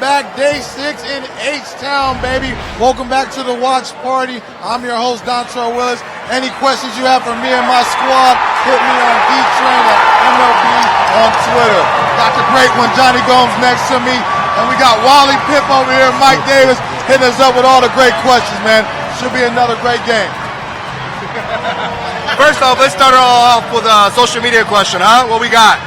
back, day 6 in H-Town, baby. Welcome back to the watch party. I'm your host, Dontrelle Willis. Any questions you have for me and my squad, hit me on DTrain at MLB on Twitter. Got the great one, Jonny Gomes, next to me. And we got Wally Pip over here, Mike Davis, hitting us up with all the great questions, man. Should be another great game. First off, let's start it all off with a social media question, huh? What we got?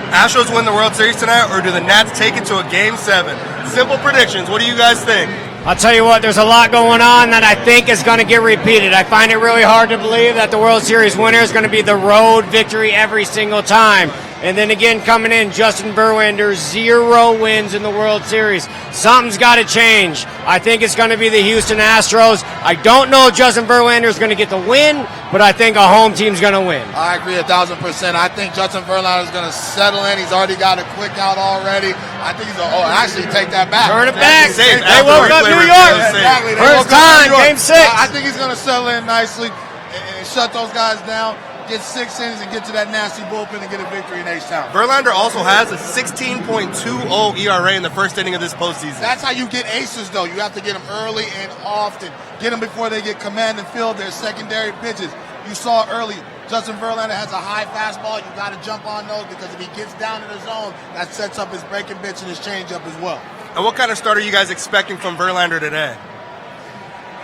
Astros win the World Series tonight, or do the Nats take it to a Game 7? Simple predictions. What do you guys think? I'll tell you what, there's a lot going on that I think is going to get repeated. I find it really hard to believe that the World Series winner is going to be the road victory every single time. And then again, coming in, Justin Verlander, 0 wins in the World Series. Something's got to change. I think it's going to be the Houston Astros. I don't know if Justin Verlander is going to get the win, but I think a home team's going to win. I agree 1,000%. I think Justin Verlander is going to settle in. He's already got a quick out already. I think he's actually take that back. Turn it back. Safe. They woke up New York. Exactly. First time, Game 6. I think he's going to settle in nicely and shut those guys down. Get 6 innings and get to that nasty bullpen and get a victory in H-Town. Verlander also has a 16.20 ERA in the first inning of this postseason. That's how you get aces, though. You have to get them early and often. Get them before they get command and field their secondary pitches. You saw early, Justin Verlander has a high fastball. You got to jump on those because if he gets down in the zone, that sets up his breaking pitch and his changeup as well. And what kind of start are you guys expecting from Verlander today?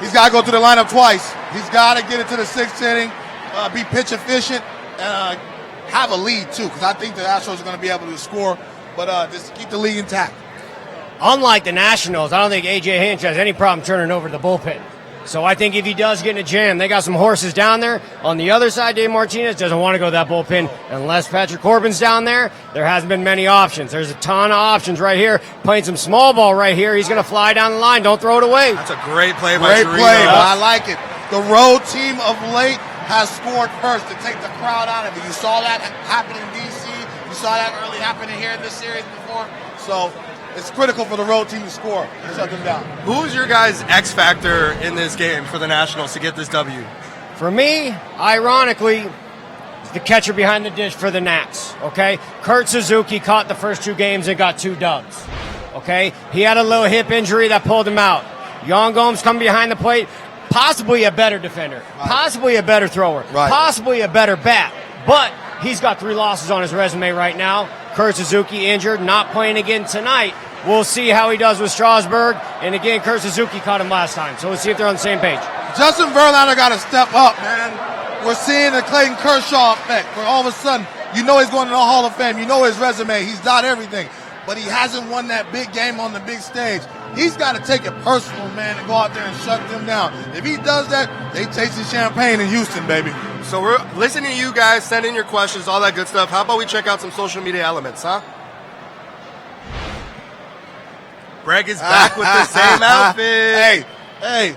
He's got to go through the lineup twice. He's got to get it to the 6th inning. Be pitch efficient, and have a lead, too, because I think the Astros are going to be able to score, but just keep the lead intact. Unlike the Nationals, I don't think A.J. Hinch has any problem turning over the bullpen. So I think if he does get in a jam, they got some horses down there. On the other side, Dave Martinez doesn't want to go that bullpen unless Patrick Corbin's down there. There hasn't been many options. There's a ton of options right here. Playing some small ball right here. He's going to fly down the line. Don't throw it away. That's a great play by Chirino. Great play. I like it. The road team of late has scored first to take the crowd out of it. You saw that happen in D.C. You saw that early happening here in this series before. So it's critical for the road team to score and shut them down. Who's your guys' X factor in this game for the Nationals to get this W? For me, ironically, the catcher behind the dish for the Nats, okay? Kurt Suzuki caught the first 2 games and got 2 dubs, okay? He had a little hip injury that pulled him out. Jonny Gomes coming behind the plate. Possibly a better defender, possibly a better thrower, possibly a better bat, but he's got 3 losses on his resume right now. Kurt Suzuki injured, not playing again tonight. We'll see how he does with Strasburg, and again, Kurt Suzuki caught him last time, so we'll see if they're on the same page. Justin Verlander got to step up, man. We're seeing the Clayton Kershaw effect, where all of a sudden, you know he's going to the Hall of Fame, you know his resume, he's got everything, but he hasn't won that big game on the big stage. He's got to take it personal, man, and go out there and shut them down. If he does that, they taste the champagne in Houston, baby. So we're listening to you guys, send in your questions, all that good stuff. How about we check out some social media elements, huh? Greg is back with the same outfit. Hey,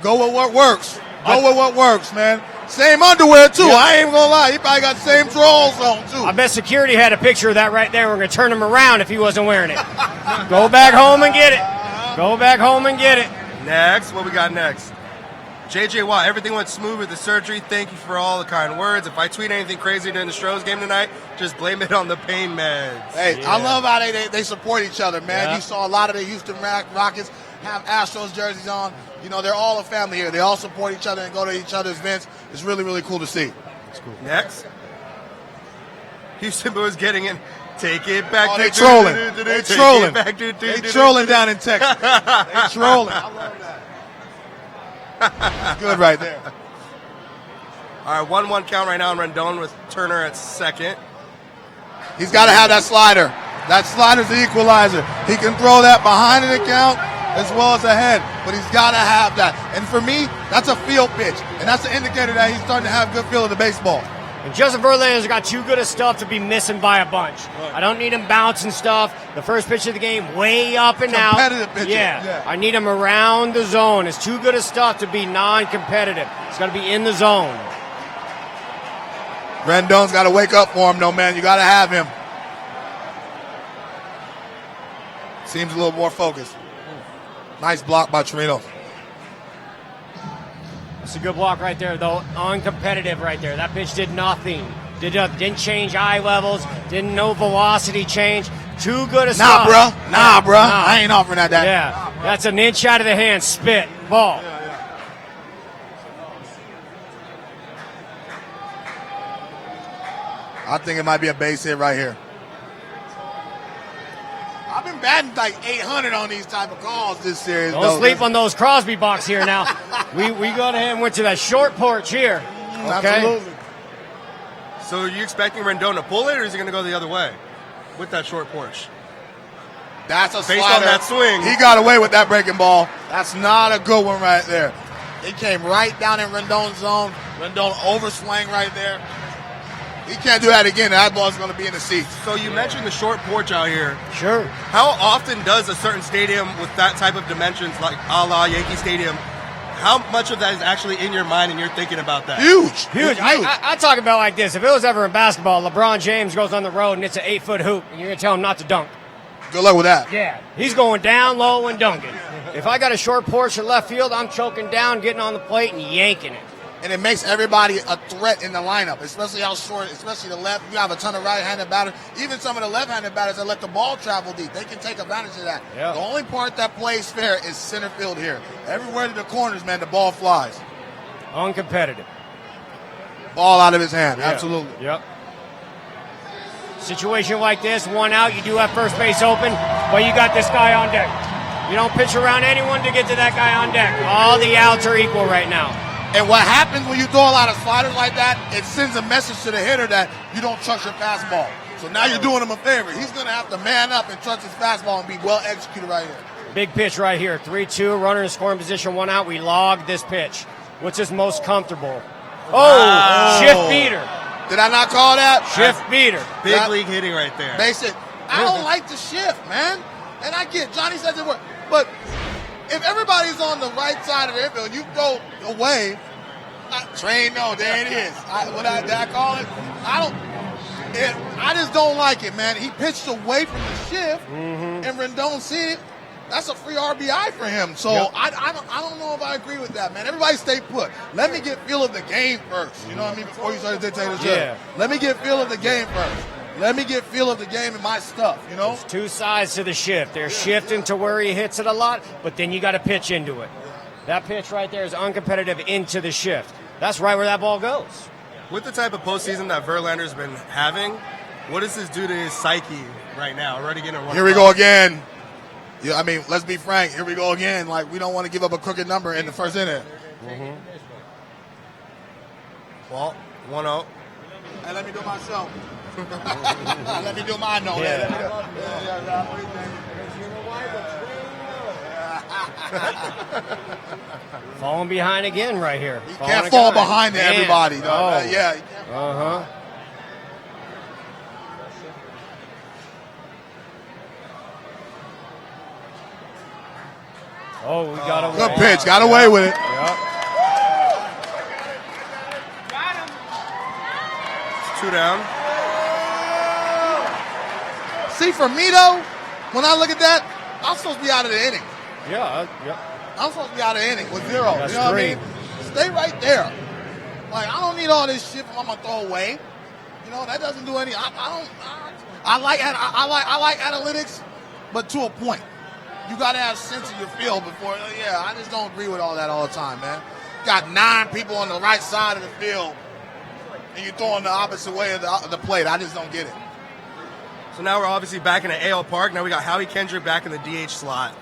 go with what works. Go with what works, man. Same underwear, too. Yep. I ain't gonna lie. He probably got the same drawers on, too. I bet security had a picture of that right there. We're going to turn him around if he wasn't wearing it. Go back home and get it. Go back home and get it. Next, what we got next? JJ Watt, everything went smooth with the surgery. Thank you for all the kind words. If I tweet anything crazy during the Astros game tonight, just blame it on the pain meds. Hey, I love how they support each other, man. Yeah. You saw a lot of the Houston Rockets have Astros jerseys on. You know, they're all a family here. They all support each other and go to each other's events. It's really, really cool to see. It's cool. Next. Houston Boys getting in. Take it back. They trolling. They trolling. They trolling down in Texas. They trolling. I love that. Good right there. All right, 1-1 count right now on Rendon with Turner at second. He's got to have that slider. That slider's the equalizer. He can throw that behind the count as well as ahead, but he's got to have that. And for me, that's a field pitch, and that's an indicator that he's starting to have good feel of the baseball. And Justin Verlander's got too good of stuff to be missing by a bunch. Right. I don't need him bouncing stuff. The first pitch of the game, way up and out. Competitive pitching. Yeah. I need him around the zone. It's too good of stuff to be non-competitive. It's got to be in the zone. Rendon's got to wake up for him, though, man. You got to have him. Seems a little more focused. Nice block by Chirino. It's a good block right there, though. Uncompetitive right there. That pitch did nothing. Didn't change eye levels. Didn't no velocity change. Too good a Nah, spot. bruh. Nah, bruh. I ain't offering that. Yeah, Nah, bruh. that's an inch out of the hand. Spit. Ball. I think it might be a base hit right here. I've been batting like 800 on these type of calls this series. Don't sleep on those Crosby box here now. we got ahead and went to that short porch here. Okay. Absolutely. So are you expecting Rendon to pull it, or is he going to go the other way with that short porch? That's a Based slider. on that swing. He got away with that breaking ball. That's not a good one right there. It came right down in Rendon's zone. Rendon overswing right there. He can't do that again. That ball's going to be in the seats. So you mentioned the short porch out here. Sure. How often does a certain stadium with that type of dimensions, like a la Yankee Stadium, how much of that is actually in your mind and you're thinking about that? Huge. Huge. I talk about it like this. If it was ever in basketball, LeBron James goes on the road and it's an 8-foot hoop, and you're going to tell him not to dunk. Good luck with that. Yeah. He's going down low and dunking. If I got a short porch in left field, I'm choking down, getting on the plate, and yanking it. And it makes everybody a threat in the lineup, especially how short, especially the left. You have a ton of right-handed batters. Even some of the left-handed batters that let the ball travel deep, they can take advantage of that. Yeah. The only part that plays fair is center field here. Everywhere to the corners, man, the ball flies. Uncompetitive. Ball out of his hand, Yeah. absolutely. Yep. Situation like this, one out, you do have first base open, but you got this guy on deck. You don't pitch around anyone to get to that guy on deck. All the outs are equal right now. And what happens when you throw a lot of sliders like that, it sends a message to the hitter that you don't trust your fastball. So now you're doing him a favor. He's going to have to man up and trust his fastball and be well executed right here. Big pitch right here. 3-2, runner in scoring position, one out. We log this pitch. What's his most comfortable? Oh, shift beater. Did I not call that? Shift beater. Big league hitting right there. Basic. I don't like the shift, man. And I get Johnny says it works. But if everybody's on the right side of the infield, you go away. Train, no, there it is. Did I call it? I just don't like it, man. He pitched away from the shift, and Rendon see it. That's a free RBI for him. So Yep. I don't know if I agree with that, man. Everybody stay put. Let me get feel of the game first. You know what I mean? Before you start the dictatorship. Yeah. Let me get feel of the game first. Let me get feel of the game and my stuff, you know? There's two sides to the shift. There's shifting to where he hits it a lot, but then you got to pitch into it. That pitch right there is uncompetitive into the shift. That's right where that ball goes. With the type of postseason that Verlander's been having, what does this do to his psyche right now? Already getting a run. Here we go again. Yeah, I mean, let's be frank. Here we go again. Like, we don't want to give up a crooked number in the first inning. Well, 1-0. Hey, let me do myself. Let me do mine, though. Yeah. Falling behind again right here. You can't fall behind everybody, though. Oh. Yeah. Uh-huh. Oh, we got away. Good pitch. Got away with it. Yep. It's 2 down. See, for me, though, when I look at that, I'm supposed to be out of the inning. Yeah, yep. I'm supposed to be out of the inning with 0. That's you know three. what I mean? Stay right there. Like, I don't need all this shit I'm gonna throw away. You know, that doesn't do any. I like analytics, but to a point. You got to have sense of your field before. Yeah, I just don't agree with all that all the time, man. Got 9 people on the right side of the field, and you're throwing the opposite way of the plate. I just don't get it. So now we're obviously back in the AL Park. Now we got Howie Kendrick back in the DH slot.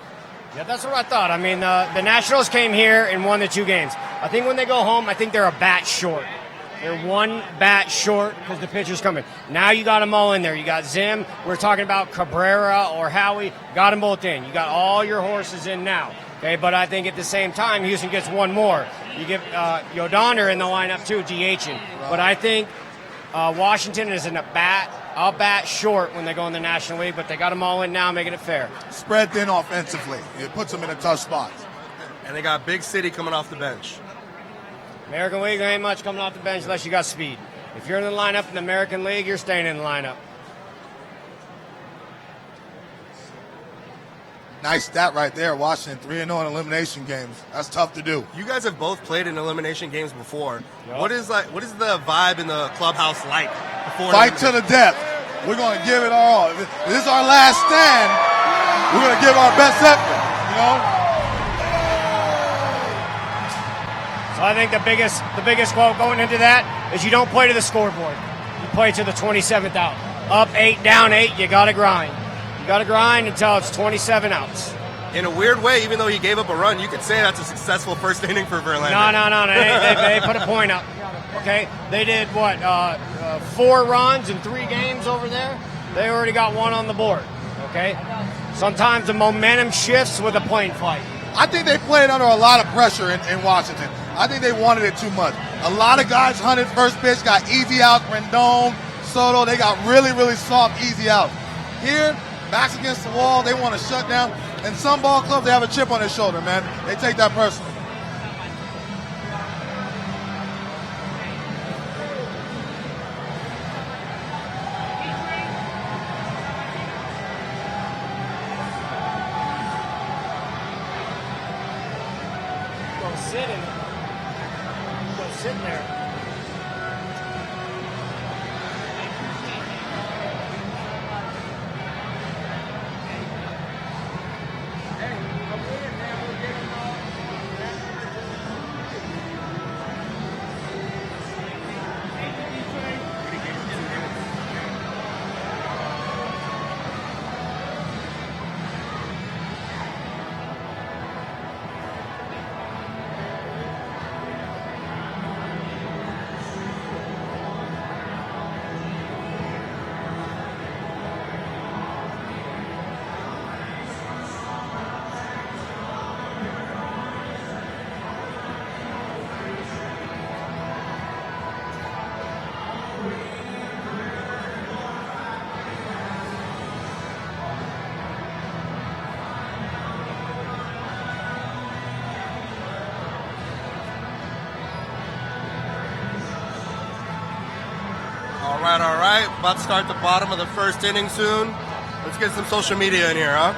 Yeah, that's what I thought. I mean, the Nationals came here and won the 2 games. I think when they go home, I think they're a bat short. They're 1 bat short because the pitcher's coming. Now you got them all in there. You got Zim. We're talking about Cabrera or Howie. Got them both in. You got all your horses in now. Okay, but I think at the same time, Houston gets 1 more. You get Yodonder in the lineup too, DHing. But I think Washington is in a bat short when they go in the National League, but they got them all in now, making it fair. Spread thin offensively. It puts them in a tough spot. And they got Big City coming off the bench. American League, there ain't much coming off the bench unless you got speed. If you're in the lineup in the American League, you're staying in the lineup. Nice stat right there, Washington. 3-0 in elimination games. That's tough to do. You guys have both played in elimination games before. Yep. What is the vibe in the clubhouse like before? Fight to the death. we're going to give it our all. If this is our last stand, we're going to give our best effort, you know? So I think the biggest quote going into that is you don't play to the scoreboard. You play to the 27th out. Up 8, down 8, you got to grind. You got to grind until it's 27 outs. In a weird way, even though he gave up a run, you could say that's a successful first inning for Verlander. No. They put a point up. Okay, they did what? 4 runs in 3 games over there. They already got 1 on the board. Okay, sometimes the momentum shifts with a plane flight. I think they played under a lot of pressure in Washington. I think they wanted it too much. A lot of guys hunted first pitch, got easy out. Rendon, Soto, they got really, really soft, easy out. Here, backs against the wall, they want to shut down. And some ball clubs, they have a chip on their shoulder, man. They take that personally. Go sit there. All right. About to start the bottom of the first inning soon. Let's get some social media in here, huh?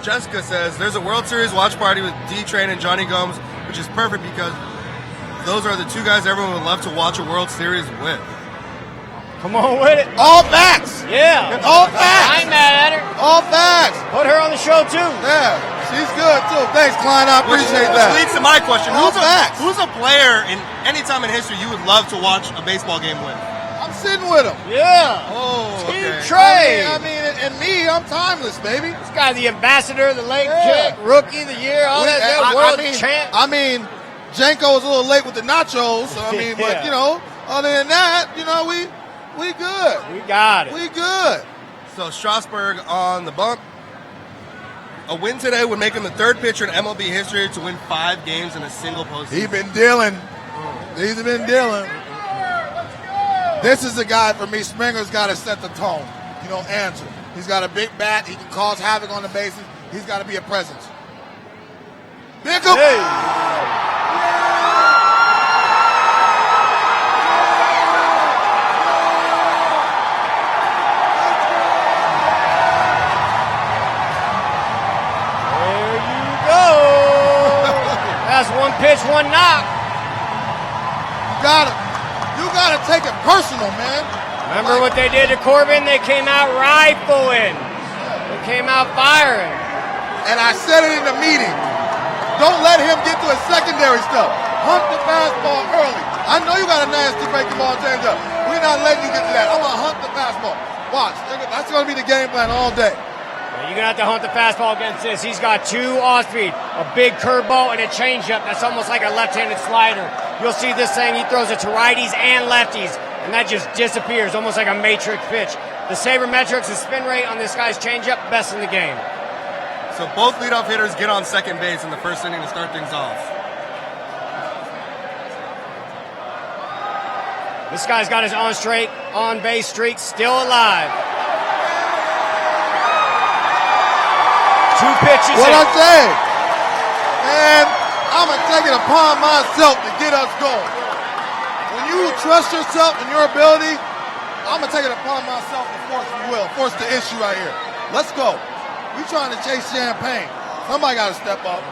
Jessica says, there's a World Series watch party with D-Train and Jonny Gomes, which is perfect because those are the 2 guys everyone would love to watch a World Series with. Come on with it. All facts. Yeah. All facts. I ain't mad at her. All facts. Put her on the show, too. Yeah, she's good, too. Thanks, Klein. I appreciate that. Which leads to my question. All facts. Who's a player in any time in history you would love to watch a baseball game with? I'm sitting with him. Yeah. Oh, Team okay. Trey. I mean, and me, I'm timeless, baby. This guy, the ambassador, the late Yeah. kick, rookie of the year, all that world champ. I mean, Janko was a little late with the nachos. So, I mean, but, you know, other than that, you know, we good. We got it. We good. So Strasburg on the bump. A win today would make him the 3rd pitcher in MLB history to win 5 games in a single postseason. He's been dealing. He's been dealing. This is the guy for me. Springer's got to set the tone. You know, answer. He's got a big bat. He can cause havoc on the bases. He's got to be a presence. Pick him. Hey. That's 1 pitch, 1 knock. You gotta take it personal, man. Remember what they did to Corbin? They came out rifling. They came out firing. And I said it in the meeting. Don't let him get to his secondary stuff. Hunt the fastball early. I know you got a nasty breaking ball change up. We're not letting you get to that. I'm gonna hunt the fastball. Watch. That's gonna be the game plan all day. You're going to have to hunt the fastball against this. He's got 2 off-speed, a big curveball, and a changeup that's almost like a left-handed slider. You'll see this thing. He throws it to righties and lefties, and that just disappears, almost like a matrix pitch. The sabermetrics, the spin rate on this guy's changeup, best in the game. So both leadoff hitters get on second base in the first inning to start things off. This guy's got his on-base streak still alive. 2 pitches. What I say? Man, I'm going to take it upon myself to get us going. When you trust yourself and your ability, I'm going to take it upon myself to force the issue right here. Let's go. We trying to chase champagne. Somebody got to step up.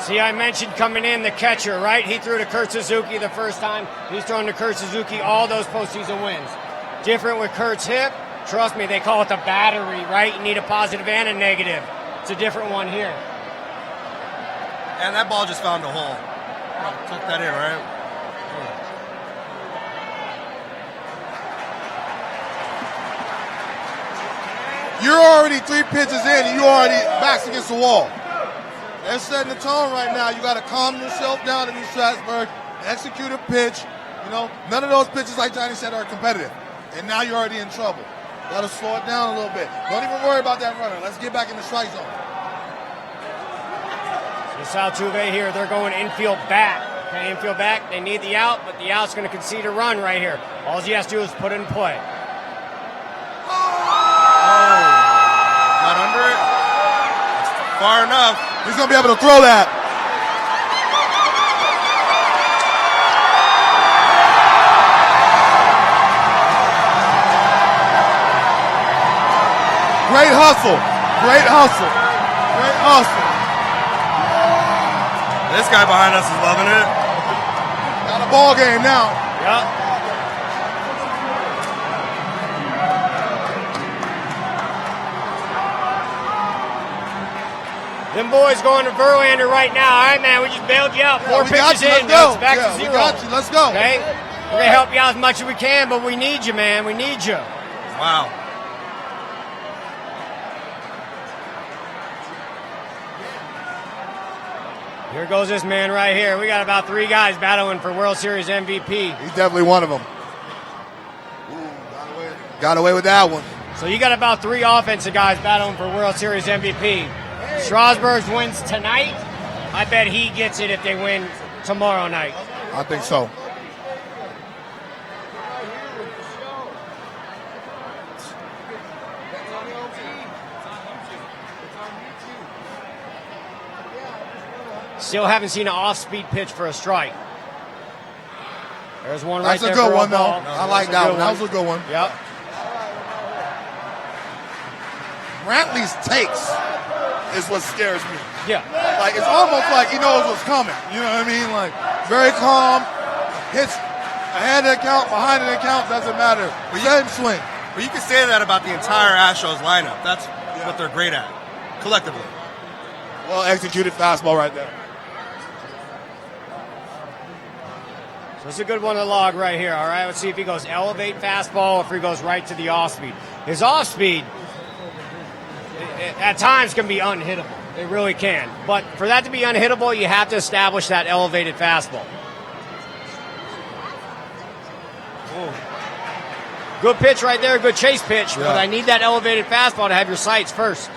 See, I mentioned coming in the catcher, right? He threw to Kurt Suzuki the first time. He's thrown to Kurt Suzuki all those postseason wins. Different with Kurt's hip. Trust me, they call it the battery, right? You need a positive and a negative. It's a different one here. And that ball just found a hole. Tuck that in, right? You're already 3 pitches in, and you already backs against the wall. They're setting the tone right now. You got to calm yourself down in Strasburg, execute a pitch. You know, none of those pitches, like Johnny said, are competitive. And now you're already in trouble. Got to slow it down a little bit. Don't even worry about that runner. Let's get back in the strike zone. This Altuve here, they're going infield back. Okay, infield back. They need the out, but the out's going to concede a run right here. All he has to do is put it in play. Not under it. It's far enough. He's going to be able to throw that. Great hustle. Great hustle. Great hustle. This guy behind us is loving it. Got a ball game now. Yep. Them boys going to Verlander right now. All right, man, we just bailed you out. 4 pitches in. Now it's back to 0. We got you. Let's go. Okay? We're going to help you out as much as we can, but we need you, man. We need you. Wow. Here goes this man right here. We got about 3 guys battling for World Series MVP. He's definitely one of them. Ooh, got away with that one. So you got about 3 offensive guys battling for World Series MVP. Strasburg wins tonight. I bet he gets it if they win tomorrow night. I think so. Still haven't seen an off-speed pitch for a strike. There's one right there. That's a good one, though. ball. I like that one. That was a good one. Yep. Brantley's takes is what scares me. Yeah. Like, it's almost like he knows what's coming. You know what I mean? Like, very calm, hits ahead of the count, behind the count, doesn't matter. Same swing. But you can say that about the entire Astros lineup. That's what they're great at, collectively. Well executed fastball right there. So it's a good one to log right here. All right, let's see if he goes elevate fastball or if he goes right to the off-speed. His off-speed, at times, can be unhittable. It really can. But for that to be unhittable, you have to establish that elevated fastball. Ooh. Good pitch right there, good chase pitch, but I need that elevated fastball to have your sights first.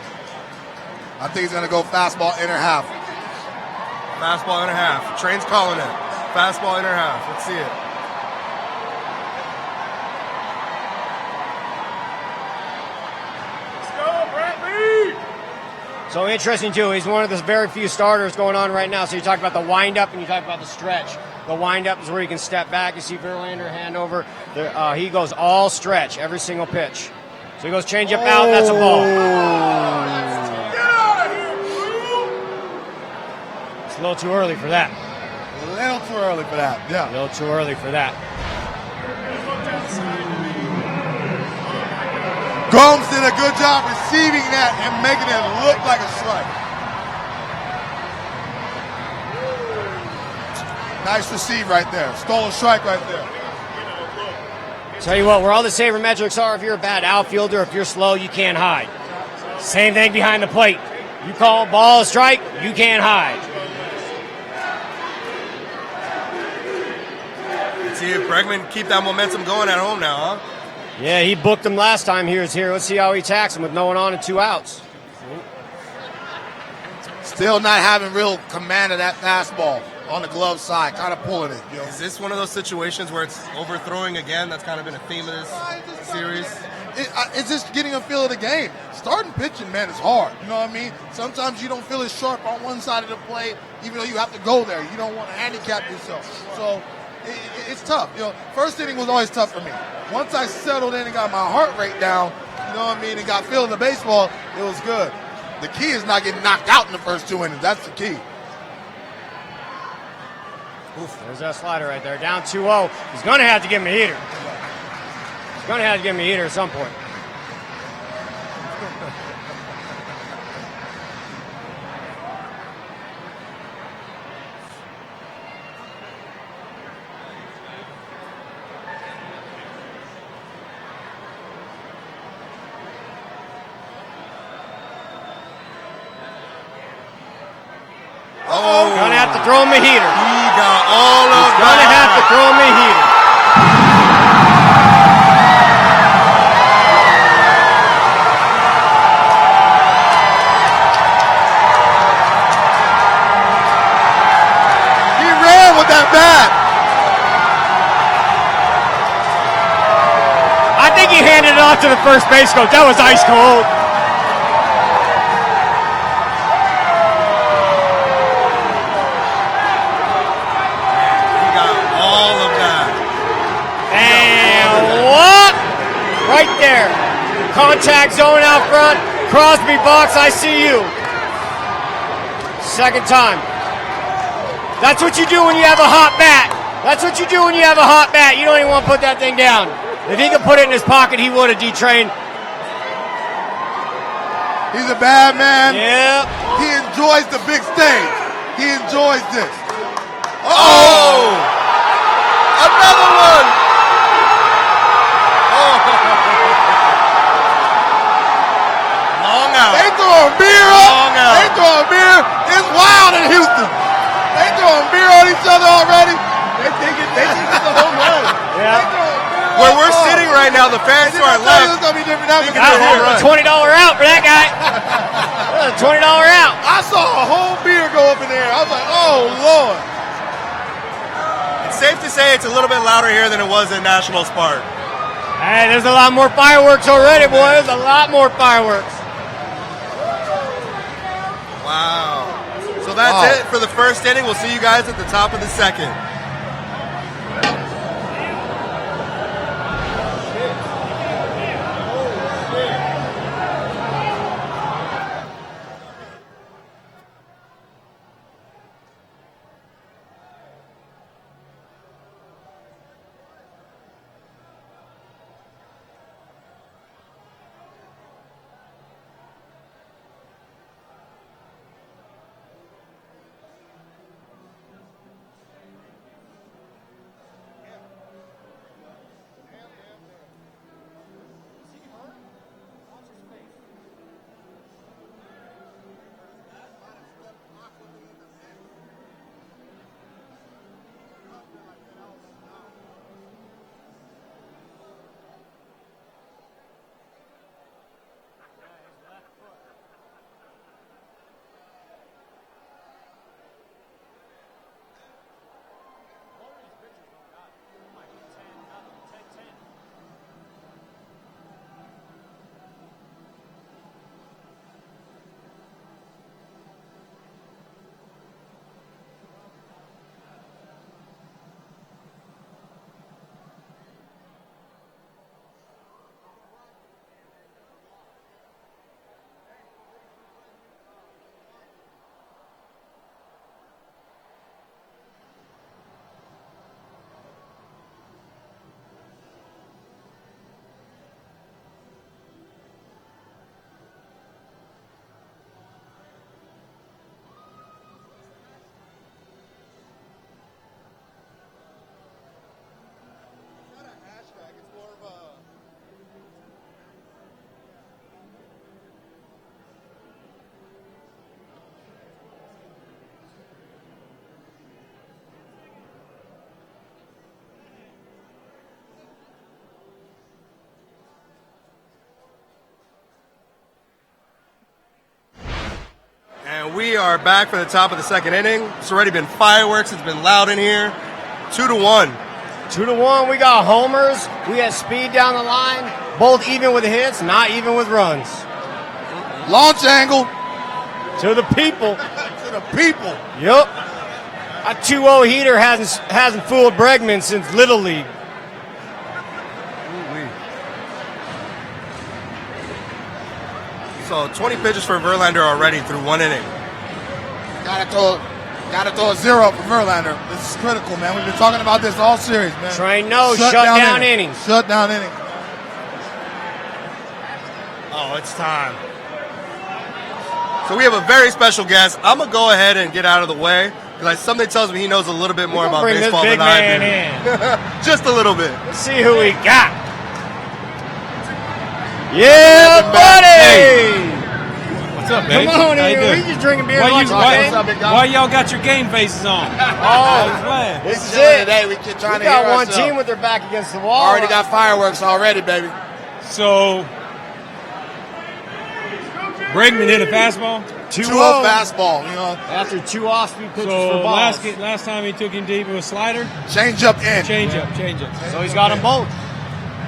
I think he's going to go fastball inner half. Fastball inner half. Train's calling it. Fastball inner half. Let's see it. So interesting, too. He's one of the very few starters going on right now. So you talk about the windup and you talk about the stretch. The windup is where you can step back. You see Verlander hand over. He goes all stretch, every single pitch. So he goes change up out. That's a ball. It's a little too early for that. A little too early for that. Yeah. A little too early for that. Gomes did a good job receiving that and making it look like a strike. Nice receive right there. Stole a strike right there. Tell you what, where all the sabermetrics are, if you're a bad outfielder, if you're slow, you can't hide. Same thing behind the plate. You call ball a strike, you can't hide. Let's see if Bregman keep that momentum going at home now, huh? Yeah, he booked him last time he was here. Let's see how he attacks him with no one on and 2 outs. Still not having real command of that fastball on the glove side, kind of pulling it. You know? Is this one of those situations where it's overthrowing again? That's kind of been a theme of this series. It's just getting a feel of the game. Starting pitching, man, is hard. You know what I mean? Sometimes you don't feel as sharp on one side of the plate, even though you have to go there. You don't want to handicap yourself. So it's tough. You know, first inning was always tough for me. Once I settled in and got my heart rate down, you know what I mean, and got feel of the baseball, it was good. The key is not getting knocked out in the first 2 innings. That's the key. Oof, there's that slider right there. Down 2-0. He's going to have to give him a heater. He's going to have to give him a heater at some point. Gonna have to throw him a heater. He got all of He's gonna have to throw him a heater. He ran with that bat. I think he handed it off to the first base coach. That was ice cold. Right there. Contact zone out front. Crosby box, I see you. Second time. That's what you do when you have a hot bat. That's what you do when you have a hot bat. You don't even want to put that thing down. If he could put it in his pocket, he would have detrained. He's a bad man. Yep. He enjoys the big stage. He enjoys this. Oh! Another one! Long out. They throwing beer up. Long out. They throwing beer. It's wild in Houston. They throwing beer on each other already. They think it's a home run. Yeah. Where we're sitting right now, the fans to our It's left. gonna be different now. That was a $20 out for that guy. That was a $20 out. I saw a whole beer go up in there. I was like, oh Lord. It's safe to say it's a little bit louder here than it was at Nationals Park. Hey, there's a lot more fireworks already, boys. A lot more fireworks. Wow. So that's it for the first inning. We'll see you guys at the top of the second. And we are back for the top of the second inning. It's already been fireworks. It's been loud in here. 2-1. 2-1. We got homers. We got speed down the line. Both even with hits, not even with runs. Launch angle. To the people. To the people. Yup. A 2-0 heater hasn't fooled Bregman since Little League. So 20 pitches for Verlander already through one inning. Gotta throw Got to throw a 0 for Verlander. This is critical, man. We've been talking about this all series, man. Train no, shut down innings. Shut down innings. Oh, it's time. So we have a very special guest. I'm going to go ahead and get out of the way because something tells me he knows a little bit more about baseball than I do. Just a little bit. Let's see who we got. Yeah, buddy! Hey. What's up, baby? Come on How you in. doing? We just drinking beer. Why y'all got your game faces on? Oh, This this is is it it. today. We keep trying We to got hear one ourselves. team with their back against the wall. Already got fireworks already, baby. So, Bregman hit a fastball. 2-0 2-0 fastball, you know. after 2 off-speed pitches So for balls. last time he took him deep, it was slider, Change up in. change up. So he's got them both.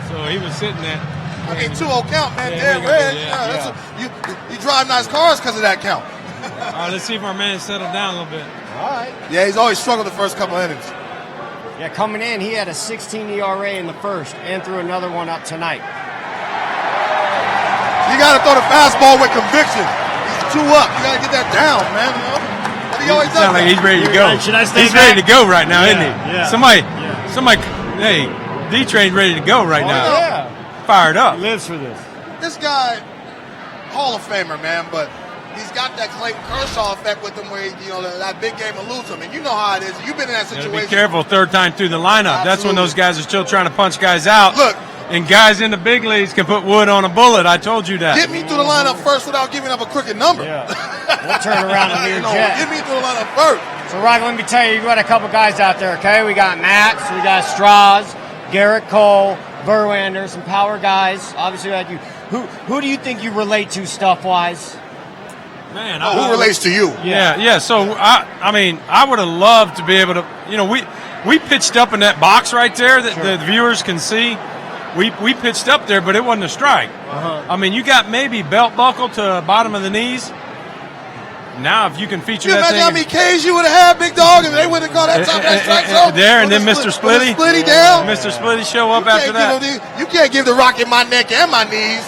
So he was sitting there. I mean, 2-0 count, man. Yeah, Dead we got red. that, You drive nice cars because of that count. All right, let's see if our man settled down a little bit. All right. Yeah, he's always struggled the first couple innings. Yeah, coming in, he had a 16 ERA in the first and threw another one up tonight. You got to throw the fastball with conviction. He's 2 up. You got to get that down, man. You know? But he always does Sound like that. he's ready to go. Should I stay He's back? ready to go right now, Yeah, isn't he? yeah. Somebody, hey, D-Train's ready to go right now. Yeah. Fired up. He lives for this. This guy, Hall of Famer, man, but he's got that Clayton Kershaw effect with him where, that big game will lose him. And you know how it is. You've been in that Gotta situation. be careful third time through the lineup. That's when Absolutely. those guys are still trying to punch guys out. Look. And guys in the big leagues can put wood on a bullet. I told you that. Get me through the lineup first without giving up a crooked number. Yeah. We'll turn around and lead jet. Get me through the lineup first. So, Rock, let me tell you, you got a couple guys out there, okay? We got Max, we got Strauss, Garrett Cole, Verlander, some power guys. Obviously, like you. Who do you think you relate to stuff-wise? Man, Who relates to you? Yeah. So I mean, I would have loved to be able to. We pitched up in that box right there that the viewers can see. We pitched up there, but it wasn't a strike. I mean, you got maybe belt buckle to bottom of the knees. Now, if you can feature You that imagine how many thing Ks you would have had, big dog, and they would have called that top of that strike zone? there, and then With Mr. the Splitty, Splitty down. Mr. Splitty show up You after can't that. You can't give the Rocket my neck and my knees.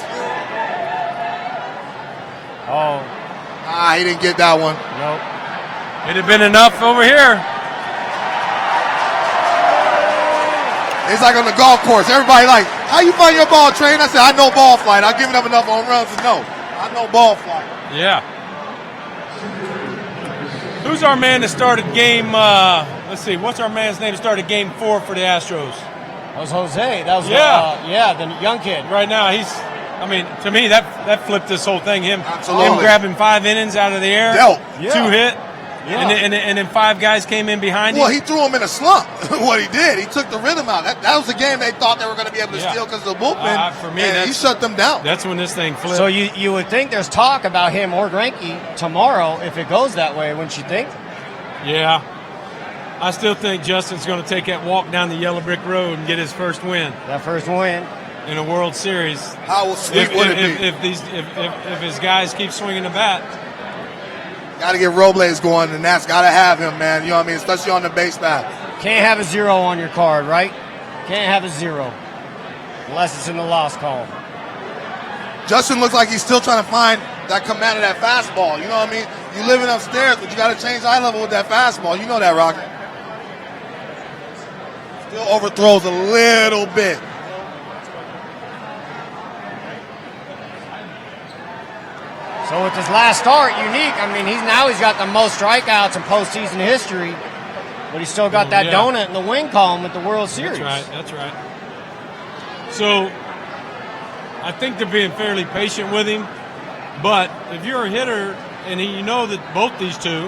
Oh, He didn't get that one. nope. It'd have been enough over here. It's like on the golf course. Everybody like, how you find your ball, Train? I said, I know ball flight. I've given up enough home runs to know. I know ball flight. Yeah. Who's our man that started game? Let's see. What's our man's name that started game 4 for the Astros? That was Jose. That was the young kid. Right now, he's. I mean, to me, that flipped this whole thing. Him Absolutely. grabbing 5 innings out of the air, Dealt. 2 hit, and then 5 guys came in behind him. Well, he threw him in a slump. What he did, he took the rhythm out. That was the game they thought they were going to be able to steal because of the bullpen. For me, and he shut them down. That's when this thing flipped. So you would think there's talk about him or Greinke tomorrow if it goes that way, wouldn't you think? Yeah. I still think Justin's going to take that walk down the yellow brick road and get his first win That first win. in a World Series. How sweet would it be? If his guys keep swinging the bat. Got to get Robles going, and that's got to have him, man. You know what I mean? Especially on the base path. Can't have a 0 on your card, right? Can't have a 0 unless it's in the loss column. Justin looks like he's still trying to find that command of that fastball. You know what I mean? You living upstairs, but you got to change eye level with that fastball. You know that, Rocket. Still overthrows a little bit. So with his last start, unique. I mean, he's got the most strikeouts in postseason history, but he's still got that donut in the win column with the World Series. That's right. So I think they're being fairly patient with him. But if you're a hitter and you know that both these two,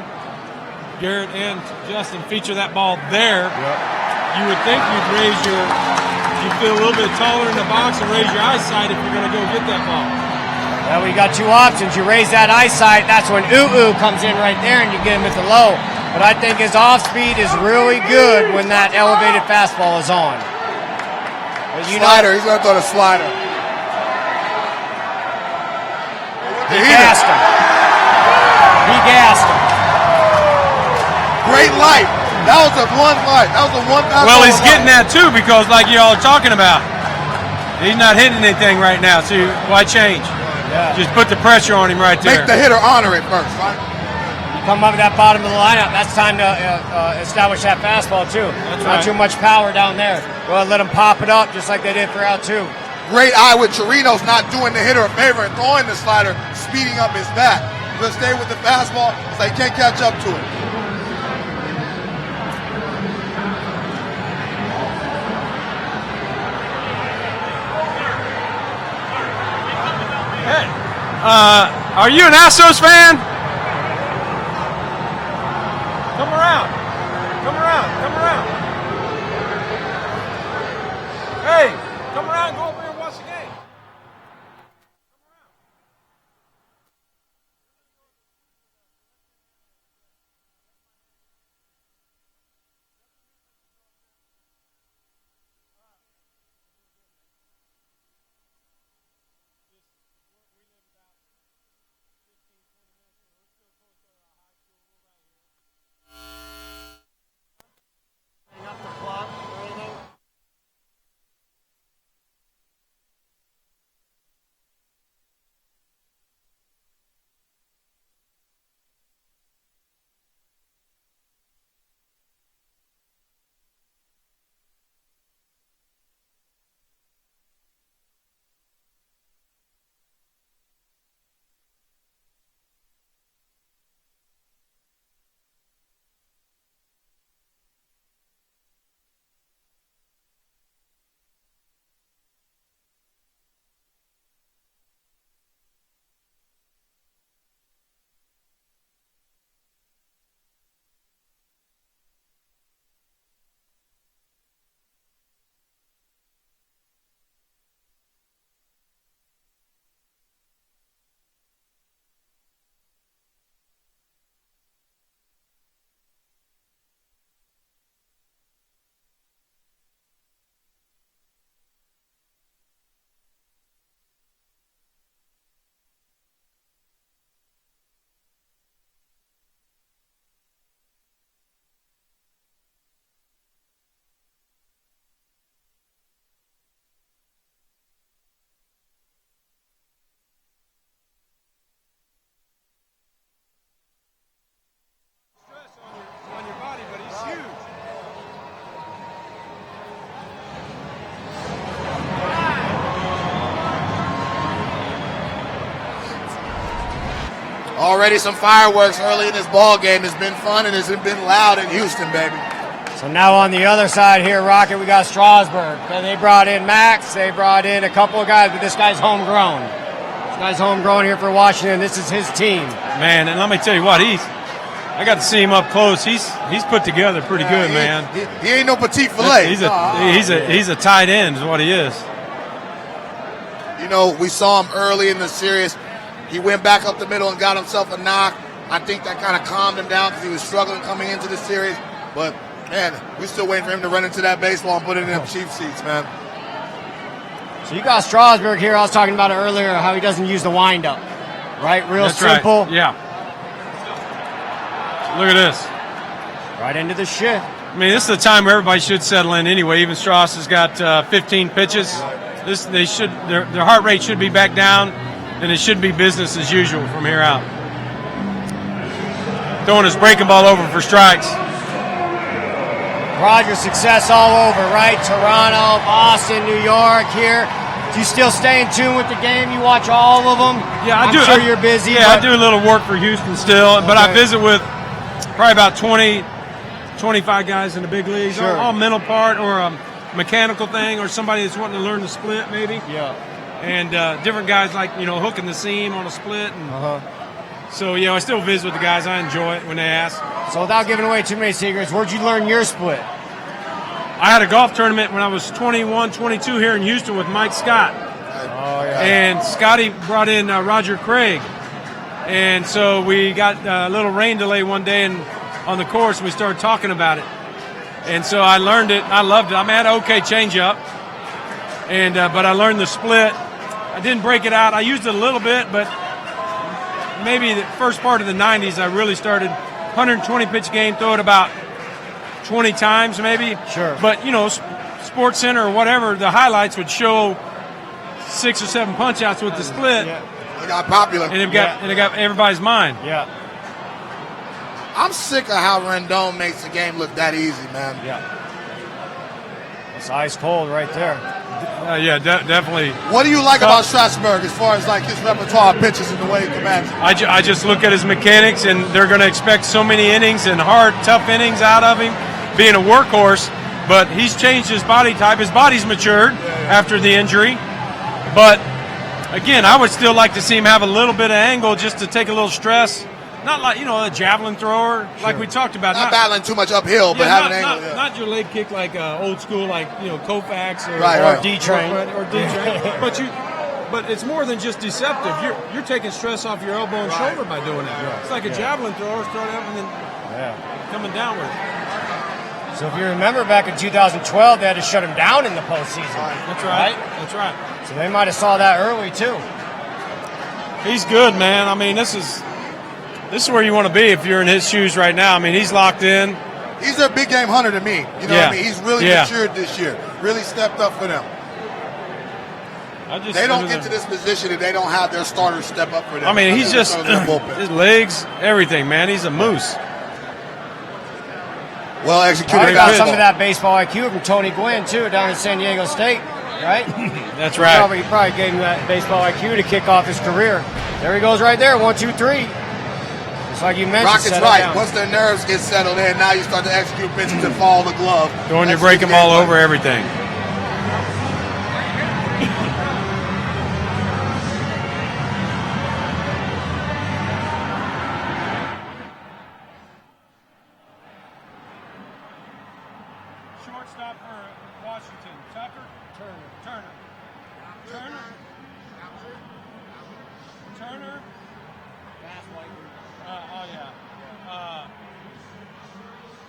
Garrett and Justin, feature that ball there, you would think you'd feel a little bit taller in the box and raise your eyesight if you're going to go get that ball. Well, we got 2 options. You raise that eyesight, that's when ooh comes in right there and you get him at the low. But I think his off speed is really good when that elevated fastball is on. But Slider, he's going to throw the slider. He gassed him. Great light. That was a one light. That was a one fastball. Well, he's getting that too because, like y'all are talking about, he's not hitting anything right now. So why change? Yeah. Just put the pressure on him right there. Make the hitter honor it first, right? come up at that bottom of the lineup, that's time to establish that fastball too. That's Not right. too much power down there. Go ahead and let them pop it up just like they did for out 2. Great eye with Chirinos not doing the hitter a favor and throwing the slider, speeding up his bat. Just stay with the fastball so he can't catch up to it. Hey, are you an Astros fan? Come around. Come around. Come around. Hey, come around. Go over here and watch the game. On your body, but he's huge. Already some fireworks early in this ball game. It's been fun and it's been loud in Houston, baby. So now on the other side here, Rocket, we got Strasburg. And they brought in Max. They brought in a couple of guys, but this guy's homegrown. This guy's homegrown here for Washington. This is his team. Man, and let me tell you what, I got to see him up close. He's put together pretty good, man. He ain't no petite filet. He's a tight end is what he is. You know, we saw him early in the series. He went back up the middle and got himself a knock. I think that kind of calmed him down because he was struggling coming into the series. But, man, we're still waiting for him to run into that baseball and put it in them cheap seats, man. So you got Strasburg here. I was talking about it earlier, how he doesn't use the windup. Right? Real That's simple. right. Yeah. Look at this. Right into the shift. I mean, this is the time where everybody should settle in anyway. Even Strauss has got 15 pitches. Their heart rate should be back down, and it should be business as usual from here out. Throwing his breaking ball over for strikes. Roger, success all over, right? Toronto, Boston, New York here. Do you still stay in tune with the game? You watch all of them? Yeah, I do. I'm sure you're busy. Yeah, I do a little work for Houston still, but I visit with probably about 20, 25 guys in the big leagues. Sure. All mental part or a mechanical thing or somebody that's wanting to learn the split maybe. Yeah. And different guys like, hooking the seam on a split. And so, I still visit with the guys. I enjoy it when they ask. So without giving away too many secrets, where'd you learn your split? I had a golf tournament when I was 21, 22 here in Houston with Mike Scott. Oh, yeah. And Scotty brought in Roger Craig. And so we got a little rain delay one day on the course, and we started talking about it. And so I learned it. I loved it. I had an okay changeup, but I learned the split. I didn't break it out. I used it a little bit, but maybe the first part of the 90s, I really started 120-pitch game, throw it about 20 times maybe. Sure. But, Sports Center or whatever, the highlights would show 6 or 7 punch-outs with the split. It got popular. And it got everybody's mind. Yeah. I'm sick of how Rendon makes the game look that easy, man. Yeah. It's ice cold right there. Definitely. What do you like about Strasburg as far as like his repertoire of pitches and the way he commands it? I just look at his mechanics, and they're going to expect so many innings and hard, tough innings out of him, being a workhorse. But he's changed his body type. His body's matured after the injury. But again, I would still like to see him have a little bit of angle just to take a little stress. Not like, a javelin thrower like we talked about. Not battling too much uphill, but having angle. Not your leg kick like old school, like Koufax or D-Train. Or D-Train. But it's more than just deceptive. You're taking stress off your elbow and shoulder by doing that. Yeah. It's like a javelin thrower throwing it up and then coming down with it. So if you remember back in 2012, they had to shut him down in the postseason. That's right. That's right. So they might have saw that early too. He's good, man. I mean, this is where you want to be if you're in his shoes right now. I mean, he's locked in. He's a big game hunter to me. You know what I mean? He's really matured this year. Really stepped up for them. They don't get to this position if they don't have their starters step up for them. I mean, he's just his legs, everything, man. He's a moose. Well executed. I got some of that baseball IQ from Tony Gwynn too down in San Diego State, right? That's right. He probably gave him that baseball IQ to kick off his career. There he goes right there. 1, 2, 3. Just like you mentioned. Rocket's right. Once their nerves get settled in, now you start to execute pitches and follow the glove. Going to break them all over everything. Shortstop for Washington. Tucker? Turner.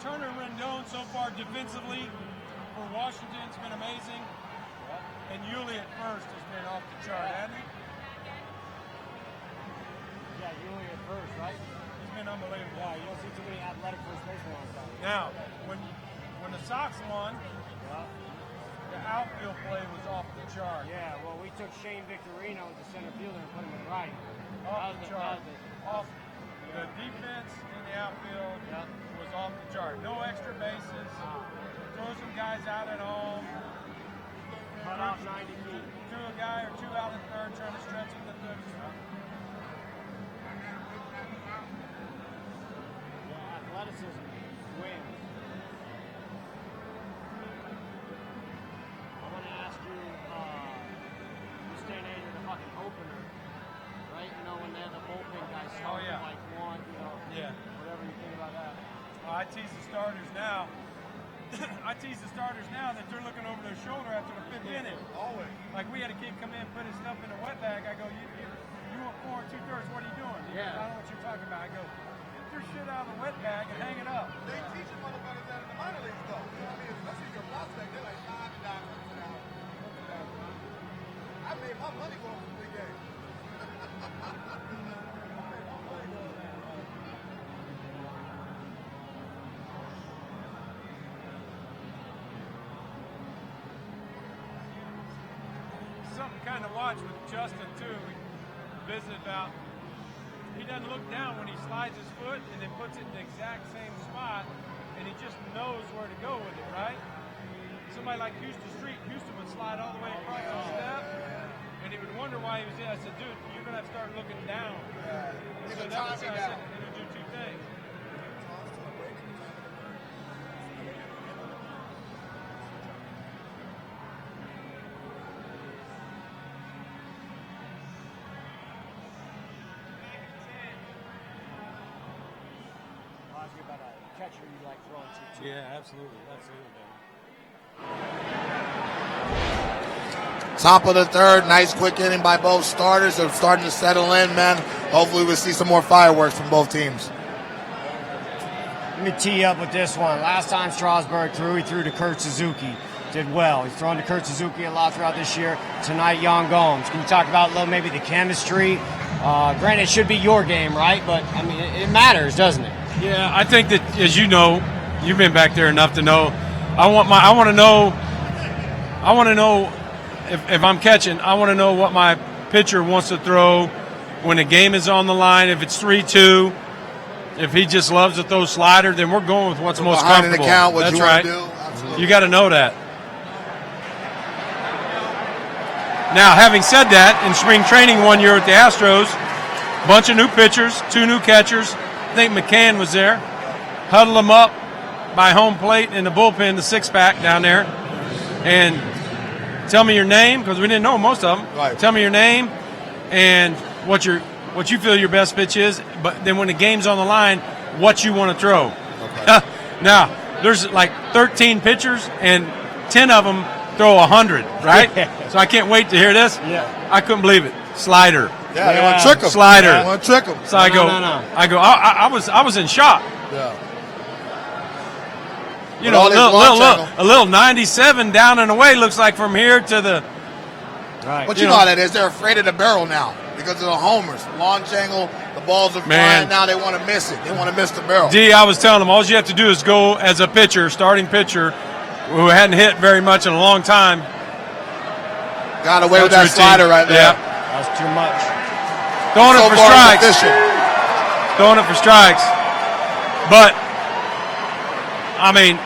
Turner and Rendon so far defensively for Washington's been amazing. And Yuli at first has been off the chart, hasn't he? Yeah, Yuli at first, right? He's been unbelievable. Yeah, you don't see too many athletic first basemen on that. Now, when the Sox won, the outfield play was off the chart. Yeah, well, we took Shane Victorino as the center fielder and put him in right. Off the chart. The defense in the outfield was off the chart. No extra bases. Throw some guys out at home. Cut off 90 feet. Threw a guy or two out at third, trying to stretch him to third. Yeah, athleticism wins. I want to ask you, this day and age of the fucking opener, right? You know, when they have the bullpen guys starting like one, whatever you think about that. I tease the starters now. That they're looking over their shoulder after the fifth inning. Always. Like we had a kid come in, put his stuff in a wet bag. I go, you went 4 2/3. What are you doing? He goes, I don't know what you're talking about. I go, get your shit out of the wet bag and hang it up. They teach motherfuckers that in the minor leagues, though. You know what I mean? Especially your prospect, they're like, I made my money going from the game. Something kind of watch with Justin too. We visited about. He doesn't look down when he slides his foot and then puts it in the exact same spot, and he just knows where to go with it, right? Somebody like Houston would slide all the way across the step, and he would wonder why he was in. I said, dude, you're gonna have to start looking down. So that was, I said, it'll do two things. About a catcher you like throwing to. Yeah, absolutely. Top of the third, nice quick inning by both starters. They're starting to settle in, man. Hopefully we'll see some more fireworks from both teams. Let me tee you up with this one. Last time Strasburg threw, he threw to Kurt Suzuki. Did well. He's thrown to Kurt Suzuki a lot throughout this year. Tonight, Jonny Gomes. Can you talk about a little maybe the chemistry? Granted, it should be your game, right? But, I mean, it matters, doesn't it? Yeah, I think that, as you know, you've been back there enough to know. I want to know if I'm catching. I want to know what my pitcher wants to throw when the game is on the line. If it's 3-2, If he just loves to throw slider, then we're going with what's most Behind comfortable. an account, what That's you right. want to do. Absolutely. You got to know that. Now, having said that, in spring training 1 year with the Astros, bunch of new pitchers, 2 new catchers. I think McCann was there. Huddle them up by home plate in the bullpen, the 6-pack down there. And tell me your name, because we didn't know most of them. Right. Tell me your name and what you feel your best pitch is. But then when the game's on the line, what you want to throw. Okay. Now, there's like 13 pitchers, and 10 of them throw 100, right? So I can't wait to hear this. Yeah. I couldn't believe it. Slider. Yeah, they want to trick him. Slider. They want to trick him. So I go. I was in shock. Yeah. You With know, all this launch angle. a little 97 down and away looks like from here to the. Right. But you know how that is. They're afraid of the barrel now because of the homers. Launch angle, the balls are flying. Now they want to miss it. They want to miss the barrel. D, I was telling them, all you have to do is go as a pitcher, starting pitcher, who hadn't hit very much in a long time. Got away with that Routine. slider right there. Yeah. That's too much. Throwing So it for far, strikes. efficient. Throwing it for strikes. But, I mean,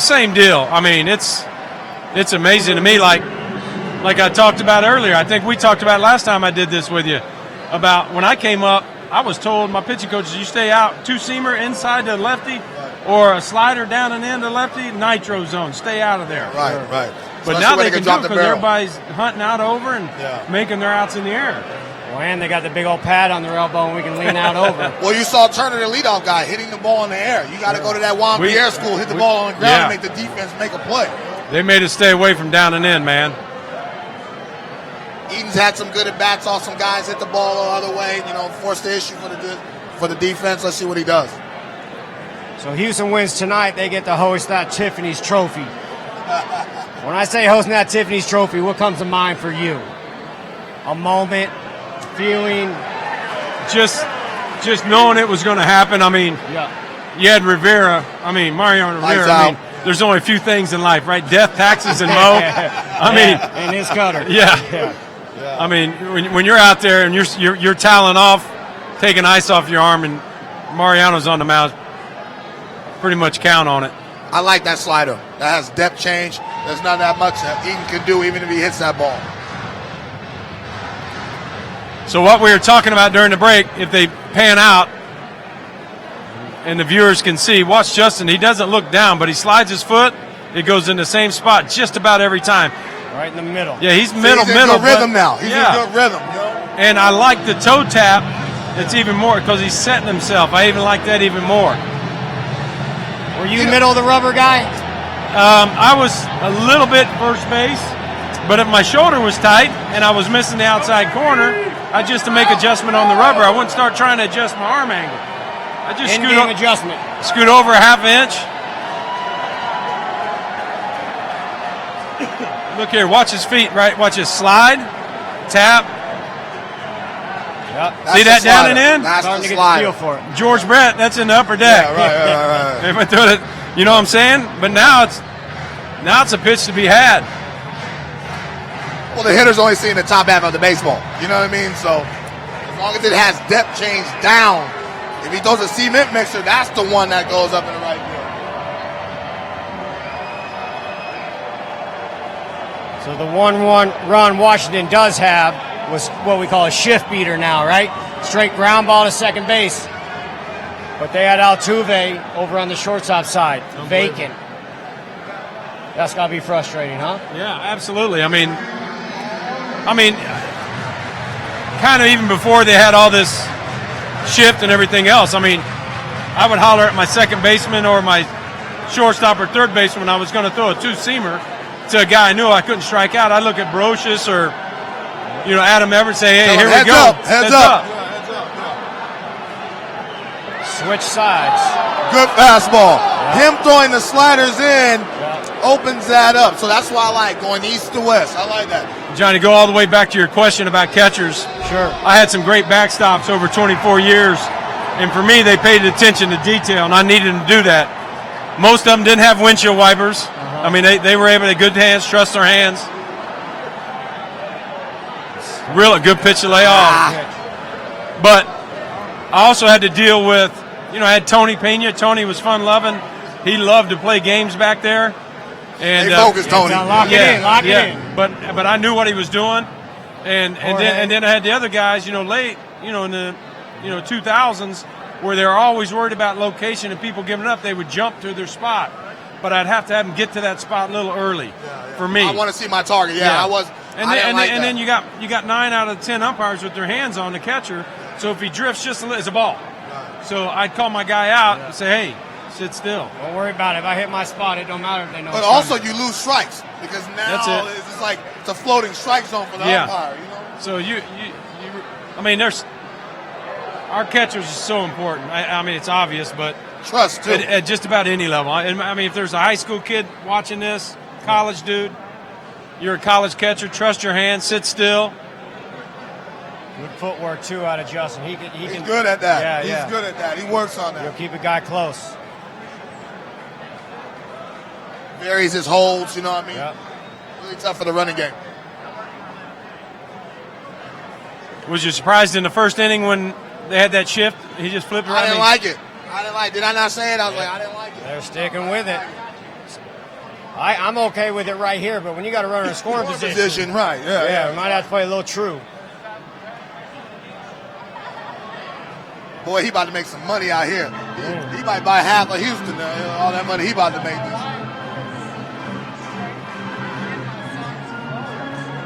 same deal. I mean, it's amazing to me. Like I talked about earlier. I think we talked about last time I did this with you. About when I came up, I was told, my pitching coaches, you stay out, 2-seamer inside the lefty or a slider down and in the lefty, nitro zone. Stay out of there. Right, right. But Especially now when they can do drop it the because barrel. everybody's hunting out over and making their outs in the air. Well, and they got the big old pad on their elbow, and we can lean out over. Well, you saw Turner, the leadoff guy, hitting the ball in the air. You got to go to that Juan Pierre school, hit the ball on the ground, and make the defense make a play. They made us stay away from down and in, man. Eaton's had some good at bats. Saw some guys hit the ball the other way. You know, forced the issue for the defense. Let's see what he does. So Houston wins tonight. They get to host that Tiffany's Trophy. When I say hosting that Tiffany's Trophy, what comes to mind for you? A moment, feeling? Just knowing it was going to happen. I mean, you had Mariano Rivera. I mean, there's only a few things in life, right? Death, taxes, and Mo. I mean, and his cutter. Yeah. I mean, when you're out there and you're toweling off, taking ice off your arm, and Mariano's on the mound, pretty much count on it. I like that slider. That has depth change. There's not that much that Eaton can do, even if he hits that ball. So what we were talking about during the break, if they pan out and the viewers can see, watch Justin. He doesn't look down, but he slides his foot. It goes in the same spot just about every time. Right in the middle. Yeah, he's He's middle. in good rhythm now. He's in good rhythm. You know? And I like the toe tap. It's even more because he's setting himself. I even like that even more. Were you middle of the rubber guy? I was a little bit first base, but if my shoulder was tight and I was missing the outside corner, I just to make adjustment on the rubber. I wouldn't start trying to adjust my arm angle. I just In-game adjustment. scoot over a half inch. Look here, watch his feet, right? Watch his slide, tap. Yep. See that down and in? That's Starting the to get the slider. feel for it. George Brett, that's in the upper deck. Yeah, right. They went through it. You know what I'm saying? But now it's a pitch to be had. Well, the hitter's only seeing the top half of the baseball. You know what I mean? So as long as it has depth change down, if he throws a cement mixer, that's the one that goes up in the right field. So the 1-1 run Washington does have was what we call a shift beater now, right? Straight ground ball to second base. But they had Altuve over on the shortstop side, vacant. That's got to be frustrating, huh? Yeah, absolutely. I mean, kind of even before they had all this shift and everything else, I mean, I would holler at my second baseman or my shortstop or third baseman when I was going to throw a 2-seamer to a guy I knew I couldn't strike out. I'd look at Brocious or, Adam Everett, say, hey, here we go. Heads up. Switch sides. Good fastball. Him throwing the sliders in opens that up. So that's why I like going east to west. I like that. Johnny, go all the way back to your question about catchers. Sure. I had some great backstops over 24 years, and for me, they paid attention to detail, and I needed them to do that. Most of them didn't have windshield wipers. I mean, they were able to good hands, trust their hands. Really good pitch to lay off. But I also had to deal with I had Tony Pena. Tony was fun-loving. He loved to play games back there. And They focused, Tony. Lock it in. But I knew what he was doing. And then I had the other guys, late, in the 2000s, where they were always worried about location and people giving up. They would jump to their spot, but I'd have to have them get to that spot a little early for me. I want to see my target. And then you got 9 out of 10 umpires with their hands on the catcher. So if he drifts just a little, it's a ball. So I'd call my guy out and say, hey, sit still. Don't worry about it. If I hit my spot, it don't matter if they know. But also you lose strikes because now That's it's just like it's a floating strike zone for the umpire. So there's our catchers is so important. I mean, it's obvious, but trust too. At just about any level. I mean, if there's a high school kid watching this, college dude, you're a college catcher. Trust your hands. Sit still. Good footwork too out of Justin. He's good at that. Yeah, He's good at that. He works on that. He'll keep a guy close. Varies his holds. You know what I mean? Yep. Really tough for the running game. Was you surprised in the first inning when they had that shift? He just flipped around. I didn't like it. Did I not say it? I was like, I didn't like it. They're sticking with it. I'm okay with it right here, but when you got to run in a scoring position, right? Yeah, we might have to play a little true. Boy, he about to make some money out here. He might buy half of Houston. All that money he about to make.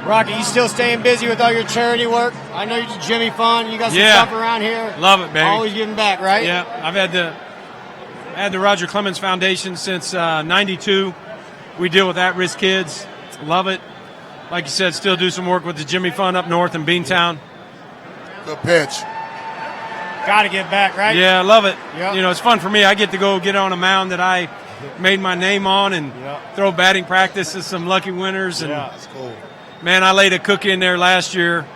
Rocky, you still staying busy with all your charity work? I know you do Jimmy Fun. You got some stuff around here. Love it, baby. Always giving back, right? Yeah, I've had the Roger Clemens Foundation since '92. We deal with at-risk kids. Love it. Like you said, still do some work with the Jimmy Fund up north in Beantown. Good pitch. Got to get back, right? Yeah, I love it. Yep. It's fun for me. I get to go get on a mound that I made my name on and throw batting practice to some lucky winners. And that's cool. Man, I laid a cookie in there last year.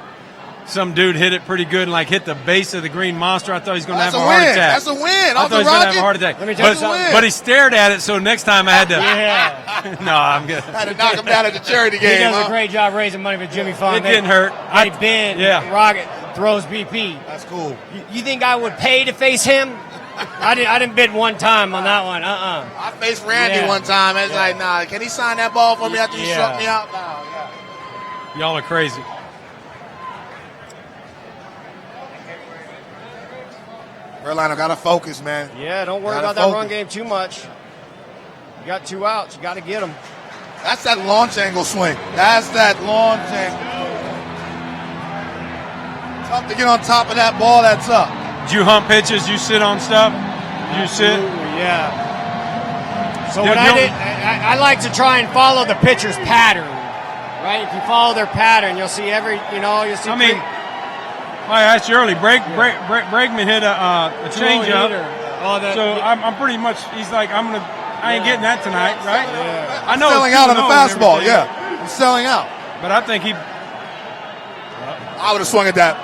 Some dude hit it pretty good and hit the base of the green monster. I thought he was going to have a heart attack. That's a win. I thought he was going to have a heart attack. Let me tell you something. But he stared at it, so next time I had to. Yeah. No, I'm good. I had to knock him down at the charity game. He does a great job raising money for Jimmy Fun. It didn't hurt. I bid. Rocket throws BP. That's cool. You think I would pay to face him? I didn't bid one time on that one. I faced Randy one time. I was like, nah, can he sign that ball for me after you struck me out? No, Y'all are crazy. Verlander got to focus, man. Yeah, don't worry about that run game too much. You got 2 outs. You got to get them. That's that launch angle swing. That's that launch angle. Tough to get on top of that ball that's up. Do you hump pitches? You sit on stuff? You sit? Yeah. So what I like to try and follow the pitcher's pattern. Right? If you follow their pattern, you'll see you'll see. I asked you early. Bregman hit a changeup. So I'm pretty much. He's like, I ain't getting that tonight, right? Yeah. I know. Selling out on the fastball. Yeah, he's selling out. But I think I would have swung at that.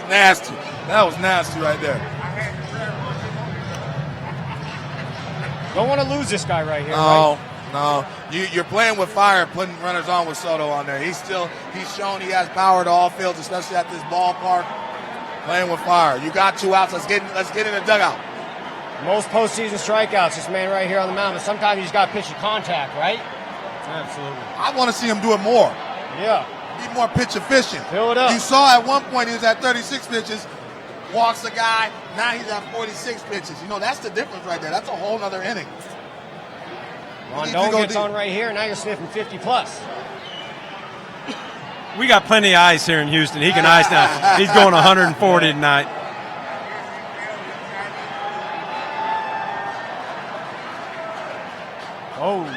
Nasty. That was nasty right there. Don't want to lose this guy right here. No. You're playing with fire, putting runners on with Soto on there. He's shown he has power to all fields, especially at this ballpark. Playing with fire. You got 2 outs. Let's get in the dugout. Most postseason strikeouts, this man right here on the mound. But sometimes you just got to pitch to contact, right? Absolutely. I want to see him do it more. Yeah. Be more pitch efficient. Fill it up. You saw at one point he was at 36 pitches, walks the guy. Now he's at 46 pitches. That's the difference right there. That's a whole other inning. Rondon gets on right here. Now you're sniffing 50 plus. we got plenty of ice here in Houston. He can ice now. He's going 140 tonight. Oh.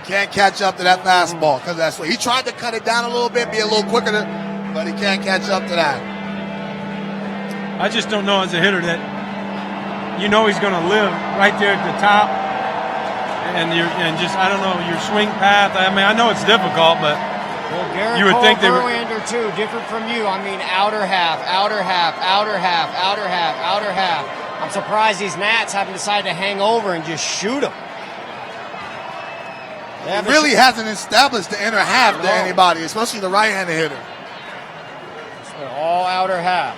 Can't catch up to that fastball because that's what he tried to cut it down a little bit, be a little quicker, but he can't catch up to that. I just don't know as a hitter that he's going to live right there at the top, and I don't know your swing path. I mean, I know it's difficult, but you would think they were. Verlander too, different from you. I mean, outer half, outer half, outer half, outer half, outer half. I'm surprised these Nats haven't decided to hang over and just shoot him. He really hasn't established the inner half to anybody, especially the right-handed hitter. All outer half.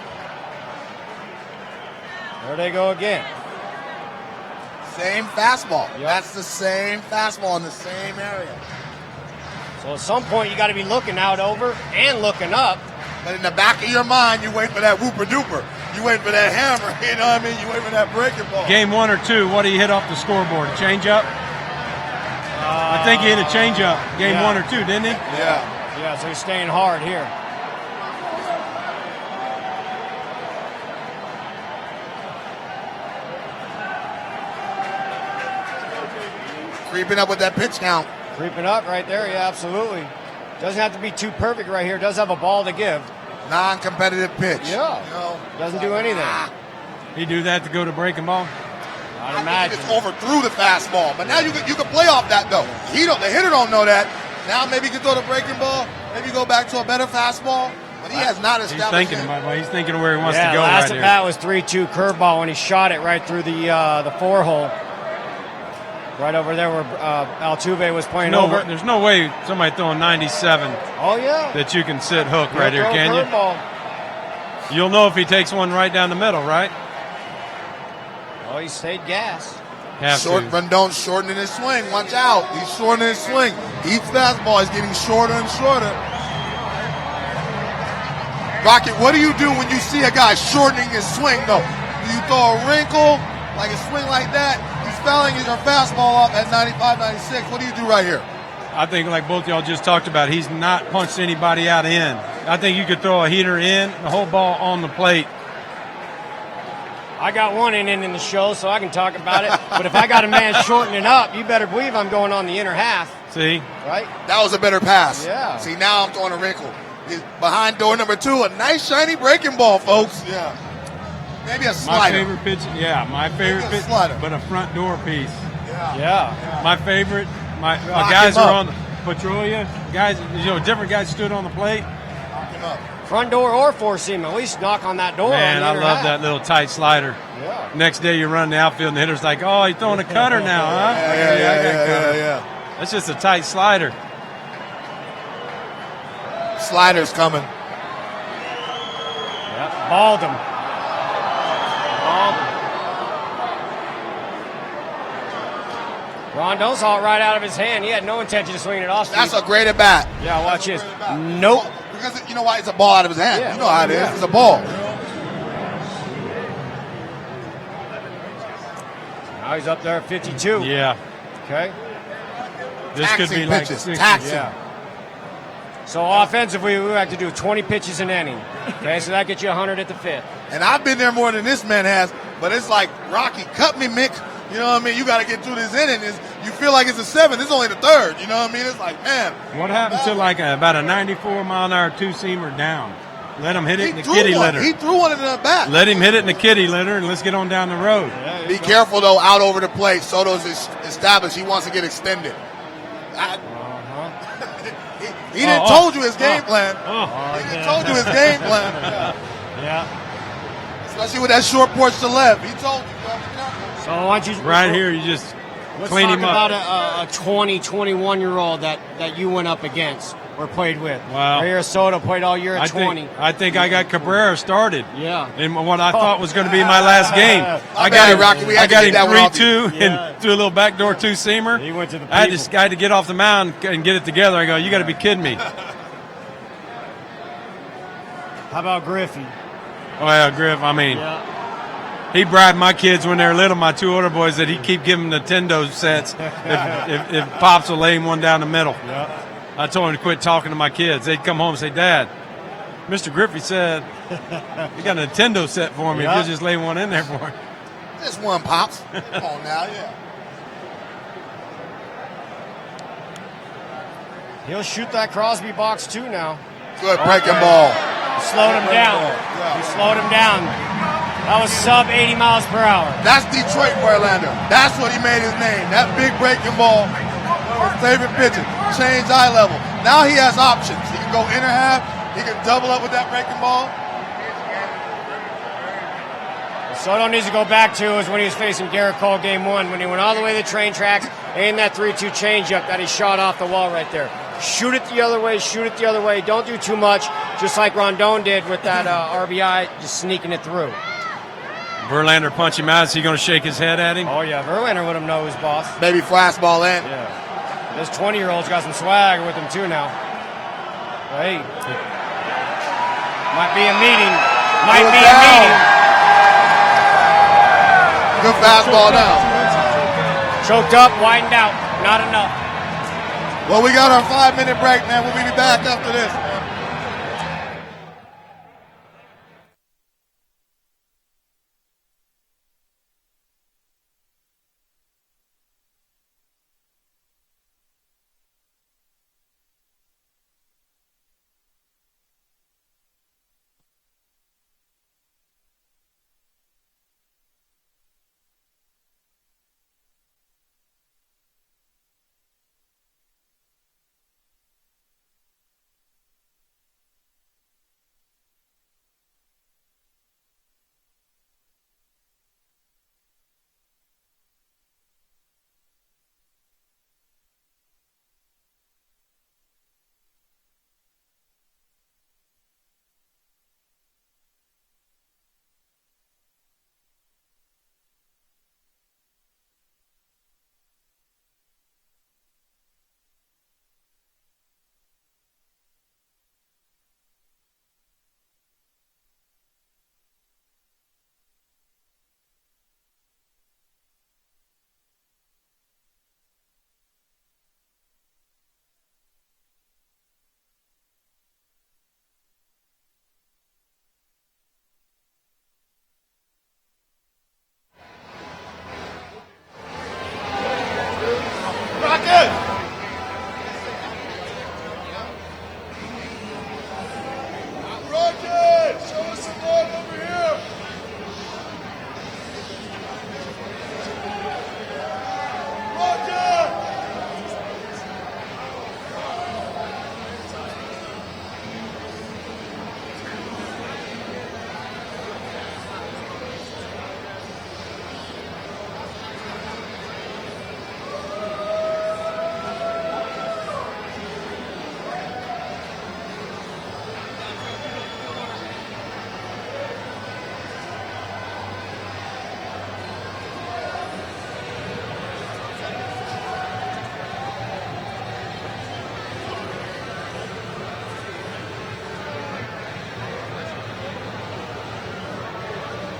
There they go again. Same fastball. Yep. That's the same fastball in the same area. So at some point you got to be looking out over and looking up. But in the back of your mind, you wait for that whooper duper. You wait for that hammer. You know what I mean? You wait for that breaking ball. Game 1 or 2, what did he hit off the scoreboard? A change-up? I think he hit a change-up. Game 1 or 2, didn't he? Yeah. Yeah, so he's staying hard here. Creeping up with that pitch count. Creeping up right there, yeah, absolutely. Doesn't have to be too perfect right here. Does have a ball to give. Non-competitive pitch. Yeah. You know, Doesn't do anything. He do that to go to breaking ball? I'd I imagine. think it's overthrew the fastball. But now you can play off that, though. The hitter don't know that. Now maybe he can throw the breaking ball. Maybe go back to a better fastball. But he has not He's established thinking it. about it. He's thinking of where he wants Yeah, to go last right at here. bat was 3-2 curveball when he shot it right through the 4-hole. Right over there where Altuve was playing over. There's no way somebody throwing 97 Oh, yeah. that you can sit hook right here, Throw a can you? curveball. You'll know if he takes one right down the middle, right? Oh, he stayed gas. Have to. Rendon's shortening his swing. Watch out. He's shortening his swing. Each fastball is getting shorter and shorter. Rocket, what do you do when you see a guy shortening his swing, though? Do you throw a wrinkle, like a swing like that? He's fouling his fastball off at 95, 96. What do you do right here? I think, like both y'all just talked about, he's not punched anybody out in. I think you could throw a heater in, the whole ball on the plate. I got one in the show, so I can talk about it. But if I got a man shortening up, you better believe I'm going on the inner half, See? right? That was a better pass. Yeah. See, now I'm throwing a wrinkle. He's behind door number 2, a nice shiny breaking ball, folks. Yeah. Maybe a My slider. favorite pitch, my favorite Maybe a pitch, slider. but a front door piece. Yeah. My favorite, Lock guys him are up. on Petrolia, guys, different guys stood on the plate. Lock him up. Front door or four seam, at least knock on that door. Man, on the I inner love half. that little tight slider. Yeah. Next day you run the outfield and the hitter's like, oh, he's throwing a cutter now, huh? I got cutter. Yeah. That's just a tight slider. Slider's coming. Yep. Balled him. Rondon saw it right out of his hand. He had no intention of swinging it off. That's a great at bat. Yeah, watch this. Nope. Because you know why? It's a ball out of his hand. Yeah. You know how it is. Yeah. It's a ball. Now he's up there at 52. Yeah. Okay. This could be Taxing like pitches. 60. Taxing. Yeah. So offensively, we have to do 20 pitches an inning. Okay, so that gets you 100 at the fifth. And I've been there more than this man has, but it's like, Rocky, cut me, Mick. You know what I mean? You got to get through this inning. You feel like it's the seventh. It's only the third. You know what I mean? It's like, man. What happened to like about a 94-mile-an-hour two-seamer down? Let him hit it in the threw kitty one. litter. He threw one in the bat. Let him hit it in the kitty litter, and let's get on down the road. Yeah, Be careful, though, out over the plate. Soto's established he wants to get extended. He didn't told you his game plan. He didn't told you his game plan. Yeah. Especially with that short porch to left. He told you. You have to be careful. So why don't you Right here, you just let's clean talk him up. about a 20, 21-year-old that you went up against or played with. Wow. Right here, Soto played all year at 20. I think I got Cabrera started. Yeah. In what I thought was going to be my last game. I bad, got Rocky. We had I to got get that one him off 3-2 you. and threw a little backdoor two-seamer. He went to the I had people. this guy to get off the mound and get it together. I go, you got to be kidding me. How about Griffey? Oh, yeah, Griff, I mean, Yeah. he bribed my kids when they were little, my two older boys, that he'd keep giving them Nintendo sets if Pops will lay him one down the middle. Yeah. I told him to quit talking to my kids. They'd come home and say, Dad, Mr. Griffey said you got a Nintendo set for me if Yeah. you'll just lay one in there for him. Just one, Pops. Come on now, yeah. He'll shoot that Crosby box too now. Good breaking ball. Slowed him down. Yeah. He slowed him down. That was sub 80 miles per hour. That's Detroit Verlander. That's what he made his name. That big breaking ball. One of his favorite pitches. Change eye level. Now he has options. He can go inner half. He can double up with that breaking ball. Soto needs to go back to is when he was facing Garrett Cole game one, when he went all the way to the train tracks, aimed that 3-2 changeup that he shot off the wall right there. Shoot it the other way, shoot it the other way. Don't do too much, just like Rondon did with that RBI, just sneaking it through. Verlander punch him out. Is he going to shake his head at him? Oh, yeah. Verlander would have knows, boss. Maybe fastball in. Yeah. This 20-year-old's got some swag with him, too, now. Hey. Might be a meeting. Might be a meeting. Good fastball now. Choked up, widened out. Not enough. Well, we got our 5-minute break, man. We'll be back after this.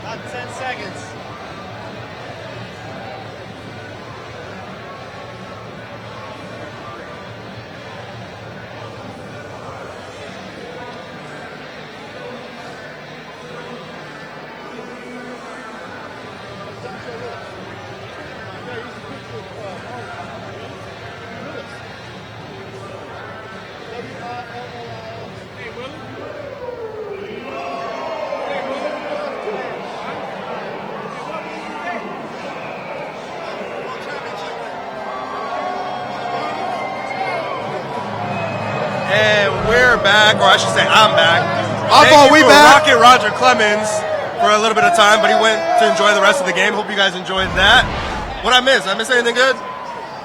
About 10 seconds. Back, or I should say I'm back. I thought we back. Rocket Roger Clemens for a little bit of time, but he went to enjoy the rest of the game. Hope you guys enjoyed that. What I miss? I miss anything good?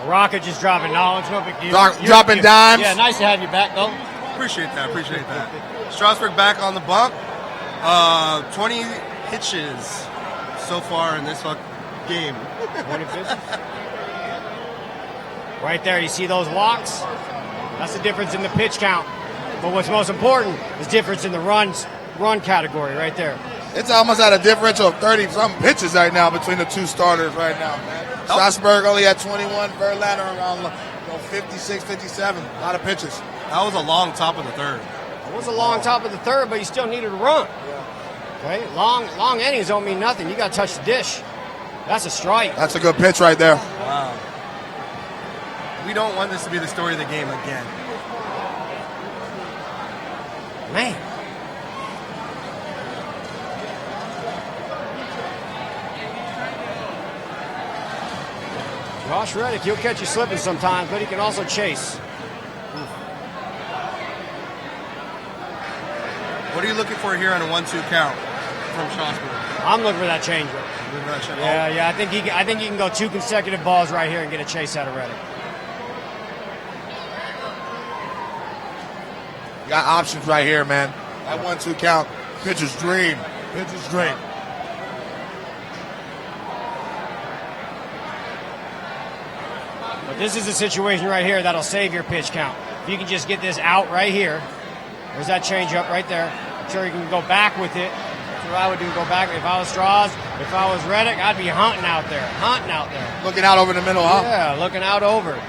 Rocket just dropping knowledge, no big deal. Dropping dimes. Yeah, nice to have you back, though. Appreciate that. Strasburg back on the bump. 20 hitches so far in this game. 20 pitches. Right there, you see those walks? That's the difference in the pitch count. But what's most important is difference in the run category right there. It's almost at a differential of 30-something pitches right now between the two starters right now, man. Strasburg only at 21, Verlander around 56, 57. A lot of pitches. That was a long top of the third. It was a long top of the third, but you still needed a run. Okay, long innings don't mean nothing. You got to touch the dish. That's a strike. That's a good pitch right there. Wow. We don't want this to be the story of the game again. Man. Josh Reddick, he'll catch you slipping sometimes, but he can also chase. What are you looking for here on a 1-2 count from Strasburg? I'm looking for that changeup. Yeah. I think he can go 2 consecutive balls right here and get a chase out of Reddick. Got options right here, man. That 1-2 count. Pitcher's dream. This is a situation right here that'll save your pitch count. If you can just get this out right here. There's that changeup right there. I'm sure you can go back with it. That's what I would do, go back. If I was Straws, if I was Reddick, I'd be hunting out there. Looking out over the middle, huh? Yeah, looking out over.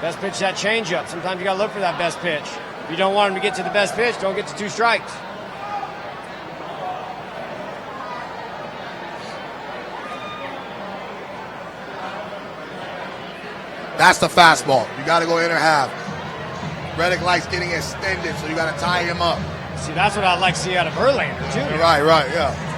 Best pitch, that changeup. Sometimes you got to look for that best pitch. If you don't want him to get to the best pitch, don't get to 2 strikes. That's the fastball. You got to go inner half. Reddick likes getting extended, so you got to tie him up. See, that's what I'd like to see out of Verlander, too. Right, yeah.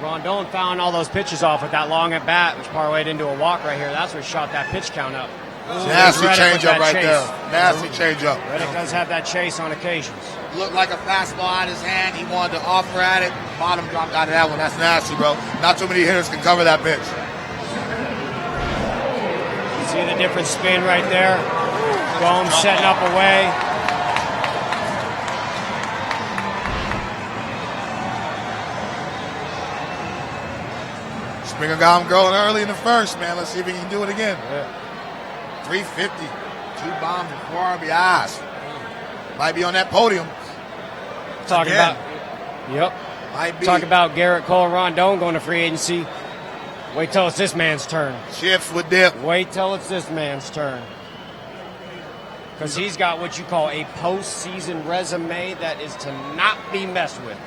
Rondon found all those pitches off with that long at bat, which parlayed into a walk right here. That's what shot that pitch count up. Nasty changeup right there. Nasty changeup. Reddick does have that chase on occasions. Looked like a fastball out of his hand. He wanted to offer at it. Bottom dropped out of that one. That's nasty, bro. Not too many hitters can cover that pitch. See the different spin right there? Gomes setting up away. Springer got him going early in the first, man. Let's see if he can do it again. Yeah. 350. 2 bombs and 4 RBIs. Might be on that podium. Talking about, yep. Might be. Talk about Garrett Cole, Rondon going to free agency. Wait till it's this man's turn. Shifts with dip. Wait till it's this man's turn. Because he's got what you call a postseason resume that is to not be messed with.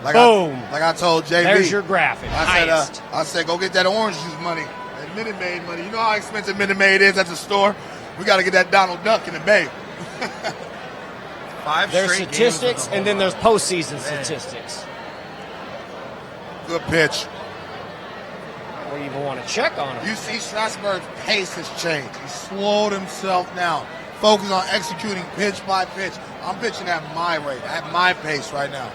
Boom. Like I told JB. There's your graphic. I said, go get that orange juice money. That Minute Maid money. You know how expensive Minute Maid is at the store? We got to get that Donald Duck in the Bay. 5 There's straight statistics, games and then there's postseason statistics. Good pitch. Or you even want to check on him. You see Strasburg's pace has changed. He slowed himself down. Focus on executing pitch by pitch. I'm pitching at my rate, at my pace right now.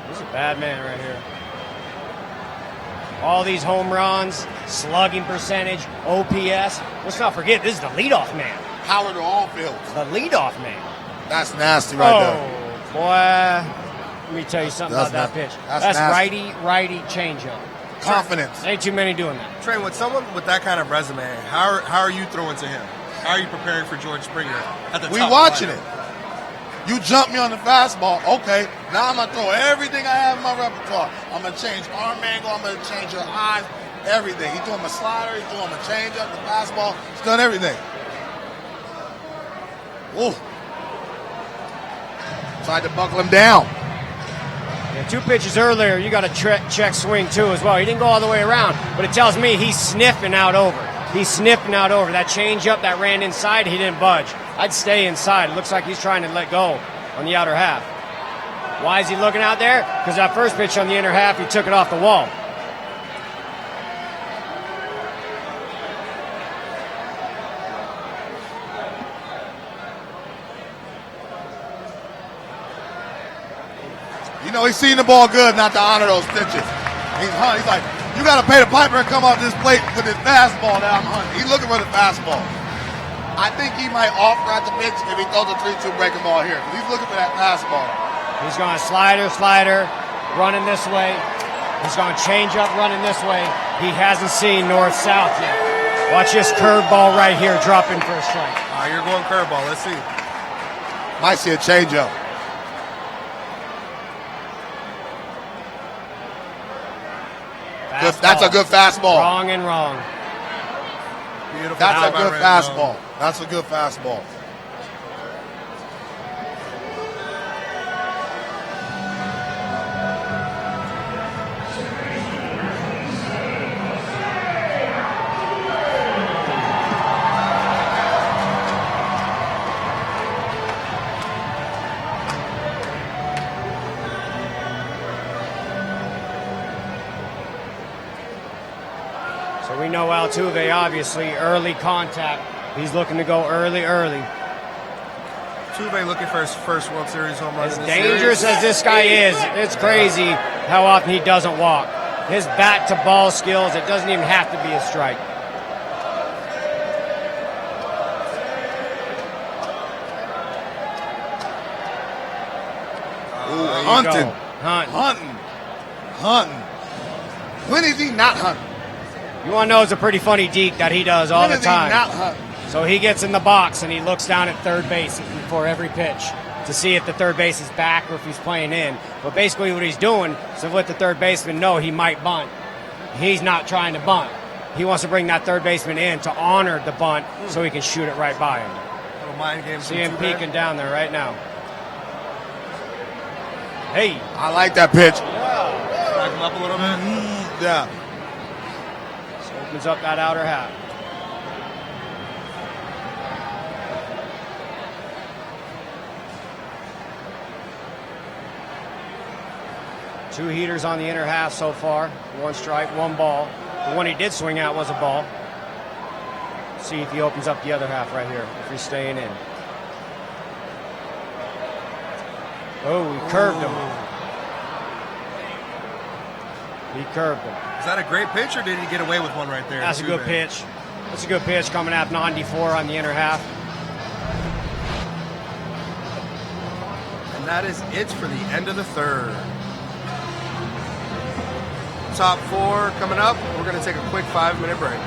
He's a bad man right here. All these home runs, slugging percentage, OPS. Let's not forget, this is the leadoff man. Power to all fields. The leadoff man. That's nasty right there. Oh, boy. Let me tell you something about that pitch. That's righty changeup. Confidence. Ain't too many doing that. Trey, with someone with that kind of resume, how are you throwing to him? How are you preparing for George Springer at the top? We watching it. You jump me on the fastball. Okay, now I'm going to throw everything I have in my repertoire. I'm going to change arm angle. I'm going to change your eyes. Everything. He's doing my slider. He's doing my changeup, the fastball. He's done everything. Ooh. Tried to buckle him down. Yeah, 2 pitches earlier, you got to check swing too as well. He didn't go all the way around, but it tells me he's sniffing out over. He's sniffing out over. That changeup that ran inside, he didn't budge. I'd stay inside. It looks like he's trying to let go on the outer half. Why is he looking out there? Because that first pitch on the inner half, he took it off the wall. You know, he's seen the ball good not to honor those pitches. He's like, you got to pay the piper and come off this plate with this fastball that I'm hunting. He's looking for the fastball. I think he might offer at the pitch if he throws a 3-2 breaking ball here. He's looking for that fastball. He's going slider, running this way. He's going change up, running this way. He hasn't seen north-south yet. Watch this curveball right here dropping for a strike. You're going curveball. Let's see. Might see a changeup. That's a good fastball. Wrong and wrong. Beautiful. That's a good fastball. That's a good fastball. We know Altuve, obviously, early contact. He's looking to go early. Altuve looking for his first World Series home run. As dangerous as this guy is, it's crazy how often he doesn't walk. His bat to ball skills, it doesn't even have to be a strike. There you hunting. go. Hunting. When is he not hunting? You want to know it's a pretty funny deke that he does all When the is he time. not hunting? So he gets in the box and he looks down at third base before every pitch to see if the third base is back or if he's playing in. But basically what he's doing is to let the third baseman know he might bunt. He's not trying to bunt. He wants to bring that third baseman in to honor the bunt so he can shoot it right by him. Little mind game. See him peeking down there right now. Hey. I like that pitch. Back him up a little bit. Yeah. Just opens up that outer half. Two heaters on the inner half so far. One strike, one ball. The one he did swing at was a ball. See if he opens up the other half right here, if he's staying in. Oh, he curved him. He curved him. Is that a great pitch, or did he get away with one right there? That's a good pitch. That's a good pitch coming at 94 on the inner half. And that is it for the end of the third. Top four coming up. We're going to take a quick 5-minute break.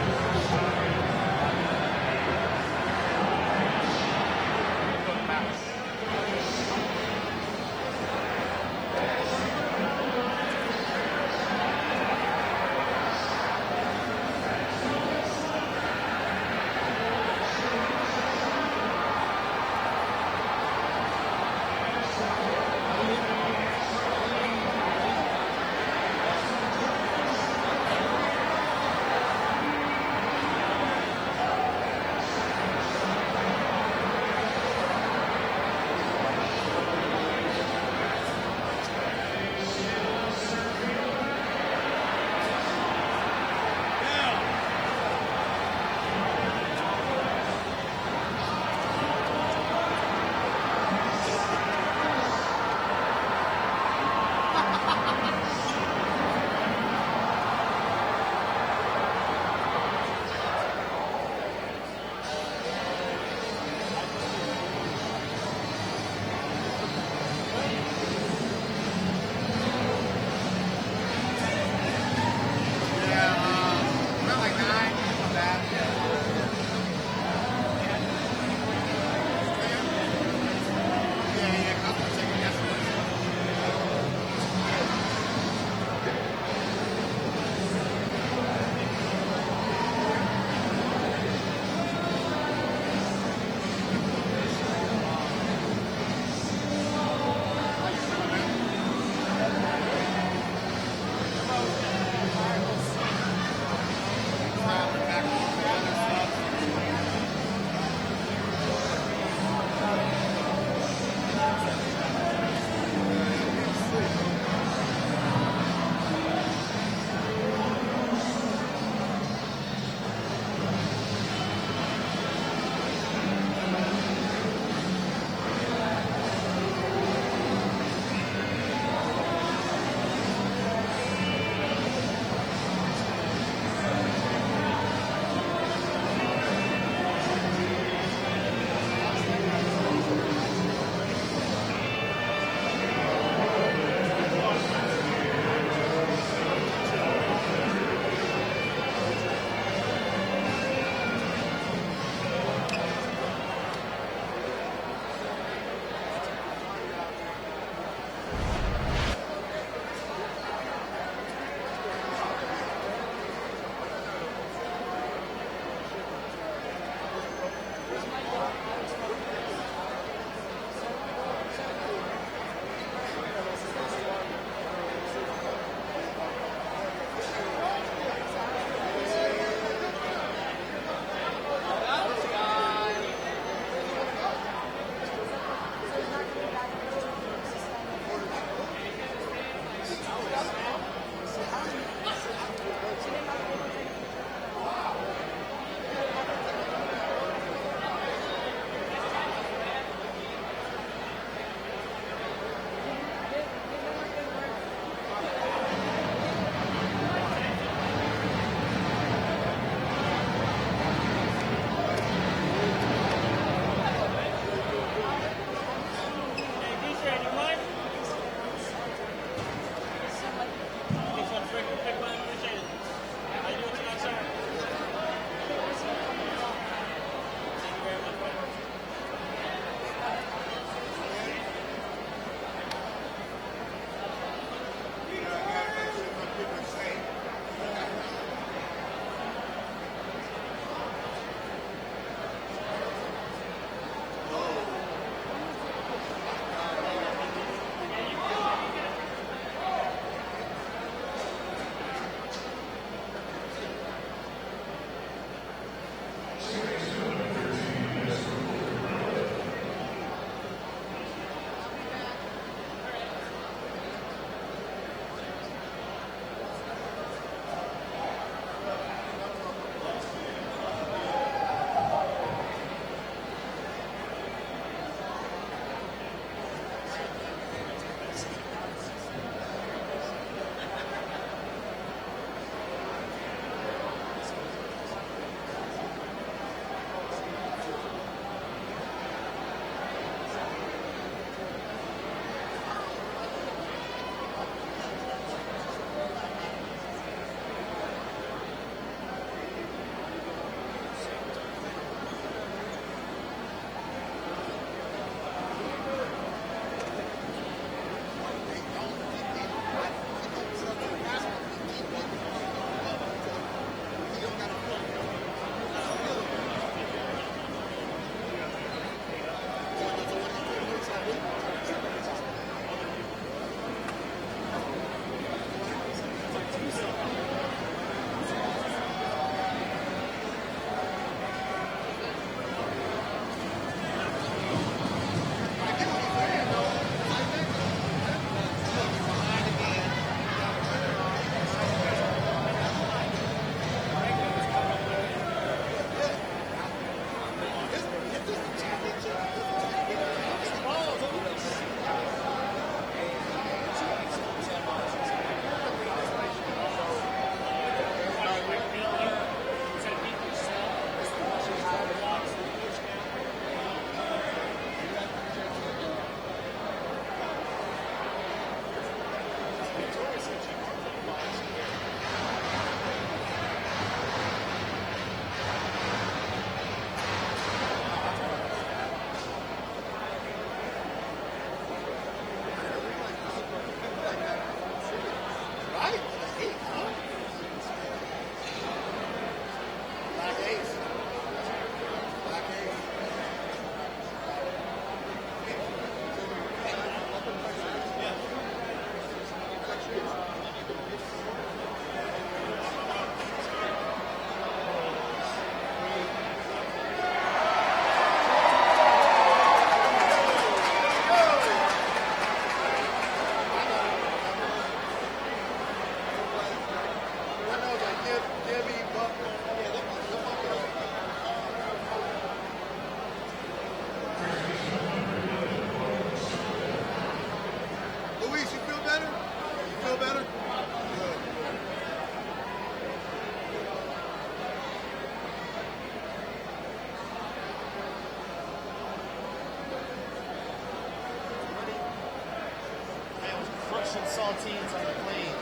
Russian saltines on the plane.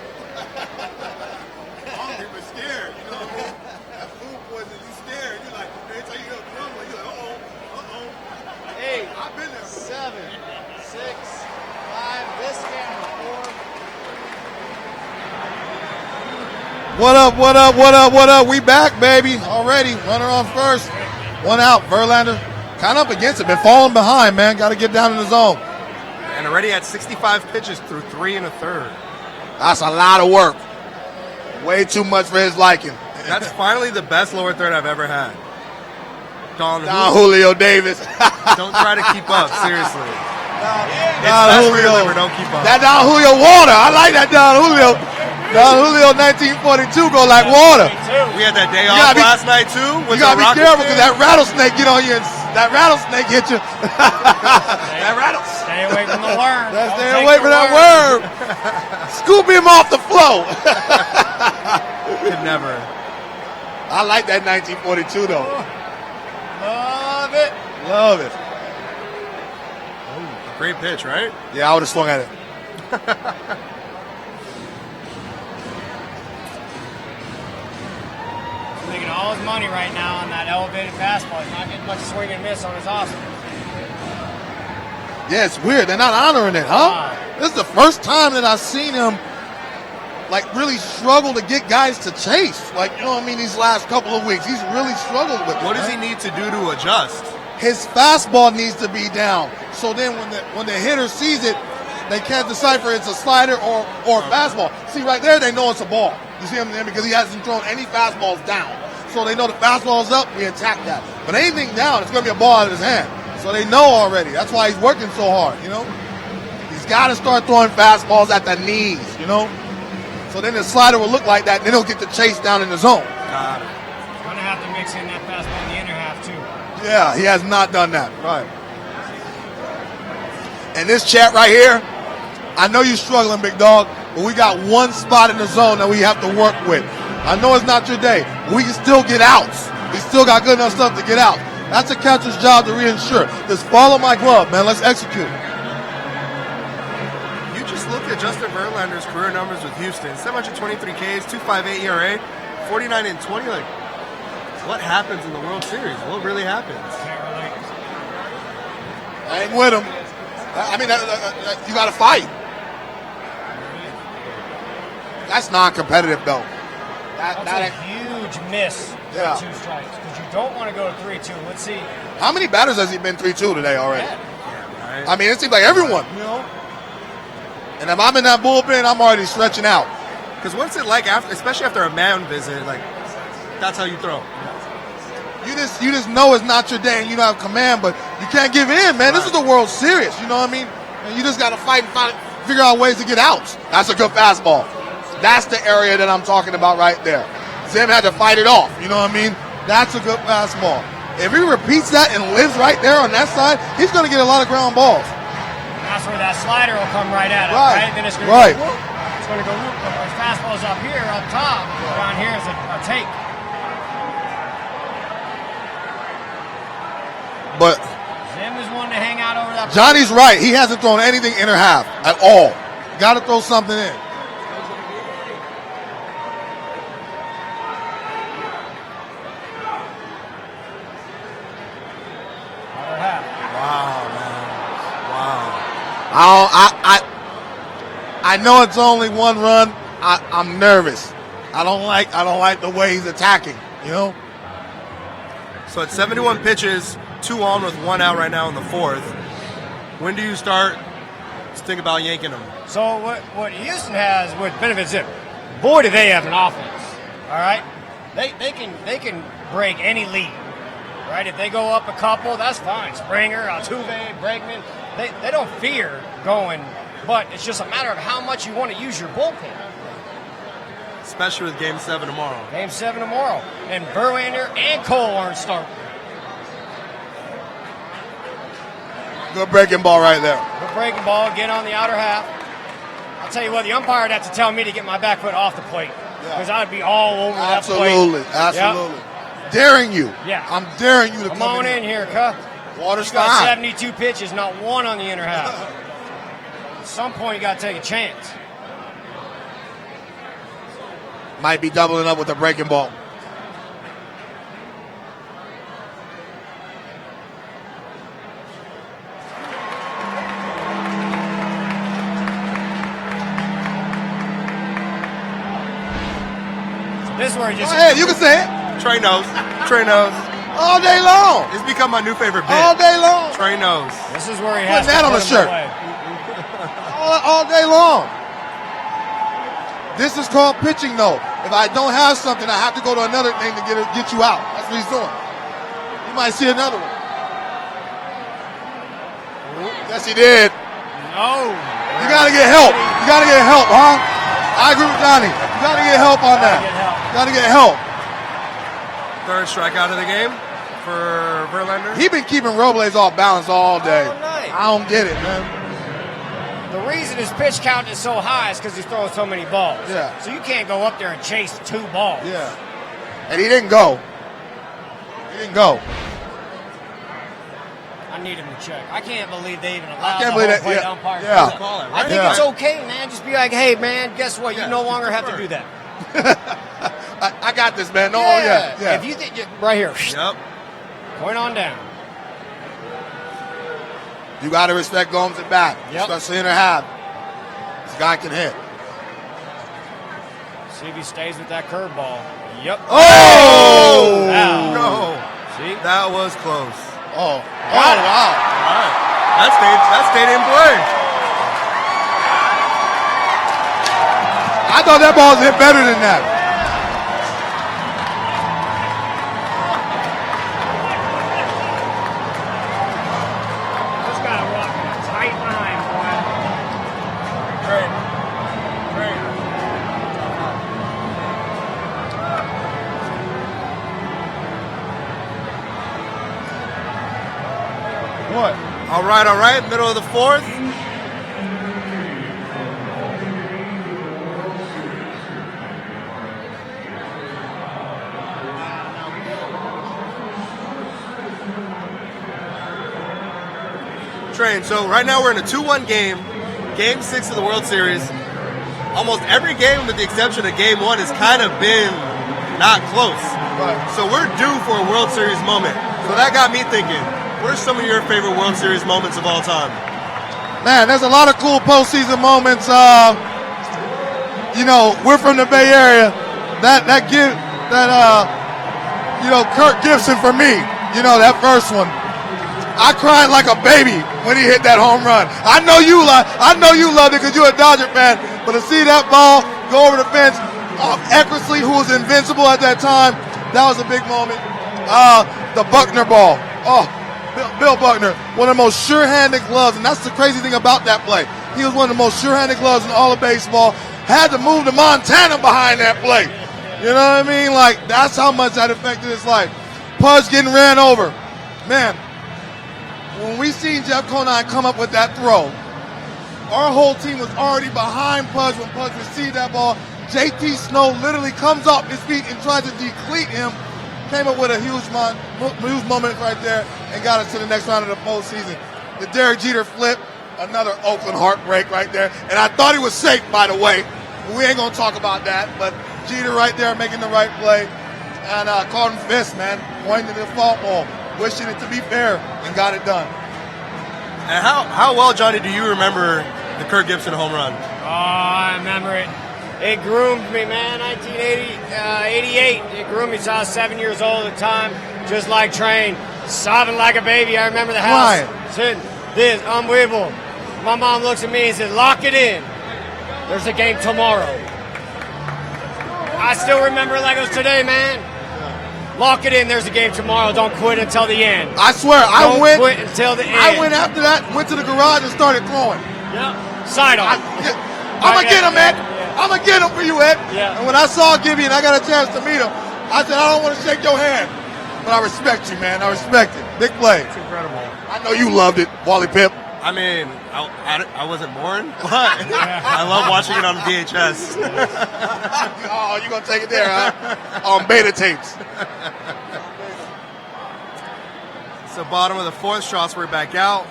Hungry but scared, you know what I mean? That food poison, you scared. You like, every time you go crumble, you're like, uh-oh. 8, I've been there. 7, 6, 5. This camera 4. What up, what up, what up, what up? We back, baby. Already. Runner on first. One out. Verlander kind of up against it. Been falling behind, man. Got to get down in the zone. And already at 65 pitches through 3 1/3. That's a lot of work. Way too much for his liking. That's finally the best lower third I've ever had. Don Julio Davis. Don't try to keep up, seriously. It's Don best for your Julio. liver, don't keep up. That Don Julio water. I like that Don Julio. Don Julio 1942 go like water. We had that day You off gotta be- last night, too. You gotta be careful because that rattlesnake get on you and that rattlesnake hit you. That rattlesnake. Stay away from the worm. Let's Don't stay take away the from that worm. Scoop him off the flow. Could never. I like that 1942 though. Love it. Love it. Great pitch, right? Yeah, I would have swung at it. Making all his money right now on that elevated fastball. He's not getting much swing and miss on his awesome. Yeah, it's weird. They're not honoring it, huh? This is the first time that I've seen him like really struggle to get guys to chase. Like, you know what I mean, these last couple of weeks. He's really struggled with it. What does he need to do to adjust? His fastball needs to be down. So then when the hitter sees it, they can't decipher it's a slider or fastball. See, right there, they know it's a ball. You see him there because he hasn't thrown any fastballs down. So they know the fastball's up, we attack that. But anything down, it's going to be a ball out of his hand. So they know already. That's why he's working so hard, you know? He's got to start throwing fastballs at the knees, you know? So then the slider will look like that, then he'll get the chase down in the zone. Got it. Going to have to mix in that fastball in the inner half, too. Yeah, he has not done that. Right. And this chat right here, I know you're struggling, big dog, but we got one spot in the zone that we have to work with. I know it's not your day, but we can still get outs. We still got good enough stuff to get out. That's a catcher's job to reinsure. Just follow my glove, man. Let's execute. You just look at Justin Verlander's career numbers with Houston. 723 Ks, 2.58 ERA, 49 and 20. Like, what happens in the World Series? What really happens? Can't relate. I ain't with him. I mean, you got to fight. That's non-competitive, though. That's a huge miss Yeah. for 2 strikes because you don't want to go to 3-2. Let's see. How many batters has he been 3-2 today already? Right? I mean, it seems like everyone, you know? And if I'm in that bullpen, I'm already stretching out. Because what's it like, after, especially after a mound visit, like, that's how you throw. You just know it's not your day and you don't have command, but you can't give in, man. This is the World Series, you know what I mean? And you just got to fight and figure out ways to get outs. That's a good fastball. That's the area that I'm talking about right there. Zim had to fight it off, you know what I mean? That's a good fastball. If he repeats that and lives right there on that side, he's going to get a lot of ground balls. That's where that slider will come right at it, Right. right? Then it's going to Right. go whoop. It's going to go whoop. But his fastball's up here, up top. Down here is a take. But Zim is one to hang out over that. Johnny's right. He hasn't thrown anything inner half at all. Got to throw something in. Other half. Wow, man. Wow. I know it's only one run. I'm nervous. I don't like the way he's attacking, you know? So at 71 pitches, 2 on with 1 out right now in the 4th. When do you start to think about yanking him? So what Houston has, what benefits him, boy, do they have an offense. All right, they can break any lead. Right, if they go up a couple, that's fine. Springer, Altuve, Bregman, they don't fear going, but it's just a matter of how much you want to use your bullpen. Especially with Game 7 tomorrow. Game 7 tomorrow, and Verlander and Cole aren't starting. Good breaking ball right there. Good breaking ball, get on the outer half. I'll tell you what, the umpire would have to tell me to get my back foot off the plate because I'd be all over that plate. Absolutely. Yep. Daring you. Yeah. I'm daring you to Come on in here, cuh. Water's You got fine. 72 pitches, not one on the inner half. At some point, you got to take a chance. Might be doubling up with a breaking ball. This is where he just. Go ahead, you can say it. Trey knows. Trey knows. All day long. It's become my new favorite bit. All day long. Trey knows. This is where he has Putting that to on put a him shirt. away. All day long. This is called pitching, though. If I don't have something, I have to go to another thing to get you out. That's what he's doing. You might see another one. Yes, he did. No. You got to get help. You got to get help, huh? I agree with Johnny. You got to get help on that. You got to get help. Third strikeout of the game for Verlander. He been keeping Robles off balance all day. All night. I don't get it, man. The reason his pitch count is so high is because he's throwing so many balls. Yeah. So you can't go up there and chase 2 balls. Yeah. And he didn't go. He didn't go. I need him to check. I can't believe they even allowed can't the believe home that- plate yeah. umpire to Yeah. do that. Call it, I right? think Yeah. it's okay, man. Just be like, hey, man, guess what? You Yeah, no longer have to sure. do that. I got this, man. No, yeah. If you think right here, Yep. point on down. You got to respect Gomes at bat, Yep. especially in a half. This guy can hit. See if he stays with that curveball. Yep. Oh! Wow. No. See? That was close. Oh, Got it. wow. All right. That stayed in play. I thought that ball was hit better than that. Just got to walk tight behind, boy. Great. Great. What? All right. Middle of the fourth. Train. So right now we're in a 2-1 game. Game 6 of the World Series. Almost every game, with the exception of Game 1, has kind of been not close. Right. So we're due for a World Series moment. So that got me thinking, what are some of your favorite World Series moments of all time? Man, there's a lot of cool postseason moments. We're from the Bay Area. Kirk Gibson for me. That first one. I cried like a baby when he hit that home run. I know you loved it because you're a Dodger fan. But to see that ball go over the fence, Eckersley, who was invincible at that time, that was a big moment. The Buckner ball. Oh, Bill Buckner, one of the most sure-handed gloves, and that's the crazy thing about that play. He was one of the most sure-handed gloves in all of baseball. Had to move to Montana behind that play. You know what I mean? Like, that's how much that affected his life. Pudge getting ran over. Man, when we seen Jeff Conine come up with that throw, our whole team was already behind Pudge when Pudge received that ball. JT Snow literally comes off his feet and tries to decleat him. Came up with a huge moment right there and got us to the next round of the postseason. The Derek Jeter flip, another Oakland heartbreak right there. And I thought he was safe, by the way. We ain't going to talk about that. But Jeter right there making the right play. And caught him fist, man. Pointing to the default ball. Wishing it to be fair and got it done. And how well, Johnny, do you remember the Kirk Gibson home run? Oh, I remember it. It groomed me, man. 1988. It groomed me. So I was 7 years old at the time, just like Train, sobbing like a baby. I remember the house. Sitting, this unbelievable. My mom looks at me and says, "Lock it in. There's a game tomorrow." I still remember it like it was today, man. Lock it in. There's a game tomorrow. Don't quit until the end. I swear, Don't quit until the end. I went after that, went to the garage and started throwing. Yep. Side on. I'm going to get him, Ed. I'm going to get him for you, Ed. Yeah. And when I saw Gibby and I got a chance to meet him, I said, I don't want to shake your hand. But I respect you, man. I respect it. Big play. It's incredible. I know you loved it, Wally Pip. I mean, I wasn't born, but I love watching it on VHS. Oh, you're going to take it there, huh? On beta tapes. So bottom of the fourth, Strasburg back out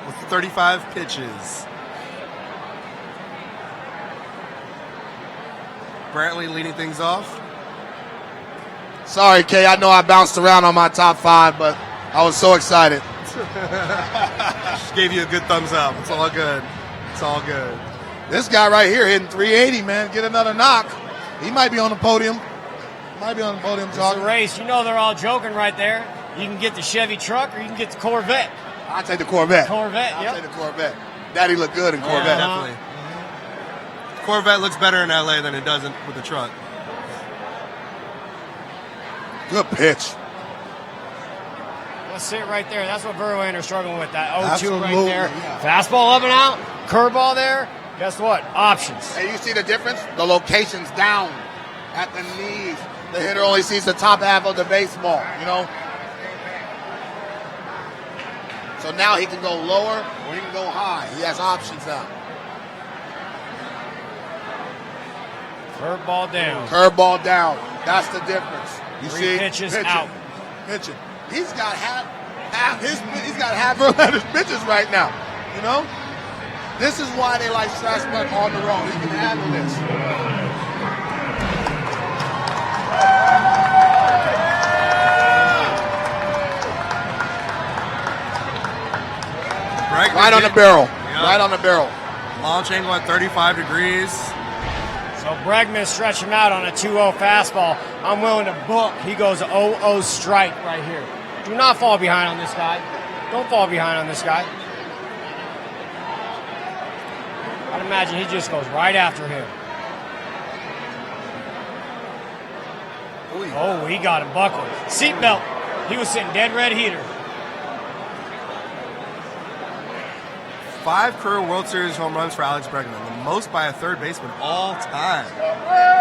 with 35 pitches. Brantley leading things off. Sorry, Kay. I know I bounced around on my top 5, but I was so excited. Just gave you a good thumbs up. It's all good. It's all good. This guy right here hitting 380, man. Get another knock. He might be on the podium. Might be on the podium It's talking. a race. You know they're all joking right there. You can get the Chevy truck or you can get the Corvette. I'll take the Corvette. Corvette, I'll yep. take the Corvette. Daddy looked good in Corvette. Definitely. Corvette looks better in LA than it does with the truck. Good pitch. Let's sit right there. That's what Verlander's struggling with. That 0-2 right Absolutely, there. yeah. Fastball up and out. Curveball there. Guess what? Options. And you see the difference? The location's down at the knees. The hitter only sees the top half of the baseball, you know? So now he can go lower or he can go high. He has options now. Curveball down. Curveball down. That's the difference. You Three see? pitches out. Pitching. He's got half Verlander's pitches right now. You know? This is why they like Strasburg on the road. He can handle this. Right on the barrel. Yep. Right on the barrel. Launch angle at 35 degrees. So Bregman stretched him out on a 2-0 fastball. I'm willing to book. He goes 0-0 strike right here. Do not fall behind on this guy. Don't fall behind on this guy. I'd imagine he just goes right after him. Oh, he got him buckled. Seatbelt. He was sitting dead red heater. 5 career World Series home runs for Alex Bregman, the most by a third baseman all time.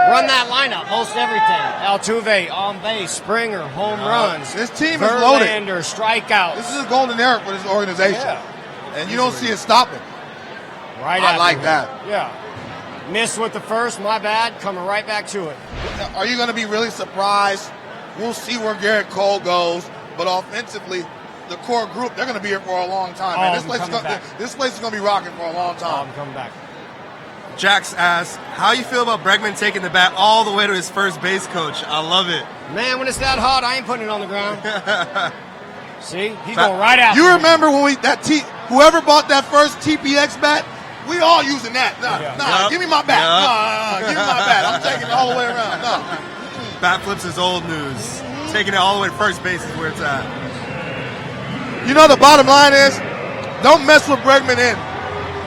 Run that lineup, most everything. Altuve, on base, Springer, home runs. This team is loaded. Verlander, strikeouts. This is a golden era for this organization. Yeah. And you don't see it stopping. Right I after like him. that. Yeah. Missed with the first, my bad. Coming right back to it. Are you going to be really surprised? We'll see where Garrett Cole goes. But offensively, the core group, they're going to be here for a long time. Man. I'm coming back. This place is going to be rocking for a long time. I'm coming back. Jax asks, how you feel about Bregman taking the bat all the way to his first base coach? I love it. Man, when it's that hot, I ain't putting it on the ground. See? He's going right after You me. remember when whoever bought that first TPX bat, we all using that. Give me my bat. Give me my bat. I'm taking it all the way around. Bat flips is old news. Taking it all the way to first base is where it's at. You know, the bottom line is, don't mess with Bregman in.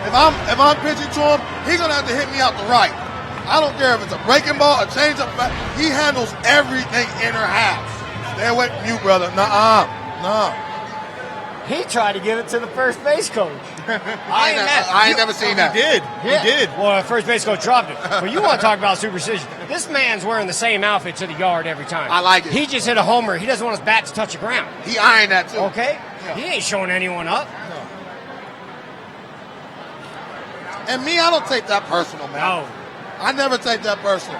If I'm pitching to him, he's gonna have to hit me out the right. I don't care if it's a breaking ball, a changeup. He handles everything inner half. Stay away from you, brother. No. He tried to give it to the first base coach. I ain't never seen that. He did. Yeah. He did. Well, the first base coach dropped it. But you want to talk about superstition. This man's wearing the same outfit to the yard every time. I like it. He just hit a homer. He doesn't want his bat to touch the ground. He eyeing that too. Okay? Yeah. He ain't showing anyone up. And me, I don't take that personal, man. No. I never take that personal.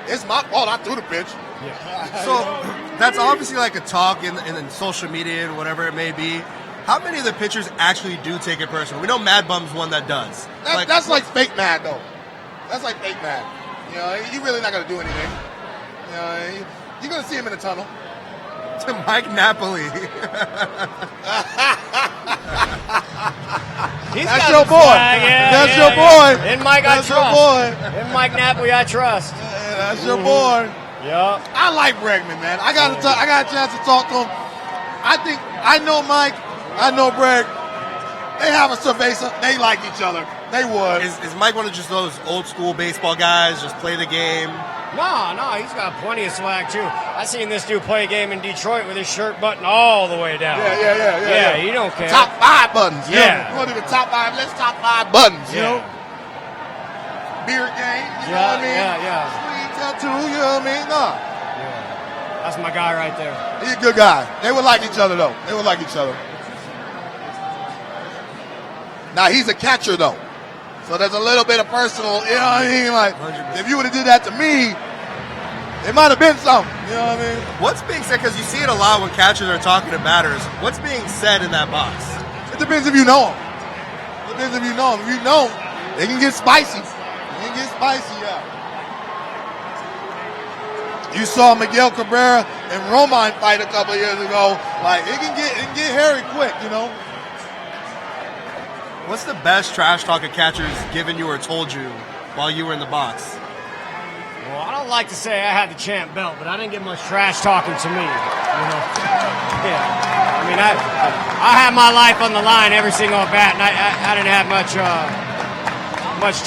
It's my fault. I threw the pitch. Yeah. So that's obviously like a talk in social media and whatever it may be. How many of the pitchers actually do take it personal? We know Mad Bum's one that does. That's like fake mad, though. That's like fake mad. You know, you're really not going to do anything. You know, you're going to see him in the tunnel. To Mike Napoli. That's your boy. That's your boy. In Mike, I That's trust. your boy. In Mike Napoli, I trust. Yeah, that's your boy. Yep. I like Bregman, man. I got a chance to talk to him. I know Mike. I know Breg. They have a cerveza. They like each other. They would. Is Mike one of just those old school baseball guys, just play the game? No, he's got plenty of swag, too. I seen this dude play a game in Detroit with his shirt buttoned all the way down. Yeah. He don't care. Top 5 buttons. Yeah. You want to do the top 5? Let's top 5 buttons, you Yeah. know? Beard game, you know what I mean? Yeah. Sleeve tattoo, you know what I mean? No. Yeah. That's my guy right there. He's a good guy. They would like each other, though. They would like each other. Now, he's a catcher, though. So there's a little bit of personal, you know what I mean? Like, 100%. if you would have did that to me, it might have been something. You know what I mean? What's being said, because you see it a lot when catchers are talking to batters, what's being said in that box? It depends if you know him. It depends if you know him. If you know, they can get spicy. They can get spicy, yeah. You saw Miguel Cabrera and Romine fight a couple of years ago. Like, it can get hairy quick, you know. What's the best trash talk a catcher's given you or told you while you were in the box? Well, I don't like to say I had the champ belt, but I didn't get much trash talking to me. You know, yeah. I mean, I had my life on the line every single at bat, and I didn't have much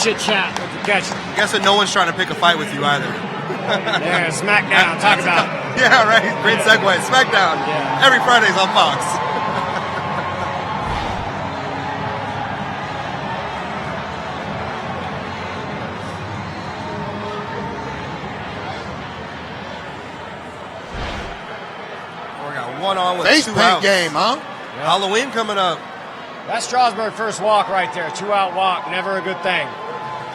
chit chat with the catcher. I guess that no one's trying to pick a fight with you either. Yeah, SmackDown. Talk about it. Yeah, right. Great segue. SmackDown. Yeah. Every Friday's on Fox. We got one on with Face two paint outs. game, huh? Yeah. Halloween coming up. That's Strasburg first walk right there. 2-out walk. Never a good thing.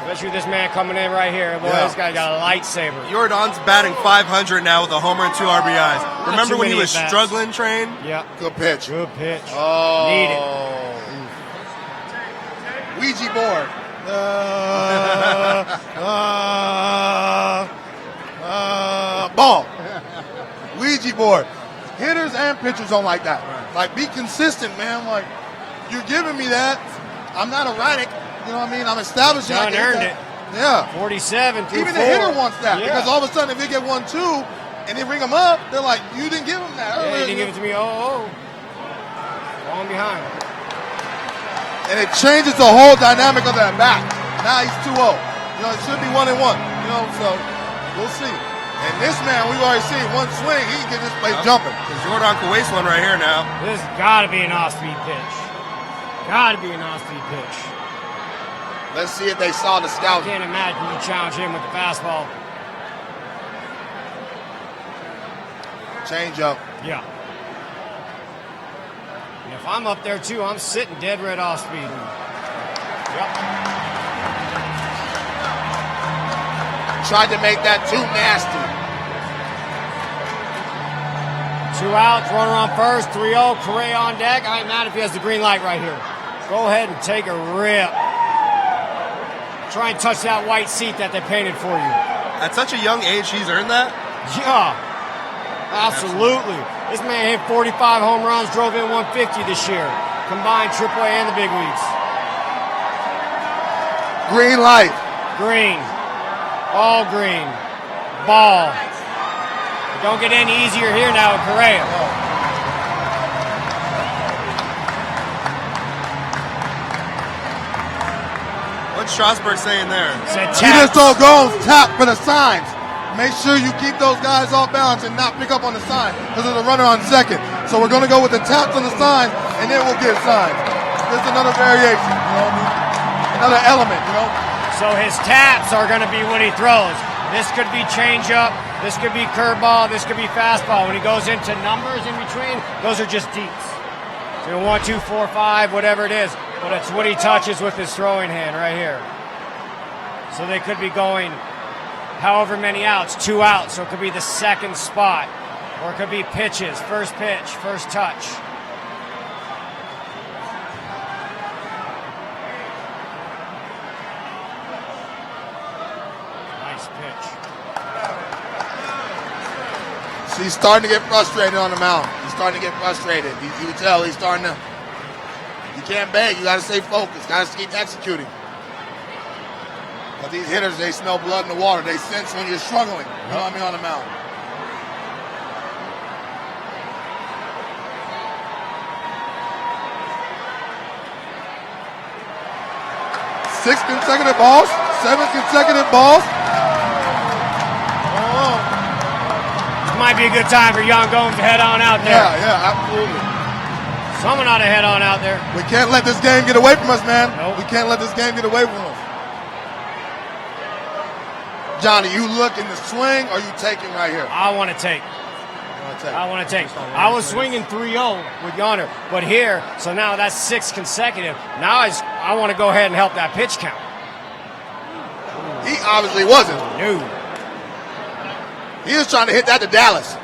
Especially this man coming in right here. Boy, This guy got a lightsaber. Jordan's batting 500 now with a homer and 2 RBIs. Remember too when he many was at-bats. struggling, Train? Yeah. Good pitch. Good pitch. Oh. Need it. Ouija board. Ball. Ouija board. Hitters and pitchers don't like that. Like, be consistent, man. Like, you're giving me that. I'm not erratic. You know what I mean? I'm establishing. John earned it. Yeah. 47 through Even 4. the hitter wants that. Yeah. Because all of a sudden, if you get 1-2 and they ring them up, they're like, you didn't give them that. Yeah, he didn't give it to me. Falling behind. And it changes the whole dynamic of that bat. Now he's 2-0. You know, it should be 1-1. You know, so we'll see. And this man, we've already seen one swing, he can get this place jumping. Jordan could waste one right here now. This has got to be an off-speed pitch. Got to be an off-speed pitch. Let's see if they saw the I scout. can't imagine you challenge him with the fastball. Change up. Yeah. And if I'm up there too, I'm sitting dead red off speed. Yep. Tried to make that too nasty. 2 outs, runner on first, 3-0, Correa on deck. I ain't mad if he has the green light right here. Go ahead and take a rip. Try and touch that white seat that they painted for you. At such a young age, he's earned that? Yeah, absolutely. This man hit 45 home runs, drove in 150 this year. Combined AAA and the big leagues. Green light. Green. All green. Ball. It don't get any easier here now with Correa. What's Strasburg saying there? Said He just told Gomes, tap for the signs. Make sure you keep those guys off balance and not pick up on the sign because there's a runner on second. So we're going to go with the taps on the signs, and then we'll get signs. There's another variation, you know what I mean? Another element, you know? So his taps are going to be when he throws. This could be changeup. This could be curveball. This could be fastball. When he goes into numbers in between, those are just deeps. So 1, 2, 4, 5, whatever it is. But it's what he touches with his throwing hand right here. So they could be going however many outs, 2 outs. So it could be the second spot. Or it could be pitches, first pitch, first touch. Nice pitch. So he's starting to get frustrated on the mound. He's starting to get frustrated. You can tell he's starting to. You can't beg. You got to stay focused. Got to keep executing. But these hitters, they smell blood in the water. They sense when you're struggling. You know what I mean, on the mound. Six consecutive balls. 7 consecutive balls. Oh. This might be a good time for Young Gomes to head on out there. Yeah, absolutely. Someone ought to head on out there. We can't let this game get away from us, man. Nope. We can't let this game get away from us. Johnny, you looking to swing or you taking right here? I want to take. I want to take. I was swinging 3-0 with Yonder, but here, so now that's 6 consecutive. Now I want to go ahead and help that pitch count. He obviously wasn't. No. He was trying to hit that to Dallas.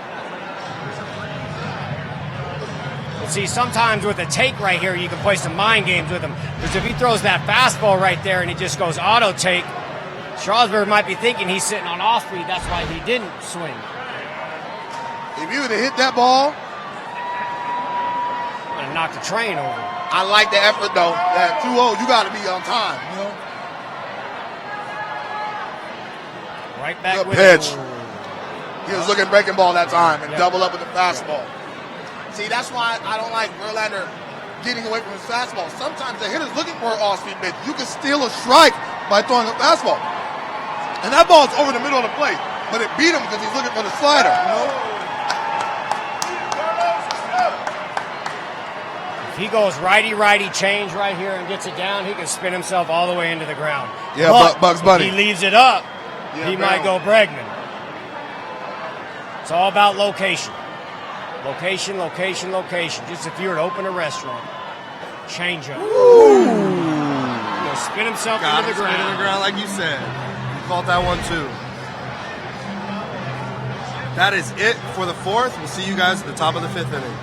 But see, sometimes with a take right here, you can play some mind games with him. Because if he throws that fastball right there and he just goes auto take, Strasburg might be thinking he's sitting on off speed. That's why he didn't swing. If you would have hit that ball, I'm gonna knock the train over. I like the effort though. At 2-0, you got to be on time. You know. Right back Good with pitch. it. He was looking breaking ball that time and double up with the fastball. See, that's why I don't like Verlander getting away from his fastball. Sometimes the hitter's looking for an off-speed pitch. You can steal a strike by throwing a fastball. And that ball's over the middle of the plate. But it beat him because he's looking for the slider. You know? If he goes righty change right here and gets it down, he can spin himself all the way into the ground. Yeah, Bugs Bunny. If he leaves it up, Yeah, he might go Bregman. It's all about location. Location. Just if you were to open a restaurant, change up. He'll spin himself into the ground. Into the ground, like you said. You called that one too. That is it for the fourth. We'll see you guys at the top of the fifth inning.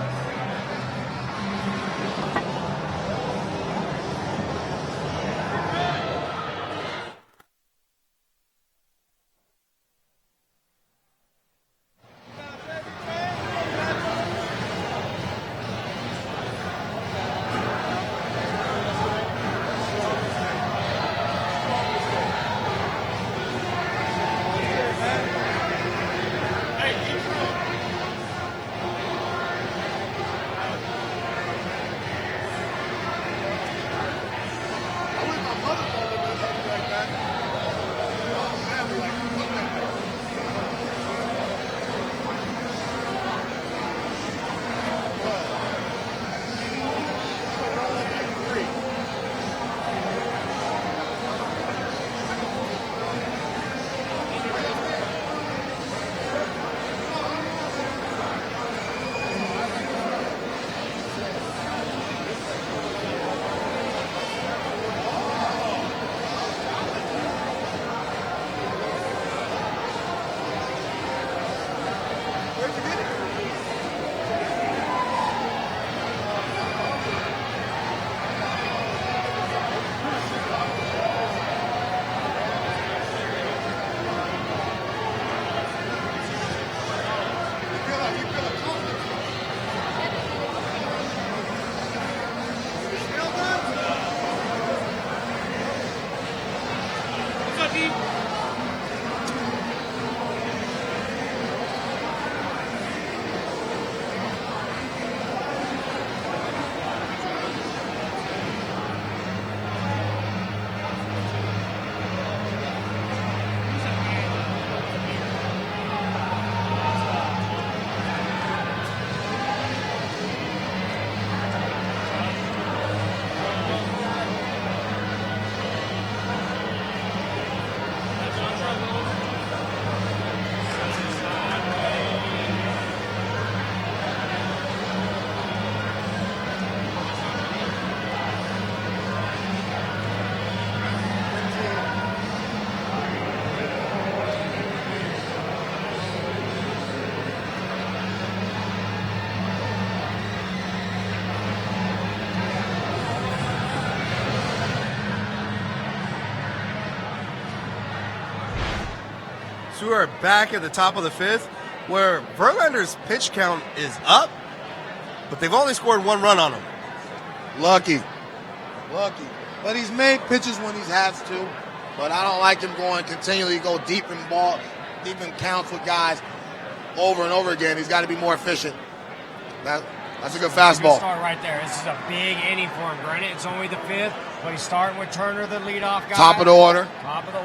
So we are back at the top of the fifth, where Verlander's pitch count is up, but they've only scored one run on him. Lucky. But he's made pitches when he has to. But I don't like him continually go deep in counts with guys over and over again. He's got to be more efficient. That's a good fastball. Good start right there. This is a big inning for him. Granted, it's only the fifth, but he's starting with Turner, the leadoff guy. Top of the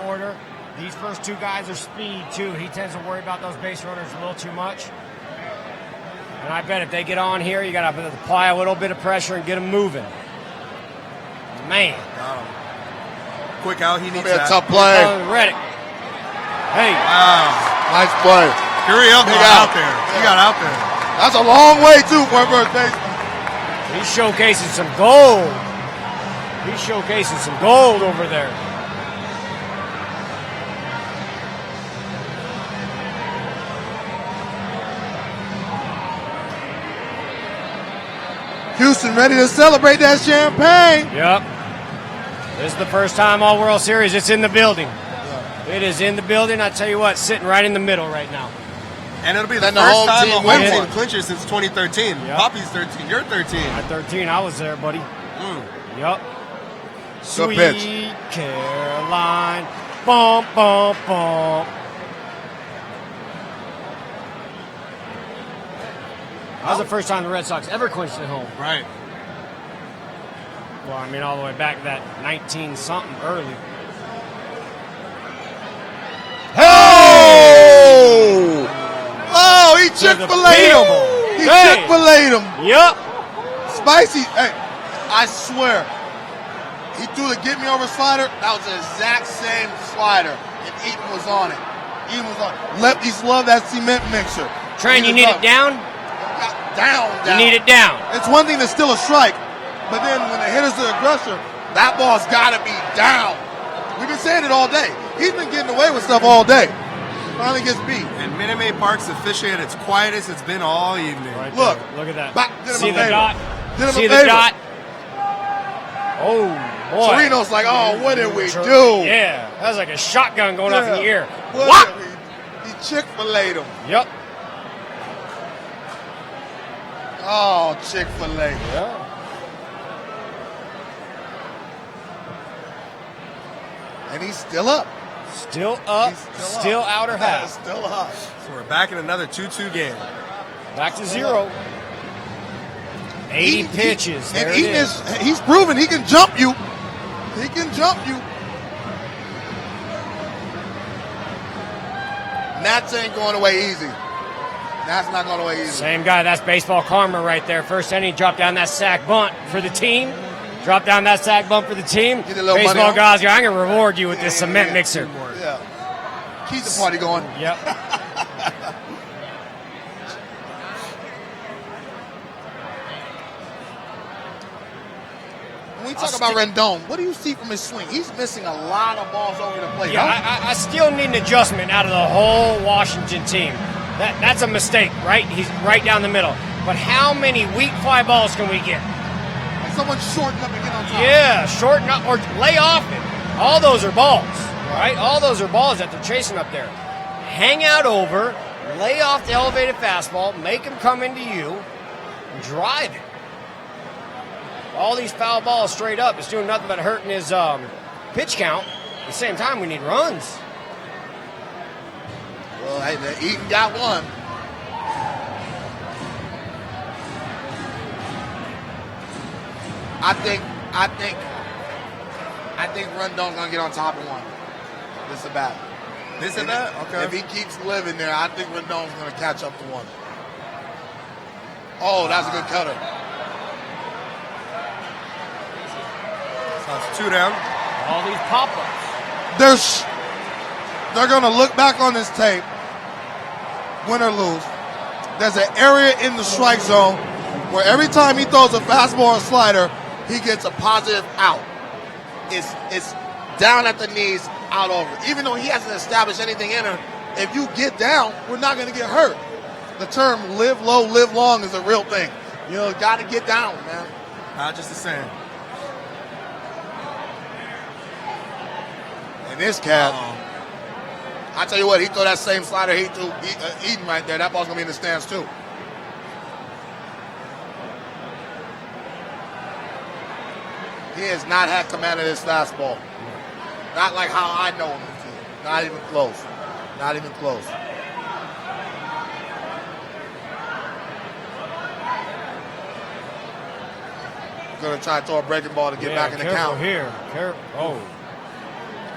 order. These first two guys are speed, too. He tends to worry about those base runners a little too much. And I bet if they get on here, you got to apply a little bit of pressure and get them moving. Man. Quick out, he needs that. That. Tough play. Reddick. Hey. Wow. Nice play. Gurriel got out there. He got out there. That's a long way, too, for a first baseman. He's showcasing some gold. Over there. Houston ready to celebrate that champagne. Yep. This is the first time all World Series. It's in the building. It is in the building. I tell you what, sitting right in the middle right now. And it'll be the Then the first whole time team a home wins team one. clinches since 2013. Yep. Poppy's 13. You're 13. At 13, I was there, buddy. Yup. Sweet pitch. Caroline. Bump, bump, bump. That was the first time the Red Sox ever clinched at home. Right. Well, I mean, all the way back to that 19-something early. Oh! Oh, he Chick-fil-A'd him. He Hey. Chick-fil-A'd him. Yup. Spicy. Hey, I swear. He threw the get me over slider. That was the exact same slider. And Eaton was on it. Lefties love that cement mixer. Trent, you need it down? Down. You need it down. It's one thing to steal a strike, but then when the hitter's the aggressor, that ball's got to be down. We've been saying it all day. He's been getting away with stuff all day. Finally gets beat. And Minute Maid Park's officially at its quietest it's been all evening. Right Look. there. Look at that. Did him See a the favor. dot? Did him See a the favor. dot? Oh, boy. Torino's like, oh, what did we do? Yeah, that was like a shotgun going off in the air. What? Did we? He Chick-fil-A'd him. Yep. Oh, Chick-fil-A. Yeah. And he's still up. Still up, He's still up. outer half. Still up. So we're back in another 2-2 game. Back to 0. 80 pitches. There And it Eaton is. he's proven he can jump you. He can jump you. Nats ain't going away easy. Nats not going away easy. Same guy. That's baseball karma right there. First inning, drop down that sack bunt for the team. Drop down that sack bunt for the team. Get a little money Baseball on. guys, I'm going to reward you with this cement mixer. Yeah. Keep the party going. Yep. When we talk about Rendon, what do you see from his swing? He's missing a lot of balls over the plate. Yeah, huh? I still need an adjustment out of the whole Washington team. That's a mistake, right? He's right down the middle. But how many weak fly balls can we get? Like someone shorten up and get on top. Yeah, shorten up or lay off it. All those are balls, right? All those are balls that they're chasing up there. Hang out over, lay off the elevated fastball, make him come into you, drive it. All these foul balls straight up, it's doing nothing but hurting his pitch count. At the same time, we need runs. Well, hey, Eaton got one. I think Rendon's gonna get on top of one. This is bad. This is that? Okay. If he keeps living there, I think Rendon's gonna catch up to one. Oh, that's a good cutter. So it's 2 down. All these pop-ups. They're gonna look back on this tape, win or lose. There's an area in the strike zone where every time he throws a fastball or a slider, he gets a positive out. It's down at the knees, out over. Even though he hasn't established anything in her, if you get down, we're not going to get hurt. The term live low, live long is a real thing. You know, got to get down, man. Not just the same. And this cat, I tell you what, he threw that same slider he threw Eden right there. That ball's going to be in the stands too. He has not had command of this fastball. Not like how I know him to. Not even close. Not even close. Gonna try to throw a breaking ball to get back in the count. Here. Careful. Oh.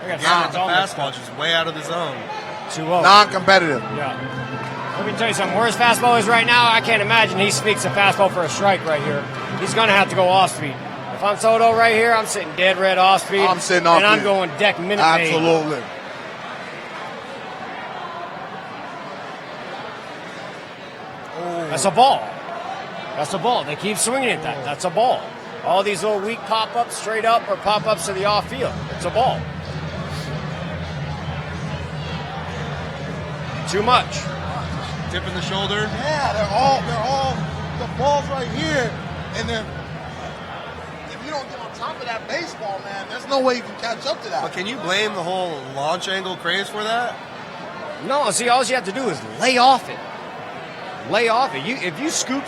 I got Yeah, hands the on this fastball just way out of the zone. 2-0. Non-competitive. Yeah. Let me tell you something. Where his fastball is right now, I can't imagine he speaks a fastball for a strike right here. He's going to have to go off speed. If I'm Soto right here, I'm sitting dead red off speed. I'm sitting off and I'm speed. going deck minute maid. Absolutely. That's a ball. That's a ball. They keep swinging at that. That's a ball. All these little weak pop-ups straight up or pop-ups to the off field. It's a ball. Too much. Tipping the shoulder. Yeah, they're all the balls right here, and then if you don't get on top of that baseball, man, there's no way you can catch up to that. But can you blame the whole launch angle craze for that? No, see, all you have to do is lay off it. lay off it. If you scoop,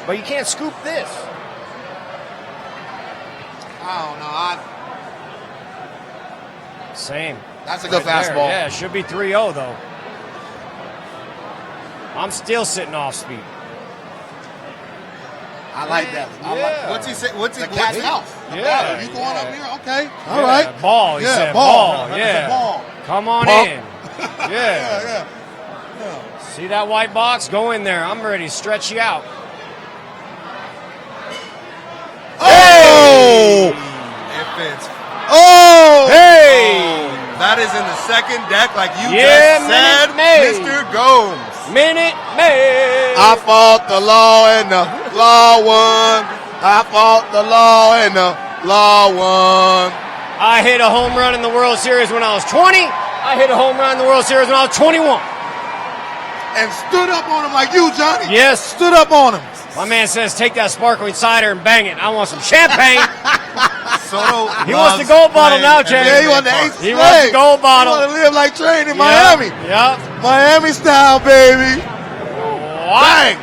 but you can't scoop this. I don't know. Same. That's a good Right there. fastball. Yeah, it should be 3-0 though. I'm still sitting off speed. I like that. Yeah. What's he say? What's he? The cat's What's out. Yeah, You going up here? Okay. Yeah, All right. Ball. He Yeah, said ball. ball. He Yeah. said ball. Come on Ball. in. Yeah, Yeah. yeah. See that white box? Go in there. I'm ready to stretch you out. Oh! If it's Oh! Hey! that is in the second deck, like you Yeah, just said, Minute Maid. Mr. Gomes. Minute Maid. I fought the law and the law won. I fought the law and the law won. I hit a home run in the World Series when I was 20. I hit a home run in the World Series when I was 21. And stood up on him like you, Johnny. Yes. Stood up on him. My man says, take that sparkling cider and bang it. I want some champagne. Soto He wants the loves gold bottle playing now, Jenny. Yeah, he NBA want the park. ace. He wants the gold bottle. He want to live like Train in Yep. Miami. Yep. Miami style, baby. Bang.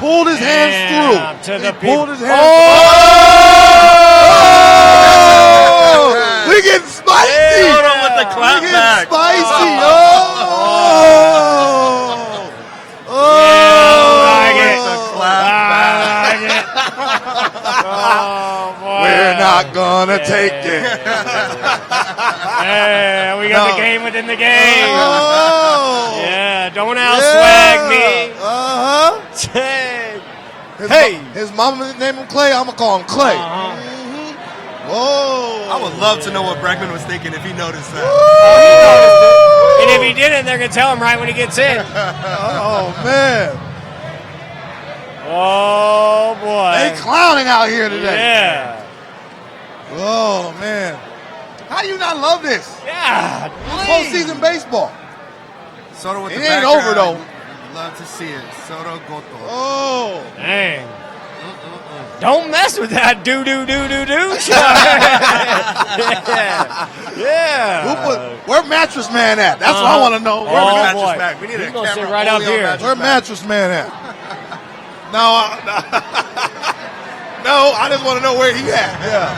Pulled his hands Damn, through. to He the pulled people. his hands Oh! through. We getting spicy. Yeah. Soto with the We clap getting back. spicy. Oh. Oh. like it. The clap back. I like it. Oh, boy. We're not gonna take it. Yeah, we got No. the game within the game. Oh. Yeah, don't out-swag me. Uh-huh. Hey. His mama named him Clay. I'm gonna call him Clay. Uh-huh. Whoa. I would love to know what Bregman was thinking if he noticed that. And if he didn't, they're going to tell him right when he gets in. Oh man. Oh, boy. They clowning out here today. Yeah. Oh man. How do you not love this? Yeah. Postseason baseball. Soto with It the ain't background. over, though. Love to see it. Soto Goto. Oh. Dang. Don't mess with that do-do-do-do-do shot. Yeah. Where Mattress Man at? That's what I want to know. Where, Oh, Mattress boy. Mac. We need He's a gonna sit camera right up only on here. Mattress where Mac. Mattress Man at? No, I just want to know where he at. Yeah.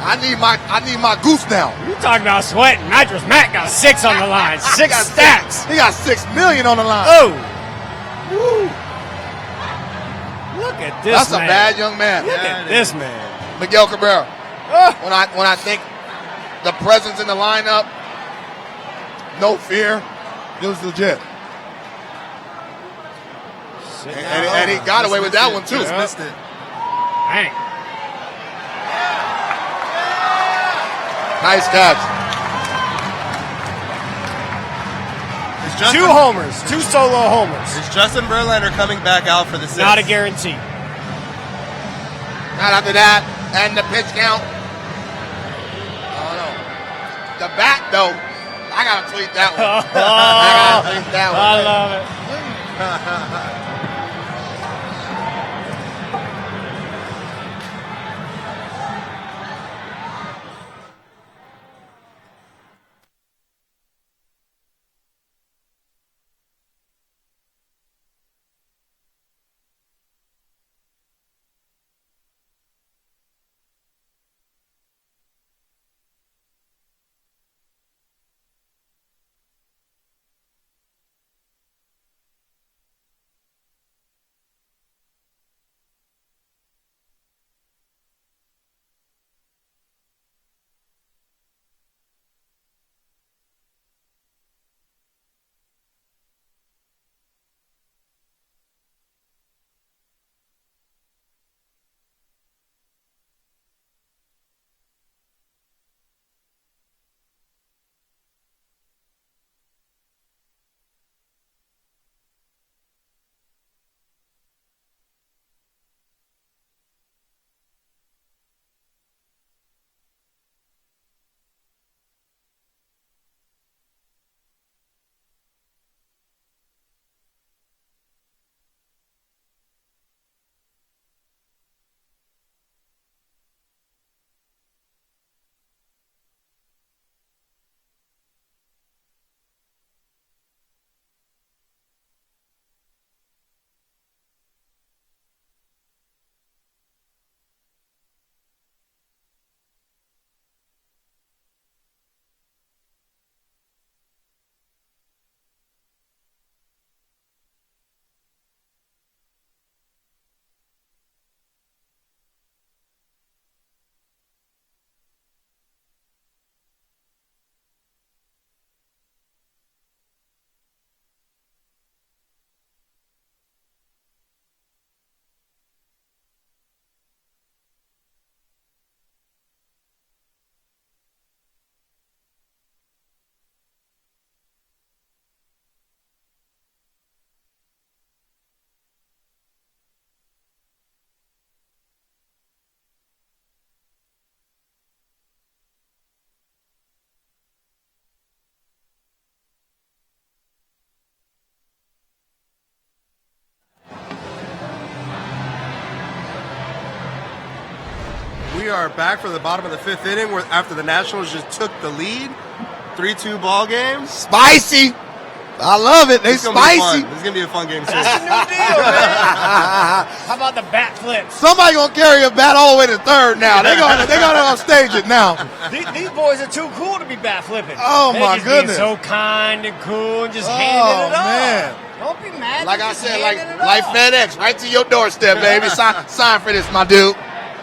I need my goose now. You talking about sweating. Mattress Mac got 6 on the line. 6 stacks. He got $6 million on the line. Oh. Woo. Look at this That's man. a bad young man. Look at this man. Miguel Cabrera. Ah. When I think the presence in the lineup, no fear, it was legit. And he got away with that one too. Just missed it. Dang. Nice catch. Is Justin, 2 homers. 2 solo homers. is Justin Verlander coming back out for the 6th? Not a guarantee. Not after that. And the pitch count. Oh no. The bat though. I gotta tweet that one. I gotta tweet that one. I love it. we are back for the bottom of the 5th inning where after the Nationals just took the lead. 3-2 ball game. Spicy. I love it. They spicy. This is going to be a fun game, too. That's a new deal, man. How about the bat flips? Somebody going to carry a bat all the way to third now. They're going to stage it now. These boys are too cool to be bat flipping. Oh, They my just being goodness. so kind and cool and just handing it up. Man. Don't be mad. Like They're I just said, handing it like up. FedEx, right to your doorstep, baby. Sign for this, my dude.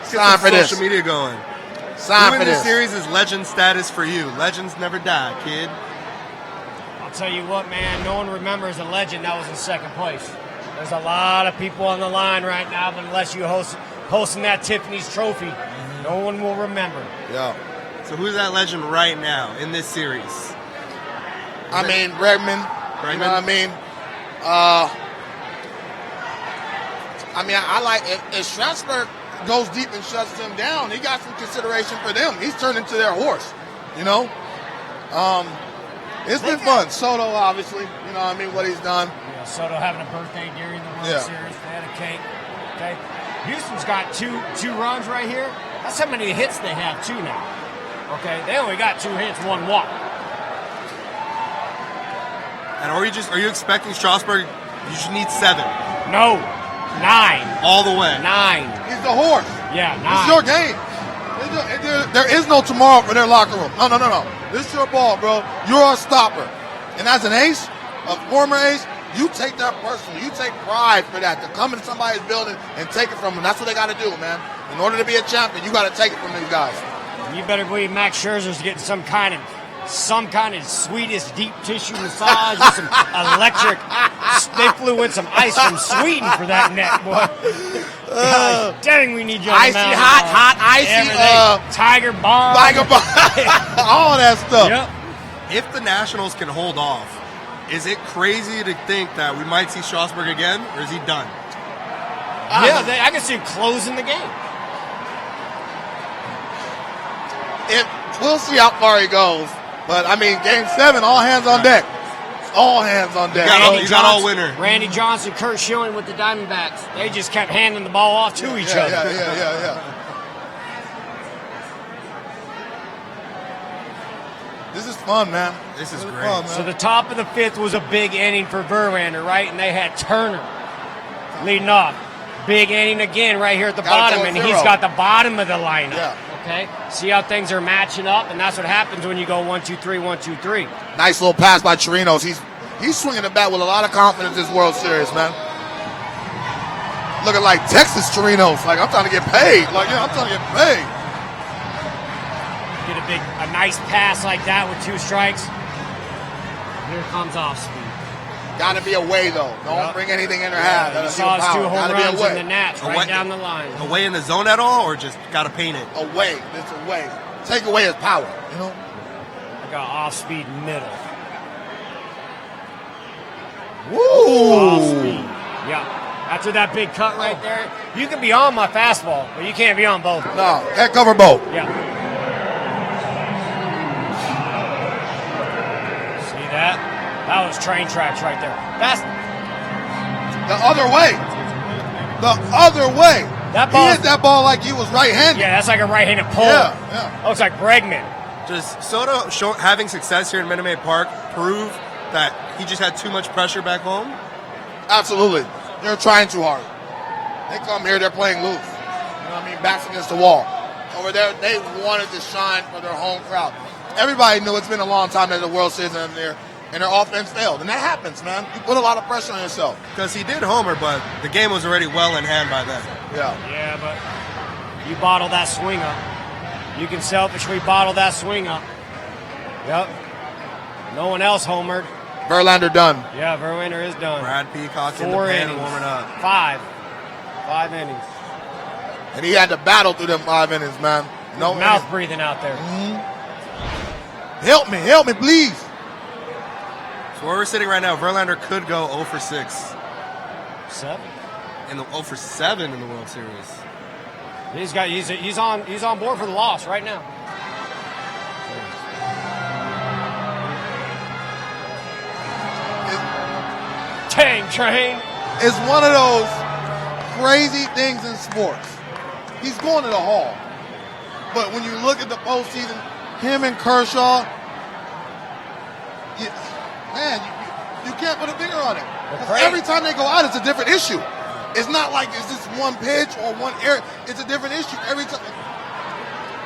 Sign for this. Social media going. Sign Who for in this this. series is legend status for you? Legends never die, kid. I'll tell you what, man. No one remembers a legend that was in second place. There's a lot of people on the line right now, but unless you hosting that Tiffany's Trophy, no one will remember. Yeah. So who's that legend right now in this series? I mean, Bregman. You know what I mean? I like if Strasburg goes deep and shuts them down, he got some consideration for them. He's turned into their horse, you know? It's been fun. Soto, obviously, you know what I mean, what he's done. Yeah, Soto having a birthday during the World Series. They had a cake. Okay. Houston's got two runs right here. That's how many hits they have, two now. Okay. They only got 2 hits, 1 walk. And are you expecting Strasburg? You should need 7. No. 9. All the way. 9. He's the horse. Yeah, 9. This is your game. There is no tomorrow for their locker room. No. This is your ball, bro. You're a stopper. And as an ace, a former ace, you take that personal. You take pride for that, to come into somebody's building and take it from them. That's what they got to do, man. In order to be a champion, you got to take it from these guys. You better believe Max Scherzer's getting some kind of Swedish deep tissue massage with some electric. They flew in some ice from Sweden for that net, boy. Gosh, dang, we need you on the Icy, mound. hot, icy. Everything. Tiger Bomb. All that stuff. Yep. If the Nationals can hold off, is it crazy to think that we might see Strasburg again, or is he done? I can see him closing the game. We'll see how far he goes. But, I mean, Game 7, all hands on deck. All hands on deck. You got all winner. Randy Johnson, Kurt Schilling with the Diamondbacks. They just kept handing the ball off to each other. Yeah. This is fun, man. This is great. Fun, man. So the top of the 5th was a big inning for Verlander, right? And they had Turner leading off. Big inning again right here at the bottom, and he's got the bottom of the lineup. Yeah. Okay? See how things are matching up, and that's what happens when you go 1-2-3, 1-2-3. Nice little pass by Chirinos. He's swinging the bat with a lot of confidence this World Series, man. Looking like Texas Chirinos. Like, I'm trying to get paid. I'm trying to get paid. Get a nice pass like that with 2 strikes. Here comes off speed. Got to be away, though. Don't bring anything in their half. You saw his 2 home runs in the Nats right Away. down the line. Away in the zone at all, or just got to paint it? Away. It's away. Take away his power, you know? I got off-speed middle. Woo! Off-speed. Yeah. After that big cut right there, you can be on my fastball, but you can't be on both. No, head cover both. Yeah. See that? That was train tracks right there. That's The other way. The other way. That He ball. hit that ball like he was right-handed. Yeah, that's like a right-handed pull. Yeah. That looks like Bregman. Does Soto having success here in Minute Maid Park prove that he just had too much pressure back home? Absolutely. They're trying too hard. They come here, they're playing loose. You know what I mean? Backs against the wall. Over there, they wanted to shine for their home crowd. Everybody knew it's been a long time that the World Series in there, and their offense failed. And that happens, man. You put a lot of pressure on yourself. Because he did homer, but the game was already well in hand by then. Yeah, but you bottle that swing up. You can selfishly bottle that swing up. Yep. No one else homered. Verlander done. Yeah, Verlander is done. Brad Peacock in the 4 pen innings. warming up. 5 innings. And he had to battle through them 5 innings, man. No Mouth breathing out there. Help me, please. So where we're sitting right now, Verlander could go 0 for 6. 7. In the 0 for 7 in the World Series. He's on board for the loss right now. Tang train. It's one of those crazy things in sports. He's going to the Hall. But when you look at the postseason, him and Kershaw, man, you can't put a finger on it. Every time they go out, it's a different issue. It's not like it's just one pitch or one area. It's a different issue every time.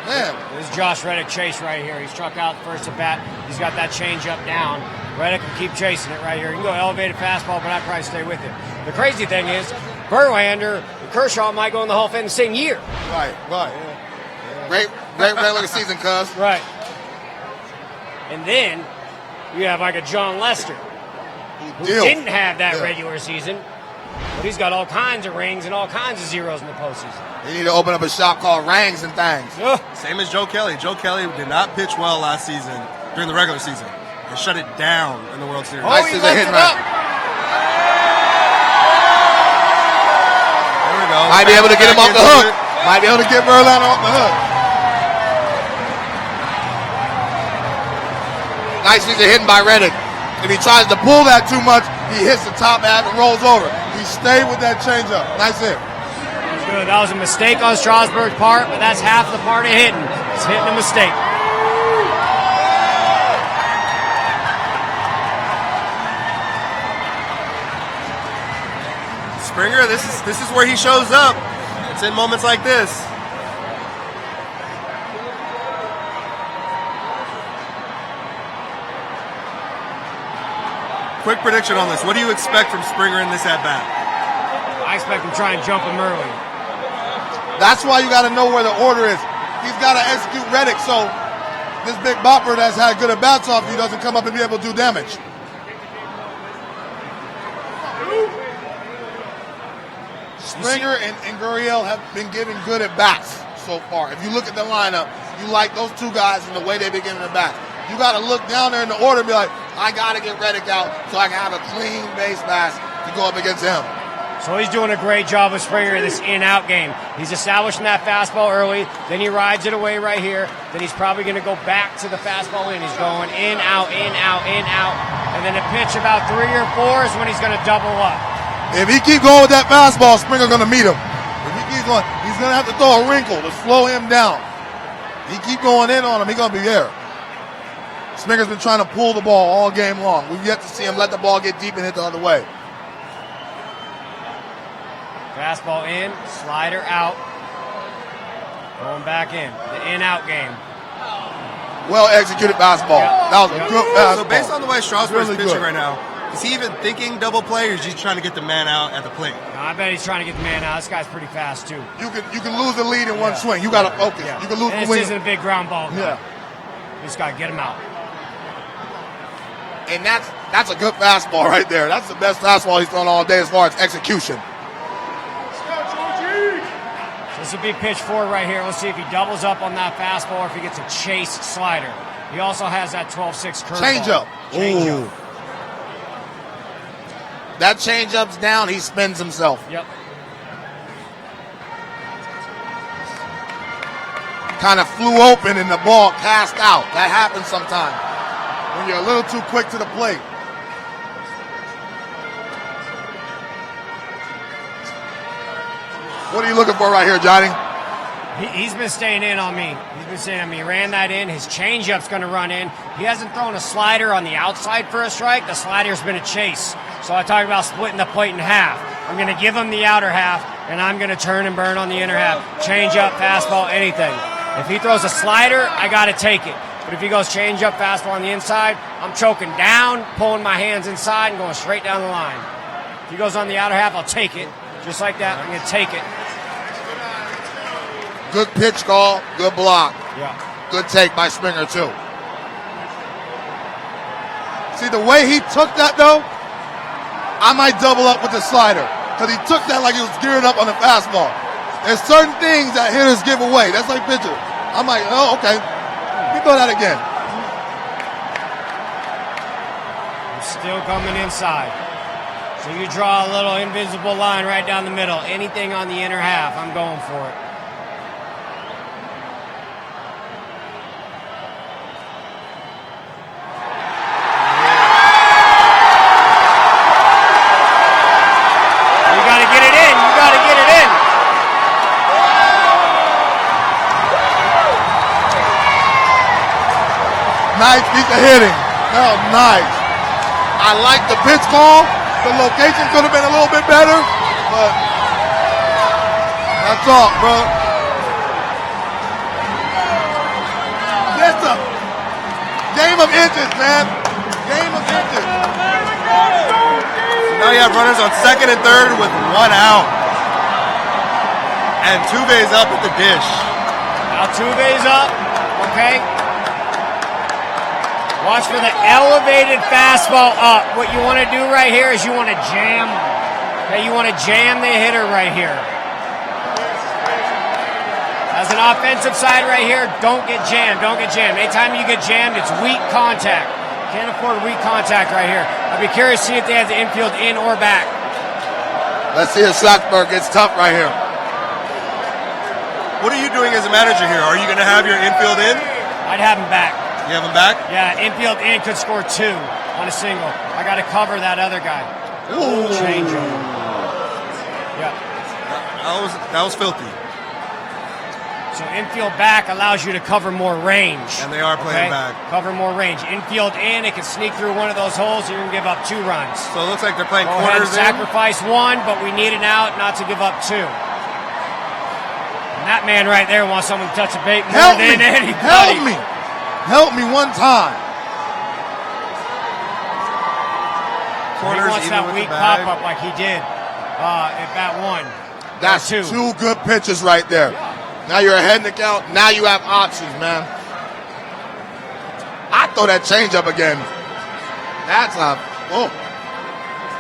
Man. This is Josh Reddick chase right here. He struck out first at bat. He's got that changeup down. Reddick can keep chasing it right here. You can go elevated fastball, but I'd probably stay with it. The crazy thing is, Verlander and Kershaw might go in the Hall of Fame the same year. Right. Yeah. Great regular season, cuz. Right. And then you have like a John Lester, who didn't have that regular season, but he's got all kinds of rings and all kinds of zeros in the postseason. They need to open up a shop called Rangs and Things. Same as Joe Kelly. Joe Kelly did not pitch well last season during the regular season. They shut it down in the World Series. Oh, he left it up. There we go. Might be able to get him off the hook. Might be able to get Verlander off the hook. Nice piece of hitting by Reddick. If he tries to pull that too much, he hits the top hat and rolls over. He stayed with that changeup. Nice hit. Good. That was a mistake on Strasburg's part, but that's half the part of hitting. It's hitting a mistake. Springer, this is where he shows up. It's in moments like this. Quick prediction on this. What do you expect from Springer in this at-bat? I expect him to try and jump him early. That's why you got to know where the order is. He's got to execute Reddick so this big bopper that's had good at-bats off you doesn't come up and be able to do damage. Springer and Gurriel have been getting good at-bats so far. If you look at the lineup, you like those two guys and the way they begin at bats. You got to look down there in the order and be like, I got to get Reddick out so I can have a clean base pass to go up against him. So he's doing a great job with Springer in this in-out game. He's establishing that fastball early, then he rides it away right here, then he's probably going to go back to the fastball in. He's going in, out, in, out, in, out, and then a pitch about 3 or 4 is when he's going to double up. If he keep going with that fastball, Springer's going to meet him. If he keeps going, he's going to have to throw a wrinkle to slow him down. He keep going in on him, he's going to be there. Springer's been trying to pull the ball all game long. We've yet to see him let the ball get deep and hit the other way. Fastball in, slider out, going back in. The in-out game. Well executed fastball. That was a good fastball. So based on the way Strasburg's Really pitching good. right now, is he even thinking double play, or is he just trying to get the man out at the plate? No, I bet he's trying to get the man out. This guy's pretty fast, too. You can lose the lead in one swing. You got to focus. Yeah. You can lose And the this lead. isn't a big ground ball. Yeah. You just got to get him out. And that's a good fastball right there. That's the best fastball he's thrown all day as far as execution. This would be pitch 4 right here. Let's see if he doubles up on that fastball or if he gets a chase slider. He also has that 12-6 curveball. Changeup. Changeup. Ooh. That changeup's down, he spins himself. Yep. Kind of flew open and the ball cast out. That happens sometimes when you're a little too quick to the plate. What are you looking for right here, Johnny? He's been staying in on me. He ran that in. His changeup's going to run in. He hasn't thrown a slider on the outside for a strike. The slider's been a chase. So I talked about splitting the plate in half. I'm going to give him the outer half, and I'm going to turn and burn on the inner half. Changeup, fastball, anything. If he throws a slider, I got to take it. But if he goes changeup, fastball on the inside, I'm choking down, pulling my hands inside, and going straight down the line. If he goes on the outer half, I'll take it. Just like that, I'm going to take it. Good pitch call, good block. Yeah. Good take by Springer, too. See, the way he took that, though, I might double up with the slider because he took that like he was gearing up on the fastball. There's certain things that hitters give away. That's like pitchers. I'm like, oh, okay. Let me throw that again. I'm still coming inside. So you draw a little invisible line right down the middle. Anything on the inner half, I'm going for it. Nice piece of hitting. Oh, nice. I like the pitch call. The location could have been a little bit better, but that's all, bro. Just a game of inches, man. Game of inches. Now you have runners on second and third with 1 out. And Tuve's up at the dish. Now Tuve's up, okay? Watch for the elevated fastball up. What you want to do right here is you want to jam. Okay, you want to jam the hitter right here. As an offensive side right here, don't get jammed. Don't get jammed. Anytime you get jammed, it's weak contact. Can't afford weak contact right here. I'd be curious to see if they have the infield in or back. Let's see if Strasburg gets tough right here. What are you doing as a manager here? Are you going to have your infield in? I'd have him back. You have him back? Yeah, infield in could score 2 on a single. I got to cover that other guy. Ooh. Change him. Yeah. That was filthy. So infield back allows you to cover more range. And they are playing back. Cover more range. Infield in, it can sneak through one of those holes. You're going to give up 2 runs. So it looks like they're playing Go ahead and quarters in. sacrifice 1, but we need an out not to give up 2. And that man right there wants someone to touch a bait more than anybody. Help me. Help me one time. He wants that weak pop-up like he did at bat 1. That's 2. 2 good pitches right there. Now you're ahead in the count. Now you have options, man. I throw that changeup again. That's a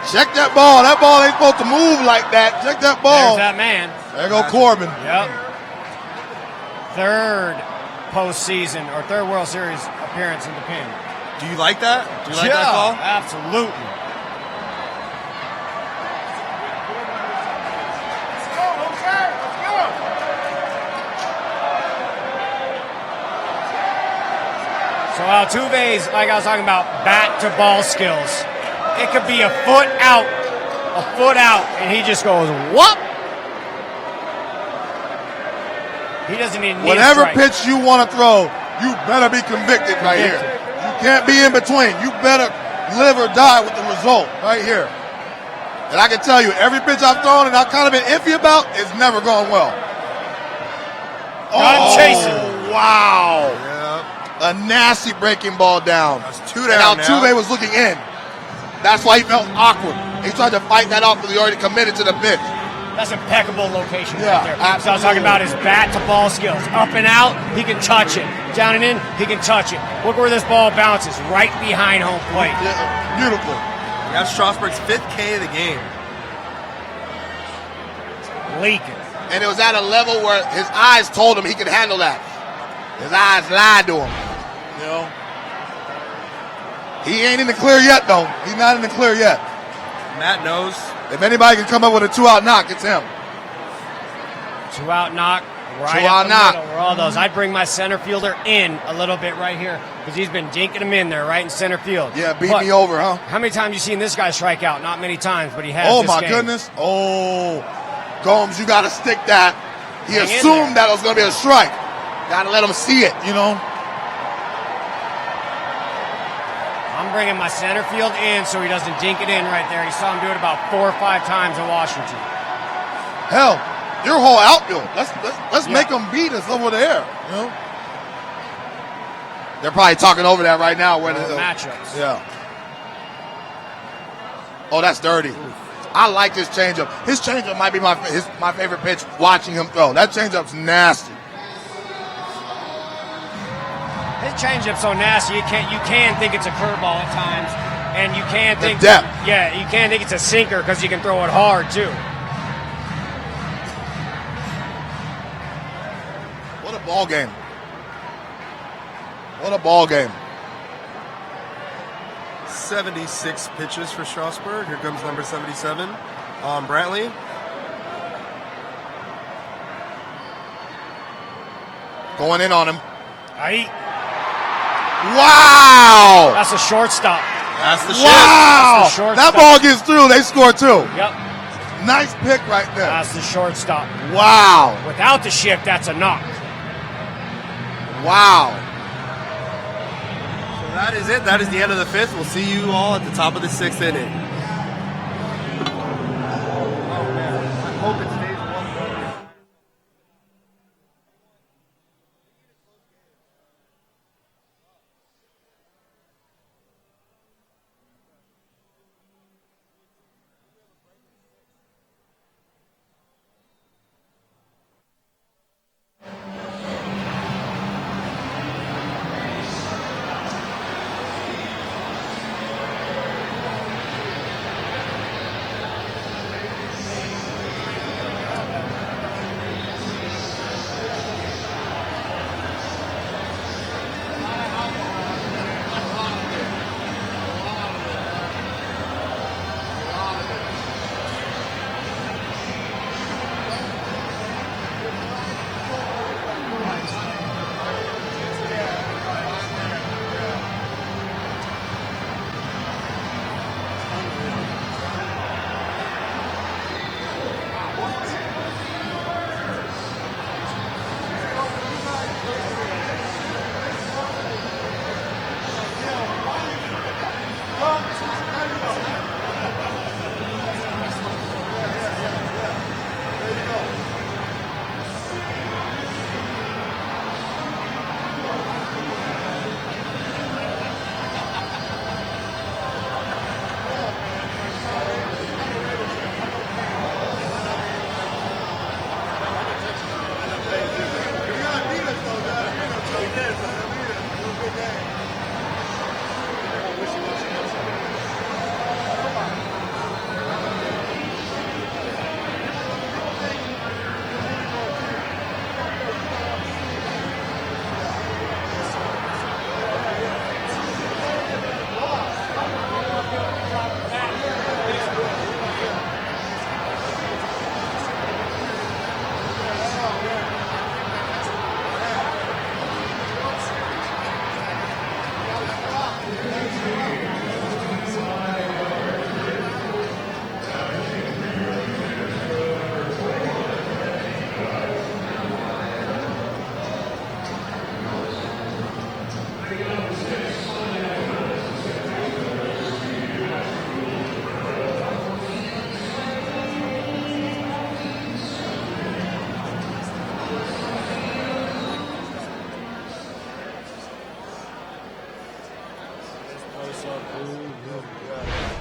check that ball. That ball ain't supposed to move like that. Check that ball. There's that man. There go Corbin. Yep. 3rd postseason or 3rd World Series appearance in the pen. Do you like that? Do you like that call? Absolutely. So Altuve's, like I was talking about, bat to ball skills. It could be a foot out, and he just goes, whoop. He doesn't even need Whatever a strike. pitch you want to throw, you better be convicted right here. You can't be in between. You better live or die with the result right here. And I can tell you, every pitch I've thrown and I've kind of been iffy about, it's never gone well. Got him chasing. Wow. Yeah. A nasty breaking ball down. That's 2 down and Altuve was looking in. That's why he felt awkward. He tried to fight that off because he already committed to the pitch. That's impeccable location Yeah, right there. So I was talking about his bat to ball skills. Up and out, he can touch it. Down and in, he can touch it. Look where this ball bounces, right behind home plate. Yeah, beautiful. You have Strasburg's 5th K of the game. Leaking. And it was at a level where his eyes told him he could handle that. His eyes lied to him. You know? He ain't in the clear yet, though. He's not in the clear yet. Matt knows. If anybody can come up with a 2-out knock, it's him. 2-out knock. Right 2-out up the knock. middle where all those. I'd bring my center fielder in a little bit right here because he's been dinking him in there right in center field. Yeah, beat me over, huh? How many times you seen this guy strike out? Not many times, but he has. Oh, this my game. goodness. Oh, Gomes, you got to stick that. He Hang in assumed there. that it was going to be a strike. Got to let him see it, you know? I'm bringing my center field in so he doesn't dink it in right there. You saw him do it about 4 or 5 times in Washington. Hell, your whole outfield. Let's make them beat us over there. You know? They're probably talking over that right now. Where the matchups. Yeah. Oh, that's dirty. I like this changeup. His changeup might be my favorite pitch. Watching him throw, that changeup's nasty. His changeup's so nasty you can think it's a curveball at times, and you can think depth. Yeah, you can think it's a sinker because you can throw it hard too. What a ball game! What a ball game! 76 pitches for Strasburg. Here comes number 77, Brantley. Going in on him. Aight. Wow! That's a shortstop. That's the shit. Wow! That's the shortstop. That ball gets through. They score 2. Yep. Nice pick right there. That's the shortstop. Wow! Without the shift, that's a knock. Wow! That is it. That is the end of the 5th. We'll see you all at the top of the 6th inning. Oh, man. I hope it stays 1-1.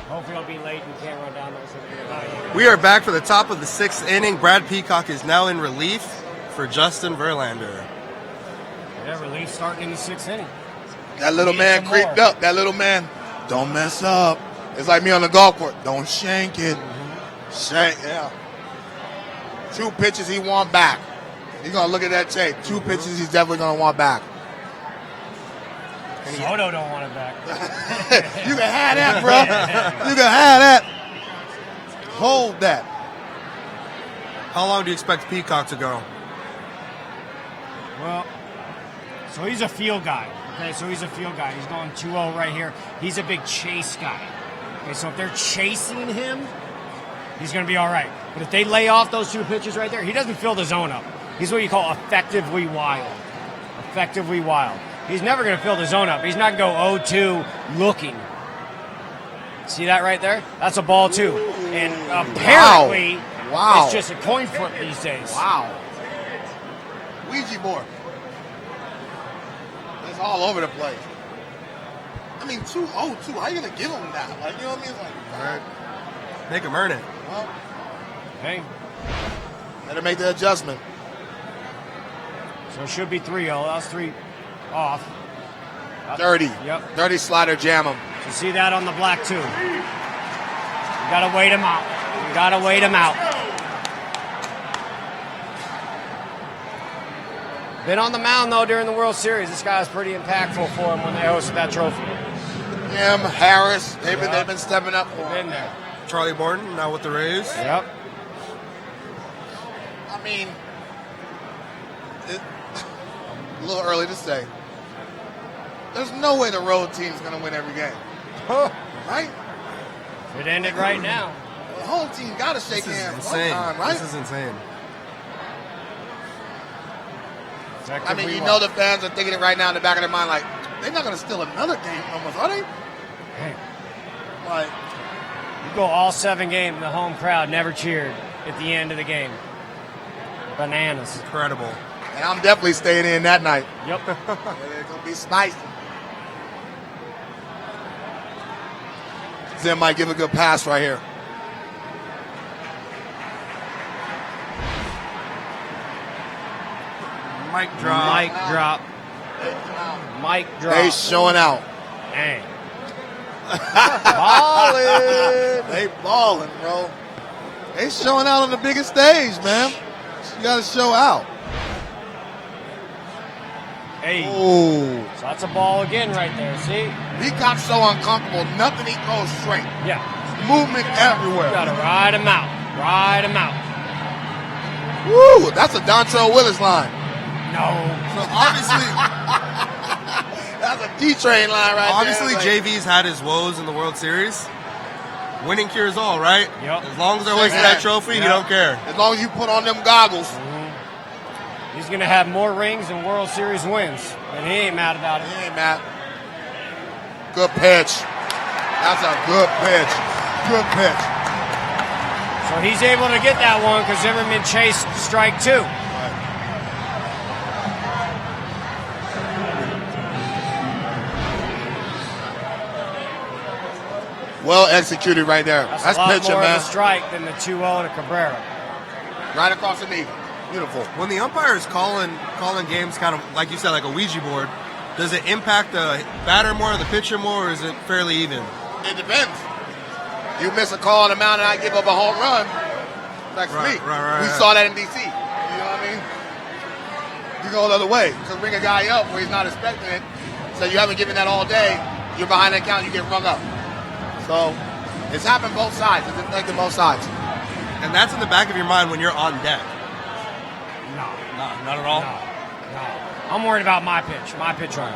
Hopefully I'll be late and can't run down those. We are back for the top of the 6th inning. Brad Peacock is now in relief for Justin Verlander. Yeah, relief starting in the 6th inning. That little man creeped up. That little man, don't mess up. It's like me on the golf course. Don't shank it. Shank, yeah. 2 pitches he want back. He's going to look at that tape. 2 pitches he's definitely going to want back. Soto don't want it back. You can have that, bro. You can have that. Hold that. How long do you expect Peacock to go? Well, so he's a field guy. Okay, so he's a field guy. He's going 2-0 right here. He's a big chase guy. Okay, so if they're chasing him, he's going to be all right. But if they lay off those 2 pitches right there, he doesn't fill the zone up. He's what you call effectively wild. Effectively wild. He's never going to fill the zone up. He's not going to go 0-2 looking. See that right there? That's a ball, too. And apparently, wow. It's just a coin flip these days. Wow. Ouija board. It's all over the place. I mean, 2-0-2. How you going to give him that? Like, you know what I mean? It's like, All right. Make him earn it. Well, Hey, better make the adjustment. so it should be 3-0. That's 3 off. Dirty. Yep. Dirty slider, jam him. You see that on the black, too. You got to wait him out. You got to wait him out. Been on the mound, though, during the World Series. This guy was pretty impactful for him when they hosted that trophy. Him, Harris, they've been stepping up for him. Been there. Charlie Morton, now with the Rays. Yep. I mean, a little early to say. There's no way the road team's going to win every game. Right? It ended right now. The home team got to shake This is hands insane. sometime, right? This is insane. I mean, you know the fans are thinking it right now in the back of their mind, like, they're not gonna steal another game from us, are they? Hey, Like, you go all 7 games, the home crowd never cheered at the end of the game. Bananas. Incredible. and I'm definitely staying in that night. Yep. It's gonna be spicy. Zim might give a good pass right here. Mic drop. Mic drop. Mic drop. They showing out. Dang. Ballin'. They balling, bro. They showing out on the biggest stage, man. You gotta show out. Hey. Ooh. So that's a ball again right there. See? He got so uncomfortable. Nothing he goes straight. Yeah. Movement everywhere. You gotta ride him out. Ride him out. Woo! That's a Dontrelle Willis line. No. So obviously, That's a D-train line right obviously there. JV's had his woes in the World Series. Winning cures all, right? Yep. As long as they're hoisting that trophy, you don't care. As long as you put on them goggles. He's gonna have more rings and World Series wins, and he ain't mad about it. He ain't mad. Good pitch. That's a good pitch. Good pitch. So he's able to get that one because Zimmerman chased strike 2. Well executed right there. That's a lot pitching, more man. of a strike than the 2-0 to Cabrera. Right across the knee. Beautiful. When the umpire is calling games kind of, like you said, like a Ouija board, does it impact the batter more or the pitcher more, or is it fairly even? It depends. You miss a call on the mound and I give up a home run. That's Right, me. right, We right. saw that in D.C. You know what I mean? You go the other way. To ring a guy up where he's not expecting it. So you haven't given that all day. You're behind that count. You get rung up. So it's happened both sides. It's affected both sides. And that's in the back of your mind when you're on deck. No. No, not at all. No. I'm worried about my pitch run.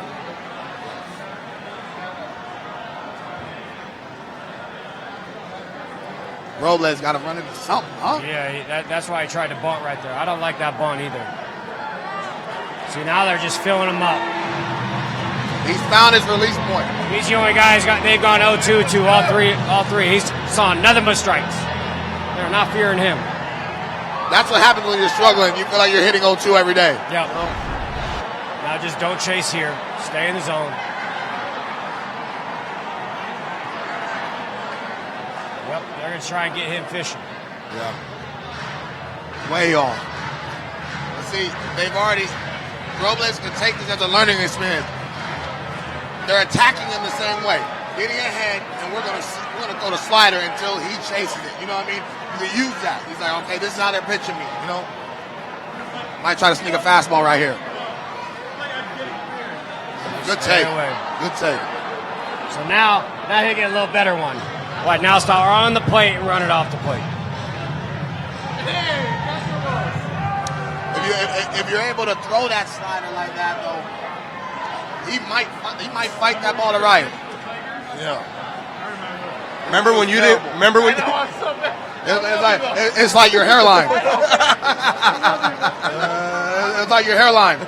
Robles got to run into something, huh? Yeah, that's why I tried to bunt right there. I don't like that bunt either. See, now they're just filling him up. He's found his release point. He's the only guy they've gone 0-2 to all three. He's saw nothing but strikes. They're not fearing him. That's what happens when you're struggling. You feel like you're hitting 0-2 every day. Yep. Now just don't chase here. Stay in the zone. Yep, they're going to try and get him fishing. Yeah. Way off. But see, they've already... Robles can take this as a learning experience. They're attacking him the same way. Getting ahead, and we're gonna throw the slider until he chases it. You know what I mean? You can use that. He's like, okay, this is how they're pitching me. You know? Might try to sneak a fastball right here. Good Stay take. away. Good take. So now he'll get a little better one. What, now start on the plate and run it off the plate. If you're able to throw that slider like that, though, he might fight that ball to right. Yeah. Remember when you did? Remember when? It's like your hairline. It's like your hairline.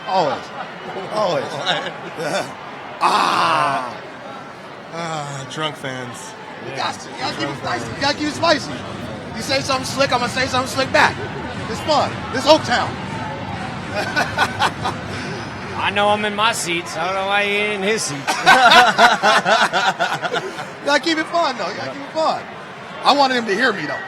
Always. Drunk fans. You gotta keep it spicy. You gotta keep it spicy. You say something slick, I'm gonna say something slick back. It's fun. This Oaktown. I know I'm in my seats. I don't know why he ain't in his seats. You gotta keep it fun, though. You gotta keep it fun. I wanted him to hear me, though.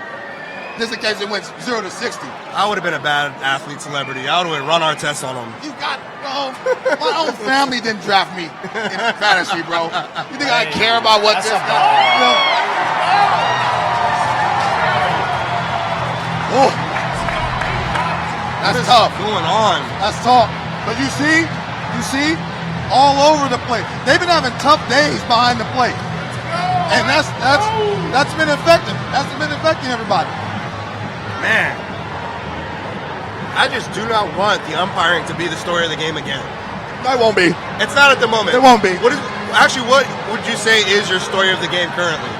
Just in case it went 0 to 60. I would have been a bad athlete celebrity. I would have run our tests on him. You got, bro. My own family didn't draft me in fantasy, bro. You think I care about what That's this a guy? You know? Oh. That's tough. Going on. That's tough. But you see, all over the place. They've been having tough days behind the plate. And that's been affecting. That's been affecting everybody. Man, I just do not want the umpiring to be the story of the game again. That won't be. It's not at the moment. It won't be. What would you say is your story of the game currently?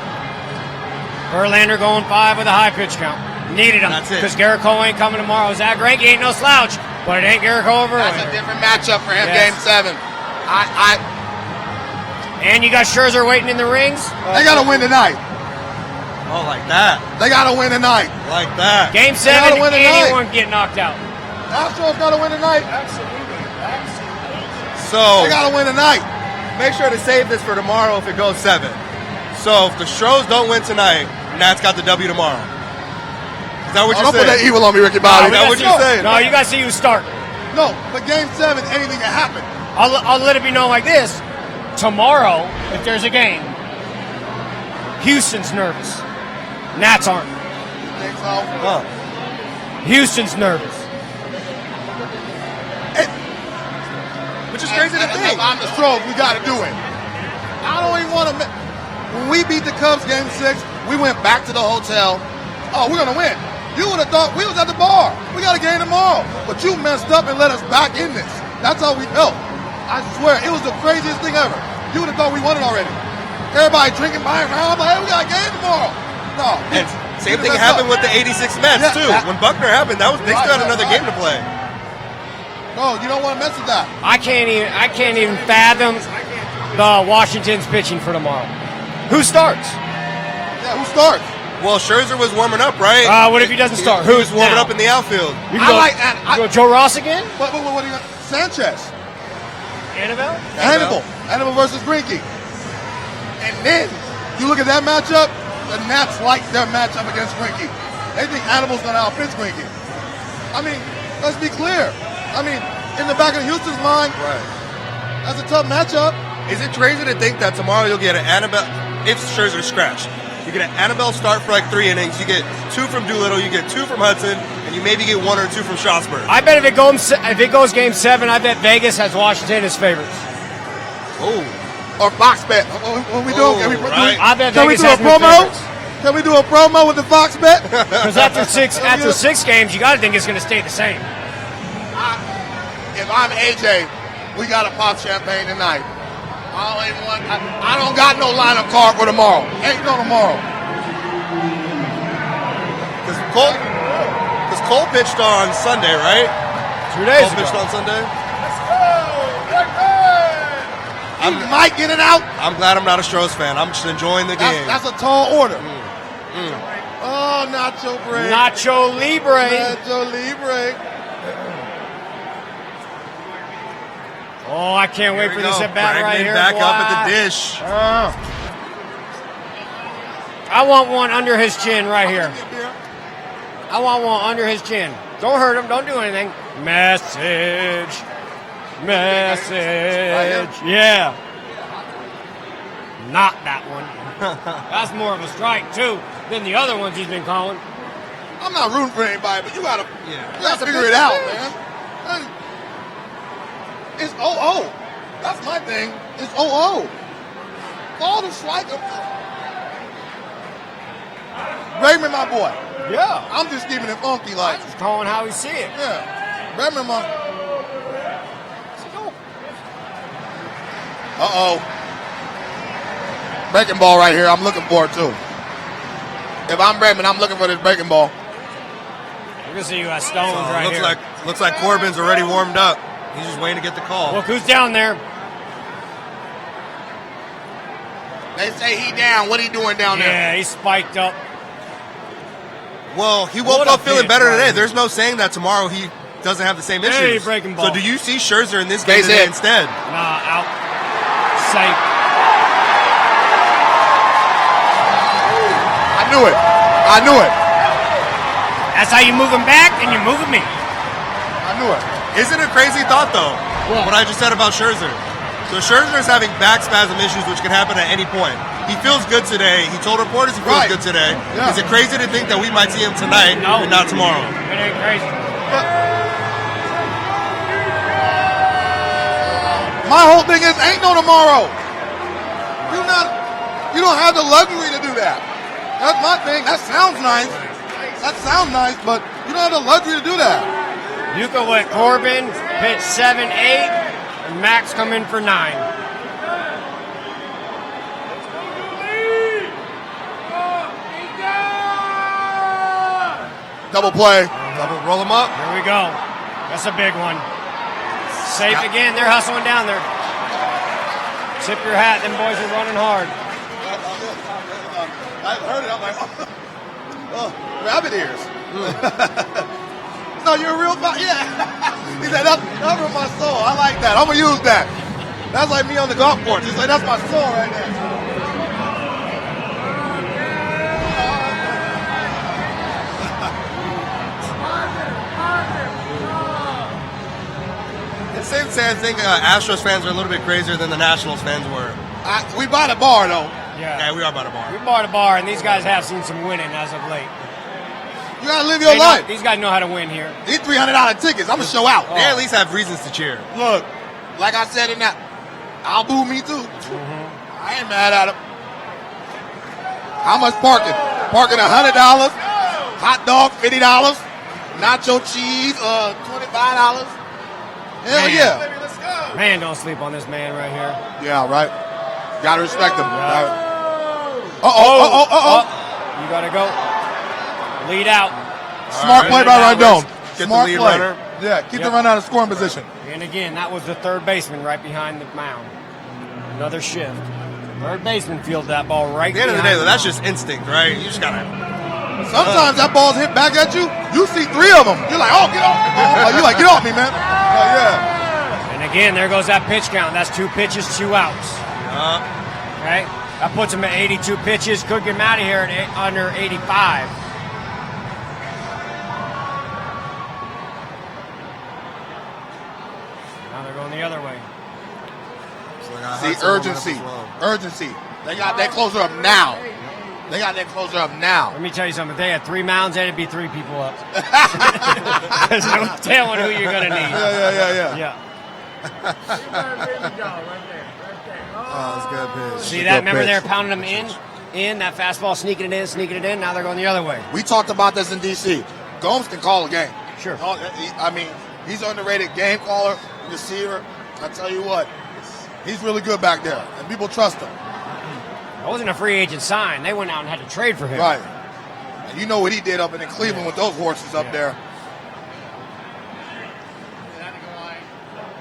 Verlander going 5 with a high pitch count. Needed him. That's it. Because Garrett Cole ain't coming tomorrow. Zach Greinke ain't no slouch, but it ain't Garrett Cole over. That's a different matchup for him, Yes. Game 7. And you got Scherzer waiting in the rings. They got to win tonight. Oh, like that. They got to win tonight. Like that. Game They gotta 7, win tonight. anyone get knocked out. Astros got to win tonight. So They got to win tonight. make sure to save this for tomorrow if it goes 7. So if the Stros don't win tonight, Nats got the W tomorrow. Is that what Oh, you're don't put that saying? evil on me, Ricky Bobby. Is that what you're saying? No, you got to see who start. No, but Game 7, anything can happen. I'll let it be known like this. Tomorrow, if there's a game, Houston's nervous. Nats aren't. Think so? Huh. Houston's nervous. Which is crazy to If think. I'm the Stros, we got to do it. I don't even want to. When we beat the Cubs Game 6, we went back to the hotel. Oh, we're going to win. You would have thought we was at the bar. We got a game tomorrow. But you messed up and let us back in this. That's how we felt. I swear, it was the craziest thing ever. You would have thought we won it already. Everybody drinking by around, like, hey, we got a game tomorrow. No. And same get thing messed happened up. with the 86 Mets, Yeah, too. that- When Buckner happened, they still had another game to play. No, you don't want to mess with that. I can't even fathom the Washington's pitching for tomorrow. Who starts? Yeah, who starts? Well, Scherzer was warming up, right? What if he doesn't start? He was Who's warming now? up in the outfield. You I go, like that. you go Joe Ross again? What do you got? Sanchez. Annabelle? Hannibal versus Greinke. And then you look at that matchup, the Nats like their matchup against Greinke. They think Hannibal's going to outpitch Greinke. I mean, let's be clear. I mean, in the back of Houston's mind, Right. that's a tough matchup. Is it crazy to think that tomorrow you'll get an Annabelle, if Scherzer's scratched, you get an Annabelle start for like 3 innings, you get 2 from Doolittle, you get 2 from Hudson, and you maybe get 1 or 2 from Strasburg. I bet if it goes Game 7, I bet Vegas has Washington as favorites. Oh. Or Fox bet. What we doing? Can we, right. I bet can we Vegas do a has them promo? favorites. Can we do a promo with the Fox bet? Because after six games, you got to think it's going to stay the same. If I'm AJ, we got to pop champagne tonight. I don't got no lineup card for tomorrow. Ain't no tomorrow. Because Cole pitched on Sunday, right? 2 days Cole pitched ago. on Sunday. He might get it out. I'm glad I'm not a Stros fan. I'm just enjoying the game. That's a tall order. Oh, Nacho Break. Nacho Libre. Nacho Libre. Oh, I can't wait Here for we this go. at bat right Bregman here. back boy. up at the dish. I want one under his chin right here. I want one under his chin. Don't hurt him. Don't do anything. Message. Yeah. Not that one. That's more of a strike, too, than the other ones he's been calling. I'm not rooting for anybody, but you gotta figure it out, man. It's 0-0. That's my thing. It's 0-0. Call the strike. Bregman, my boy. Yeah. I'm just keeping it funky, like. Just calling how we see it. Yeah. Bregman, my. Breaking ball right here. I'm looking for it, too. If I'm Bregman, I'm looking for this breaking ball. You can see you got Stones right here. Looks like Corbin's already warmed up. He's just waiting to get the call. Look who's down there. They say he down. What he doing down there? Yeah, he's spiked up. Well, he woke What a up feeling pitch, better today. Ryan. There's no saying that tomorrow he doesn't have the same Hey, issues. breaking ball. So do you see Scherzer in this game Base today hit. instead? Nah, out. Safe. I knew it. That's how you move him back, and you're moving me. I knew it. Isn't it a crazy thought, though, what I just said about Scherzer? So Scherzer is having back spasm issues, which can happen at any point. He feels good today. He told reporters he feels Right. good today. Yeah. Is it crazy to think that we might see him tonight No. and not tomorrow? It ain't crazy. My whole thing is ain't no tomorrow. You don't have the luxury to do that. That's my thing. That sounds nice, but you don't have the luxury to do that. You can let Corbin pitch 7, 8, and Max come in for 9. Double play. Roll them up. Here we go. That's a big one. Safe again. They're hustling down there. Tip your hat. Them boys are running hard. I heard it. I'm like, oh, rabbit ears. No, you're a real yeah. He said, that's from my soul. I like that. I'm going to use that. That's like me on the golf course. He's like, that's my soul right there. It seems to say, I think Astros fans are a little bit crazier than the Nationals fans were. We bought a bar, though. Yeah, we are by the bar. We bought a bar, and these guys have seen some winning as of late. You got to live your life. These guys know how to win here. These $300 tickets, I'm going to show out. They at least have reasons to cheer. Look, like I said in that, I'll boo me too. I ain't mad at him. How much parking? Parking $100, hot dog $50, nacho cheese $25. Hell yeah. Man, don't sleep on this man right here. Yeah, right. Gotta respect him. Yeah. Uh-oh. You gotta go. Lead out. Smart play by Rondon. Get Smart the lead play. runner. Yeah, keep the runner out of scoring position. And again, that was the third baseman right behind the mound. Another shift. Third baseman fielded that ball right At the end of the behind day, though, that's just instinct, right? You just gotta. Sometimes that ball's hit back at you. You see three of them. You're like, oh, get off me, ball. You're like, get off me, man. Yeah. And again, there goes that pitch count. That's 2 pitches, 2 outs. Okay? That puts him at 82 pitches. Could get him out of here at under 85. Now they're going the other way. See, urgency. Urgency. They got that closer up now. They got that closer up now. Let me tell you something. If they had 3 mounds, that'd be 3 people up. There's no telling who you're going to need. Yeah. Oh, that's good pitch. See that? Remember they're pounding them in, that fastball, sneaking it in. Now they're going the other way. We talked about this in D.C. Gomes can call a game. Sure. I mean, he's an underrated game caller, receiver. I tell you what, he's really good back there, and people trust him. It wasn't a free agent sign. They went out and had to trade for him. Right. And you know what he did up in Cleveland with those horses up there.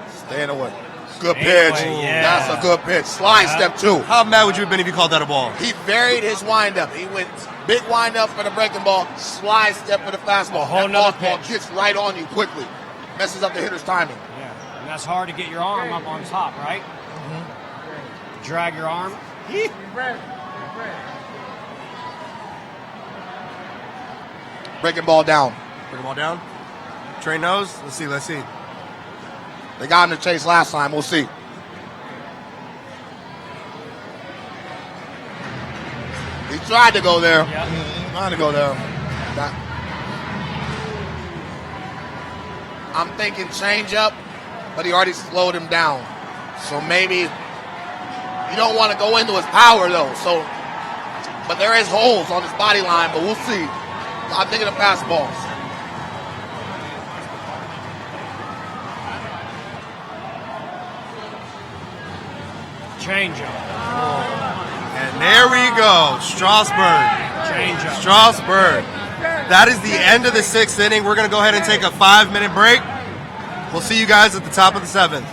Staying away. Good pitch. That's a good pitch. Slide step 2. How mad would you have been if you called that a ball? He varied his windup. He went big windup for the breaking ball, slide step for the fastball. A whole nother ball pitch. gets right on you quickly. Messes up the hitter's timing. Yeah. And that's hard to get your arm up on top, right? Drag your arm. Breaking ball down. Bring the ball down. Trey knows. Let's see. They got in the chase last time. We'll see. He tried to go there. Yeah. Trying to go there. I'm thinking change up, but he already slowed him down. So maybe you don't want to go into his power though. So, but there is holes on his body line, but we'll see. I'm thinking of fastballs. Change up. And there we go. Strasburg. Change up. Strasburg. That is the end of the 6th inning. We're going to go ahead and take a 5-minute break. We'll see you guys at the top of the 7th.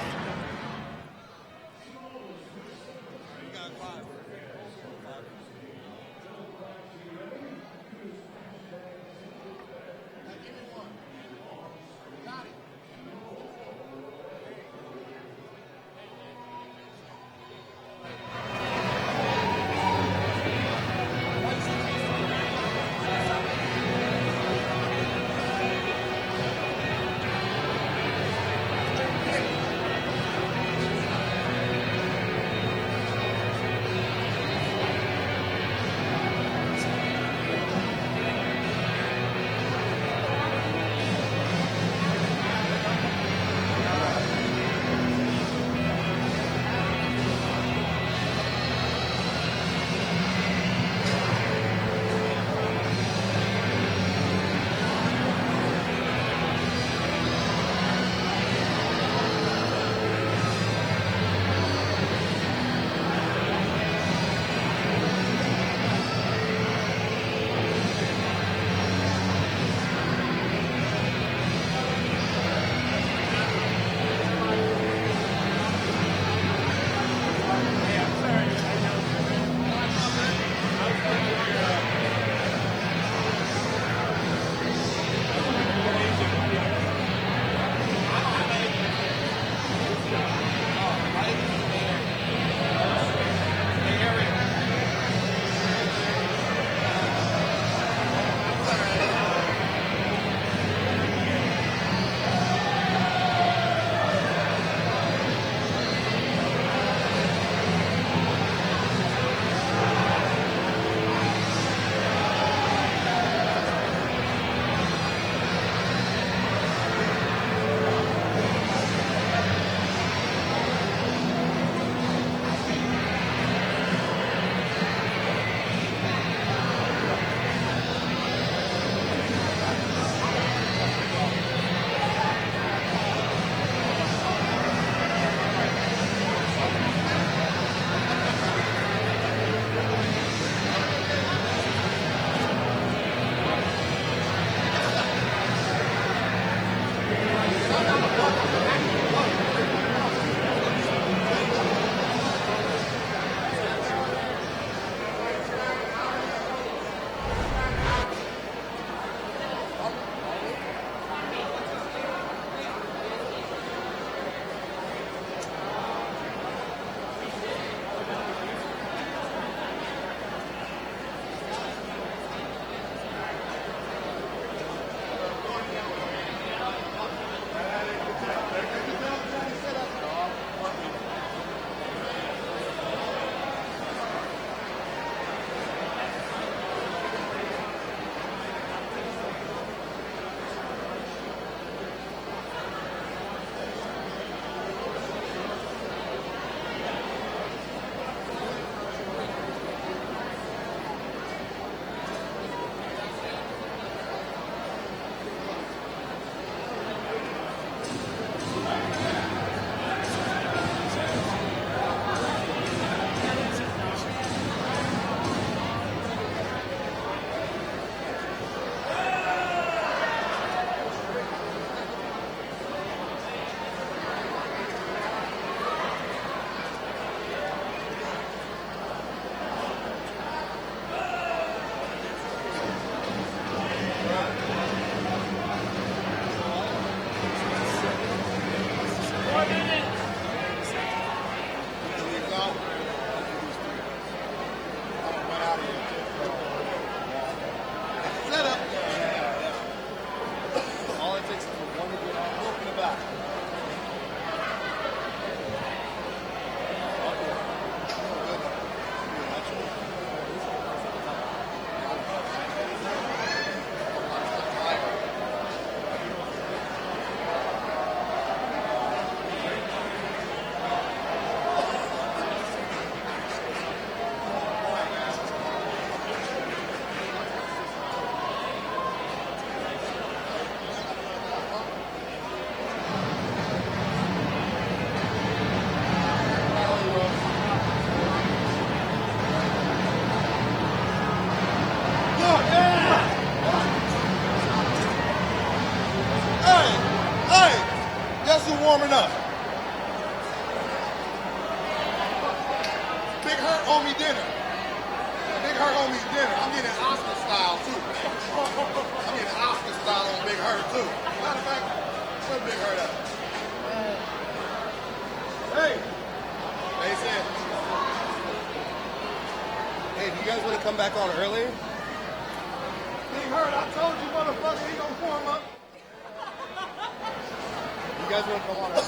warming up. Big Hurt owe me dinner. Big Hurt owe me dinner. I'm getting Oscar style too. I'm getting Oscar style on Big Hurt too. Matter of fact, where's Big Hurt at? Hey. They said. Hey, do you guys want to come back on early? Big Hurt, I told you, motherfucker, he gonna warm up. You guys want to come on early?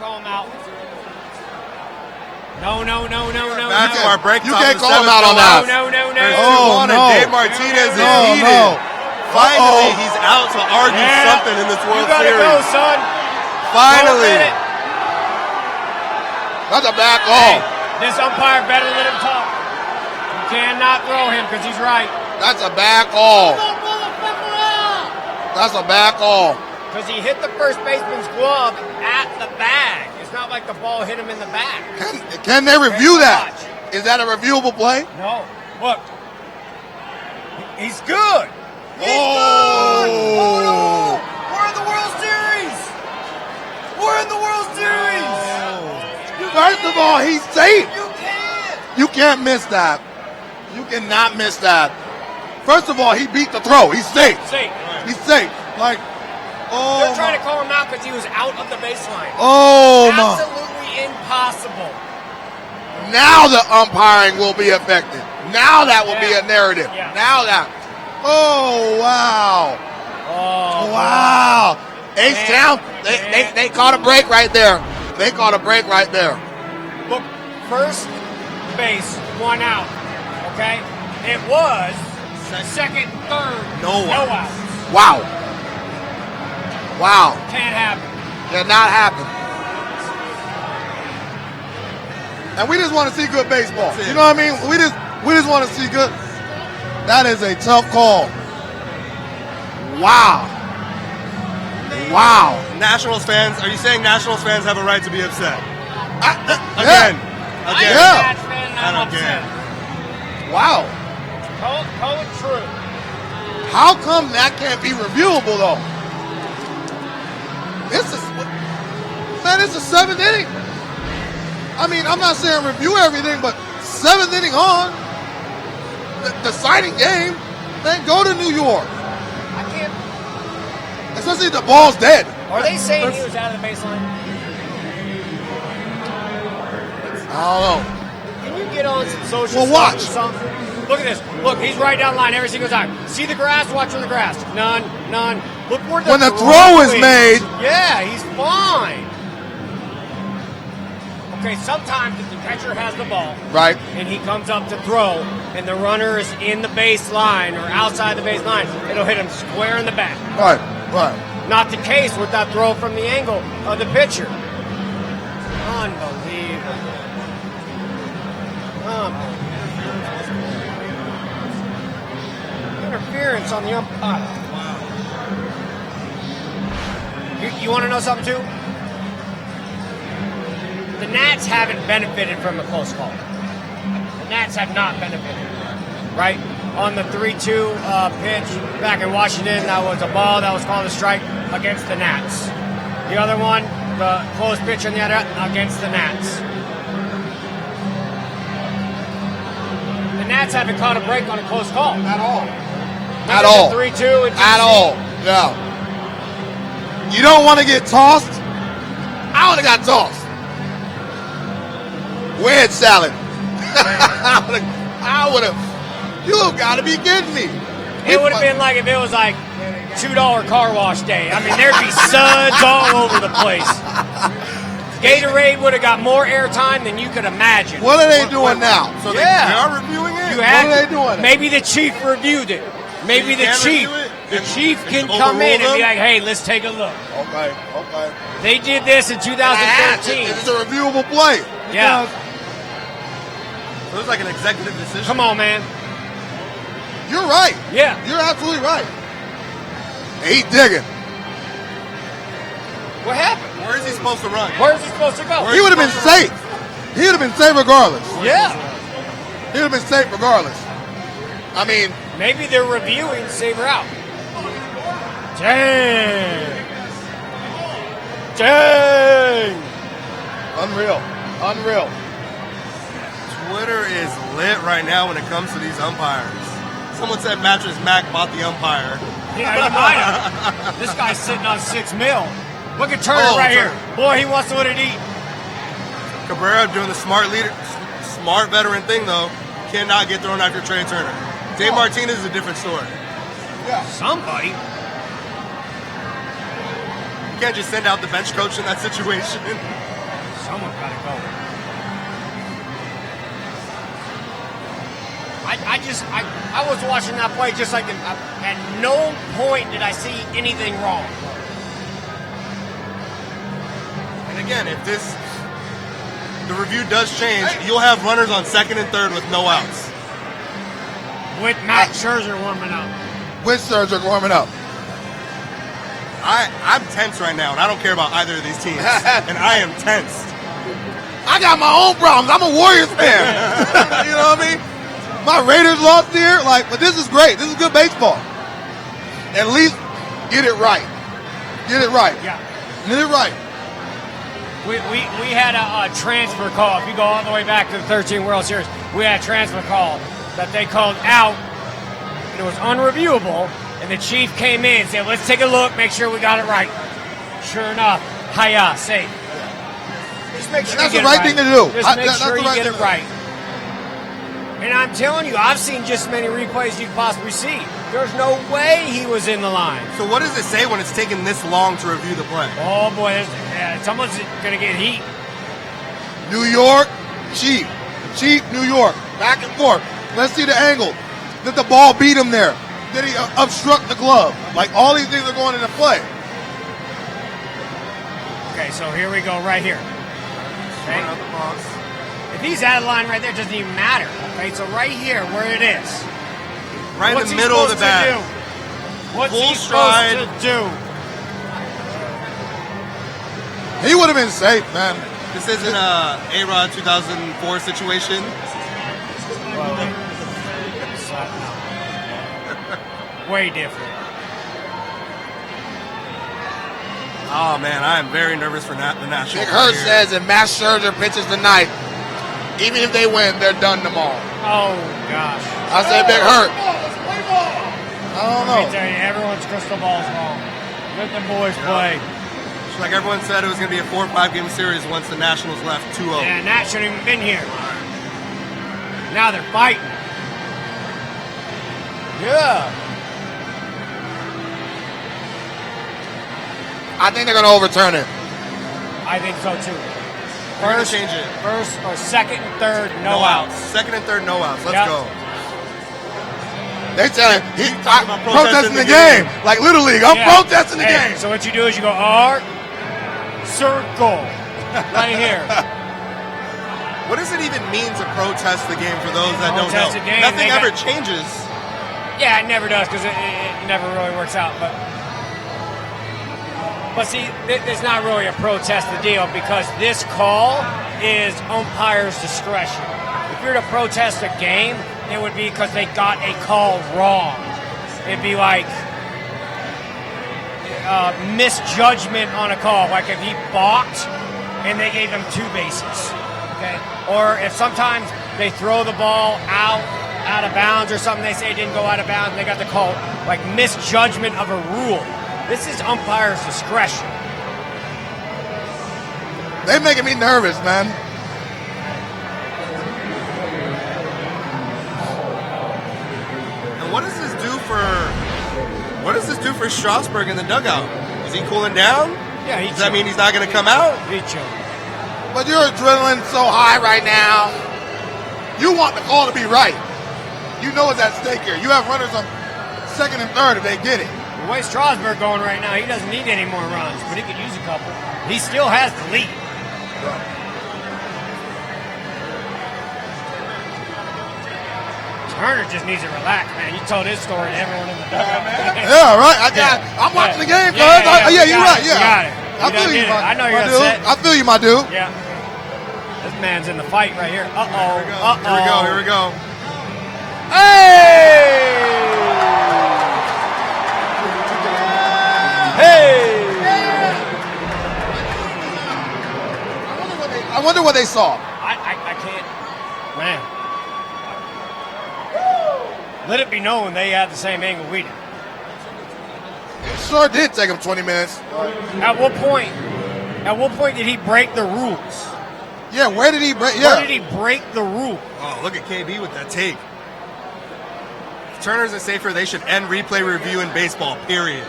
Call him out. No. Back to our break. You can't call him out on that. No. Oh, no. Dave Martinez is heated. Finally, he's out to argue something in this World Series. You gotta go, son. Finally. That's a bad call. Hey, this umpire better let him talk. You cannot throw him because he's right. That's a bad call. That's a bad call. Because he hit the first baseman's glove at the bag. It's not like the ball hit him in the back. Can they review that? Is that a reviewable play? No. Look. He's good. He's Oh. good. Oh, no. We're in the World Series. We're in the World Series. First of all, he's safe. You can't. You can't miss that. You cannot miss that. First of all, he beat the throw. He's safe. Safe. He's safe. Like, oh. They're trying to call him out because he was out of the baseline. Oh, my. Absolutely impossible. Now the umpiring will be affected. Now that will be a narrative. Yeah. Now that. Oh, wow. Oh, Wow. H-Town, they caught a break right there. They caught a break right there. Look, first base, 1 out. Okay? It was second, third, No out. Wow. Wow. Can't happen. Cannot happen. And we just want to see good baseball. You know what I mean? We just want to see good. That is a tough call. Wow. Wow. Nationals fans, are you saying Nationals fans have a right to be upset? Again. I'm a Yeah. Nats fan and I'm upset. Wow. Call it true. How come that can't be reviewable though? It's the 7th inning. I mean, I'm not saying review everything, but 7th inning on, the deciding game, then go to New York. I can't. Especially if the ball's dead. Are they saying he was out of the baseline? I don't know. Can you get on some social Well, watch. stuff or something? Look at this. Look, he's right down the line every single time. See the grass? Watch for the grass. None. Look where When the throw is made. Yeah, he's fine. Okay, sometimes if the catcher has the ball, Right. and he comes up to throw, and the runner is in the baseline or outside the baseline, it'll hit him square in the back. Right. Not the case with that throw from the angle of the pitcher. Unbelievable. Interference on the umpire. You want to know something too? The Nats haven't benefited from a close call. The Nats have not benefited, right? On the 3-2 pitch back in Washington, that was a ball that was called a strike against the Nats. The other one, the close pitch on the other, against the Nats. The Nats haven't caught a break on a close call. At all. Not At all. 3-2 and At all. No. You don't want to get tossed? I would have got tossed. Wedge salad. I would have. You got to be kidding me. It would have been like if it was like $2 car wash day. I mean, there'd be suds all over the place. Gatorade would have got more airtime than you could imagine. What are they doing now? So Yeah. they are reviewing it? You had What are to- they doing? Maybe the chief reviewed it. Maybe the can chief. review it The and- chief and can come in and overrule be them? like, "Hey, let's take a look." Okay. They did this in 2013. It's a reviewable play. Yeah. So it was like an executive decision. Come on, man. You're right. Yeah. You're absolutely right. He digging. What happened? Where is he supposed to run? Where's he supposed to go? Where- He would have been safe. He would have been safe regardless. Yeah. He would have been safe regardless. I mean, Maybe they're reviewing to save her out. Dang. unreal. Twitter is lit right now when it comes to these umpires. Someone said Mattress Mac bought the umpire. Yeah, you might have. This guy's sitting on $6 million. Look at Turner Oh, right Turner. here. Boy, he wants to let it eat. Cabrera doing the smart veteran thing though. Cannot get thrown after Trey Turner. Dave Martinez is a different story. Somebody. You can't just send out the bench coach in that situation. Someone got to go. I was watching that play just like at no point did I see anything wrong. And again, if the review does change, you'll have runners on second and third with no outs. With Matt Scherzer warming up. With Strasburg warming up. I'm tense right now, and I don't care about either of these teams. And I am tensed. I got my own problems. I'm a Warriors fan. You know what I mean? My Raiders lost here, but this is great. This is good baseball. At least get it right. Get it right. Yeah. Get it right. We had a transfer call. If you go all the way back to the 13 World Series, we had a transfer call that they called out. And it was unreviewable. And the chief came in and said, let's take a look, make sure we got it right. Sure enough, hiya, safe. Just make sure That's you the get right it thing to do. Just make That's sure the you right get thing it to do. right. And I'm telling you, I've seen just as many replays you could possibly see. There's no way he was in the line. So what does it say when it's taken this long to review the play? Oh, boy, someone's going to get heat. New York, cheap. Cheap, New York. Back and forth. Let's see the angle. Did the ball beat him there? Did he obstruct the glove? All these things are going into play. Okay, so here we go right here. Okay. If he's out of line right there, it doesn't even matter. Okay, so right here where it is. Right What's in he the middle of the supposed to bat. do? What's Full he stride. supposed to do? He would have been safe, man. This isn't a A-Rod 2004 situation. Way different. Oh man, I am very nervous for the Nationals. Big Hurt here. says if Matt Scherzer pitches tonight, even if they win, they're done tomorrow. Oh, gosh. I said Big Hurt. I don't Let me know. tell you, everyone's crystal ball's wrong. Let the boys play. Like everyone said, it was going to be a 4 or 5 game series once the Nationals left 2-0. And that shouldn't have been here. Now they're fighting. Yeah. I think they're going to overturn it. I think so too. We're going to change it. First or second and third, no outs. Second and third, no outs. Let's Yep. go. They telling he's about protesting the game. Like Little League. I'm Yeah. protesting the Hey, game. So what you do is you go arc, circle, right here. What does it even mean to protest the game for those that don't know? Protest the game, Nothing they ever got- changes. Yeah, it never does because it never really works out. But see, there's not really a protest the deal because this call is umpire's discretion. If you're to protest a game, it would be because they got a call wrong. It'd be like misjudgment on a call, like if he balked and they gave him 2 bases, okay? Or if sometimes they throw the ball out of bounds or something, they say it didn't go out of bounds, and they got the call, like misjudgment of a rule. This is umpire's discretion. They making me nervous, man. And what does this do for Strasburg in the dugout? Is he cooling down? Yeah, Does that mean he's not going to come out? He chilled. But your adrenaline's so high right now. You want the call to be right. You know it's at stake here. You have runners on second and third if they get it. The way Strasburg going right now, he doesn't need any more runs, but he could use a couple. He still has the lead. Turner just needs to relax, man. You told his story to everyone in the dugout. Yeah, right. I'm watching the game, cuz. Yeah, you're right. Yeah. You got it. I feel you, I know my you're dude. upset. I feel you, my dude. Yeah. This man's in the fight right here. Uh-oh. Here we go. Hey! Hey! I wonder what they saw. I can't. Man. Let it be known they had the same angle we did. It sure did take him 20 minutes. At what point did he break the rules? Yeah, where did he break? Yeah. Where did he break the rule? Oh, look at KB with that take. If Turner isn't safer, they should end replay review in baseball, period.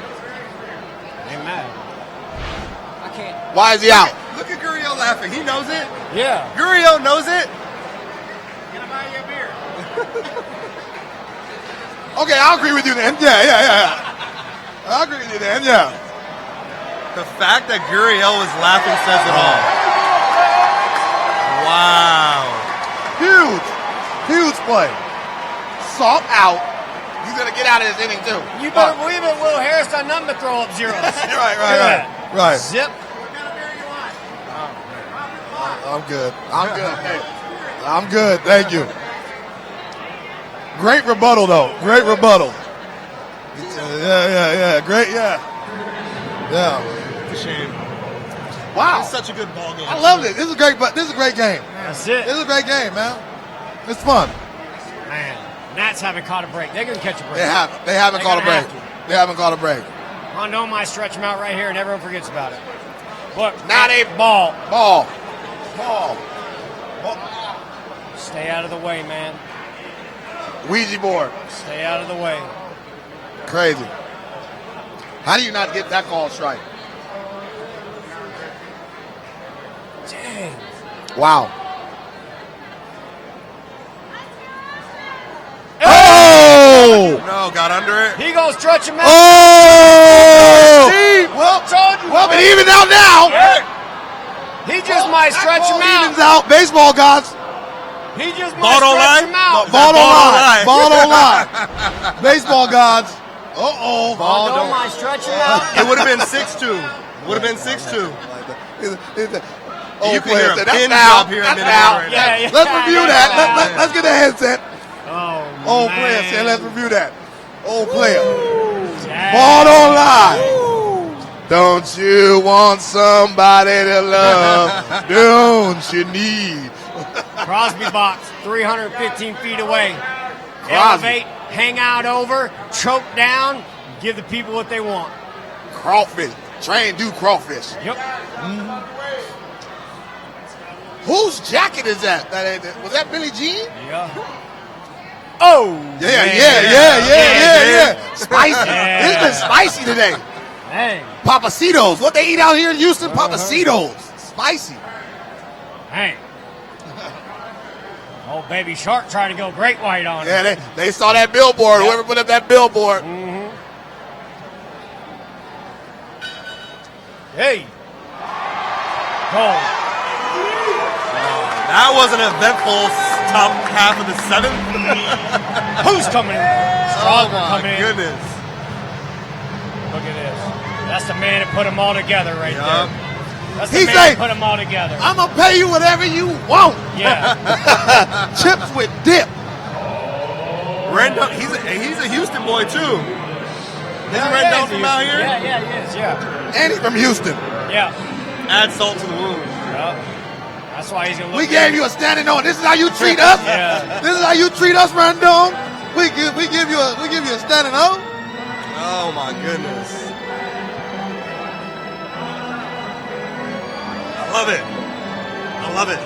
Ain't mad. I can't. Why is he out? Look at Gurriel laughing. He knows it. Yeah. Gurriel knows it. Gonna buy you a beer. Okay, I'll agree with you then. Yeah. I'll agree with you then, yeah. The fact that Gurriel was laughing says it all. Wow. Huge play. Salt out. He's going to get out of this inning, too. You better believe it, Will Harris done nothing but throw up zeros. Right. Zip. I'm good. I'm good. Thank you. Great rebuttal, though. Great rebuttal. Yeah. Great, yeah. It's a shame. Wow. It's such a good ball game. I loved it. This is a great game. That's it. This is a great game, man. It's fun. Man, Nats haven't caught a break. They're going to catch a break. They haven't caught a break. They haven't caught a break. I know my stretch them out right here, and everyone forgets about it. Look, Not a ball. Ball. Stay out of the way, man. Ouija board. Stay out of the way. Crazy. How do you not get that call strike? Dang. Wow. Oh! No, got under it. He gonna stretch him out. Oh! See? Told you. Well, but even out now. He just might stretch him Evens out. out. Baseball gods. He just Ball might don't stretch lie? him out. Ball don't Ball don't lie. lie. Ball don't lie. Baseball gods. Uh-oh. Ball don't might stretch him out. It would have been 6-2. Would have been 6-2. Oh, You can hear a that's pin foul. drop here a That's minute foul. right now. Yeah, yeah. Let's review that. Yeah. Let's get the headset. Oh, Old man. player said, let's review that. Old player. Dang. Ball don't lie. Don't you want somebody to love? Don't you need? Crosby box, 315 feet away. Crosby. Elevate, hang out over, choke down, give the people what they want. Crawfish. Train do crawfish. Yep. Whose jacket is that? Was that Billie Jean? Yeah. Oh. Yeah. Spicy. Yeah. It's been spicy today. Dang. Papacitos. What they eat out here in Houston? Papacitos. Spicy. Dang. Oh, Baby Shark trying to go great white on Yeah, it. they saw that billboard. Yep. Whoever put up that billboard. Hey. Goal. That was an eventful top half of the seventh. Who's coming in? Strasburg coming in. Goodness. Look at this. That's the man that put them all together right there. That's the He man say, that put them all together. I'm going to pay you whatever you want. Yeah. Chips with dip. Rendon, he's a Houston boy too. Isn't Rendon from out here? Yeah, he is, yeah. And he's from Houston. Yeah. Add salt to the wound. Yep. That's why he's going to look We gave you a standing on. This is how you treat us? Yeah. This is how you treat us, Rendon? We give you a standing on? Oh my goodness. I love it. I love it.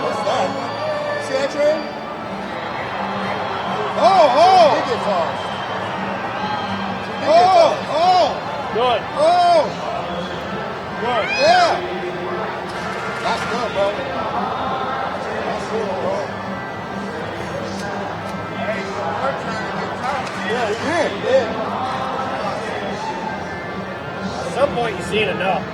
What's that? See that train? Oh! Good. Oh! Good. Yeah! That's good, bro. That's good, bro. Yeah, he did. At some point, you've seen enough.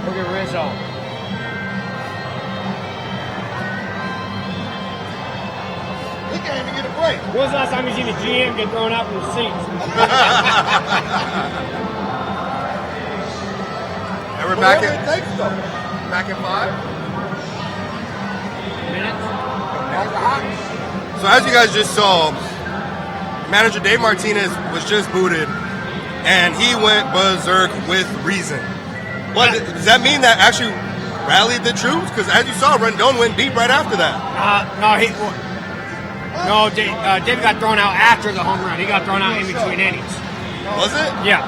Look at Rizzo. He can't even get a break. When was the last time you seen a GM get thrown out from the seats? And we're back Whatever in it takes, though. back in 5. Minutes? So as you guys just saw, manager Dave Martinez was just booted, and he went berserk with reason. But does that mean that actually rallied the troops? Because as you saw, Rendon went deep right after that. David got thrown out after the home run. He got thrown out in between innings. Was it? Yeah.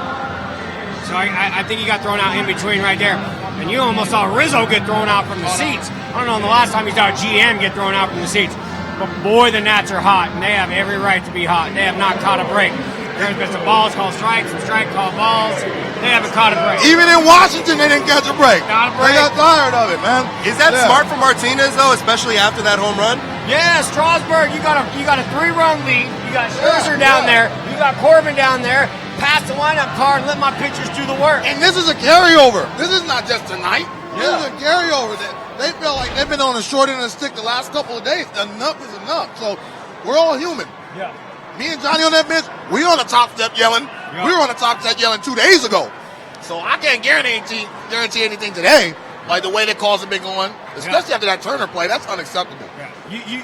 So I think he got thrown out in between right there. And you almost saw Rizzo get thrown out from the seats. I don't know the last time you saw a GM get thrown out from the seats. But boy, the Nats are hot, and they have every right to be hot. They have not caught a break. There's been some balls called strikes, some strike called balls. They haven't caught a break. Even in Washington, they didn't catch a break. Not a break. They got tired of it, man. Is that smart for Martinez though, especially after that home run? Yeah, Strasburg, you got a 3-run lead. You got Scherzer down there. You got Corbin down there. Pass the lineup card and let my pitchers do the work. And this is a carryover. This is not just tonight. This is a carryover. They feel like they've been on the short end of the stick the last couple of days. Enough is enough. So we're all human. Yeah. Me and Johnny on that bench, we on the top step yelling. Yeah. We were on the top step yelling 2 days ago. So I can't guarantee anything today. Like the way the calls have been going, especially after that Turner play, that's unacceptable. Yeah.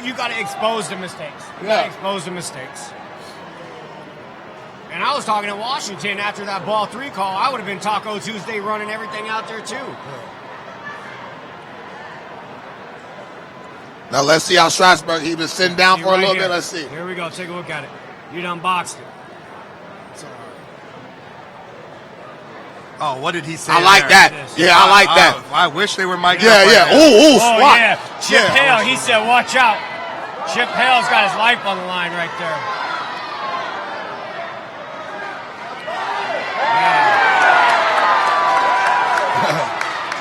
You got to expose the mistakes. You got to expose the mistakes. And I was talking in Washington after that ball 3 call. I would have been Taco Tuesday running everything out there too. Now let's see how Strasburg, he was sitting down for a little bit. Let's see. Here we go. Take a look at it. You done boxed it. Oh, what did he say? I like there? that. Yeah, I like that. I wish they were mic. Yeah. Ooh, swat. Yeah. Chip Hale, he said, watch out. Chip Hale's got his life on the line right there.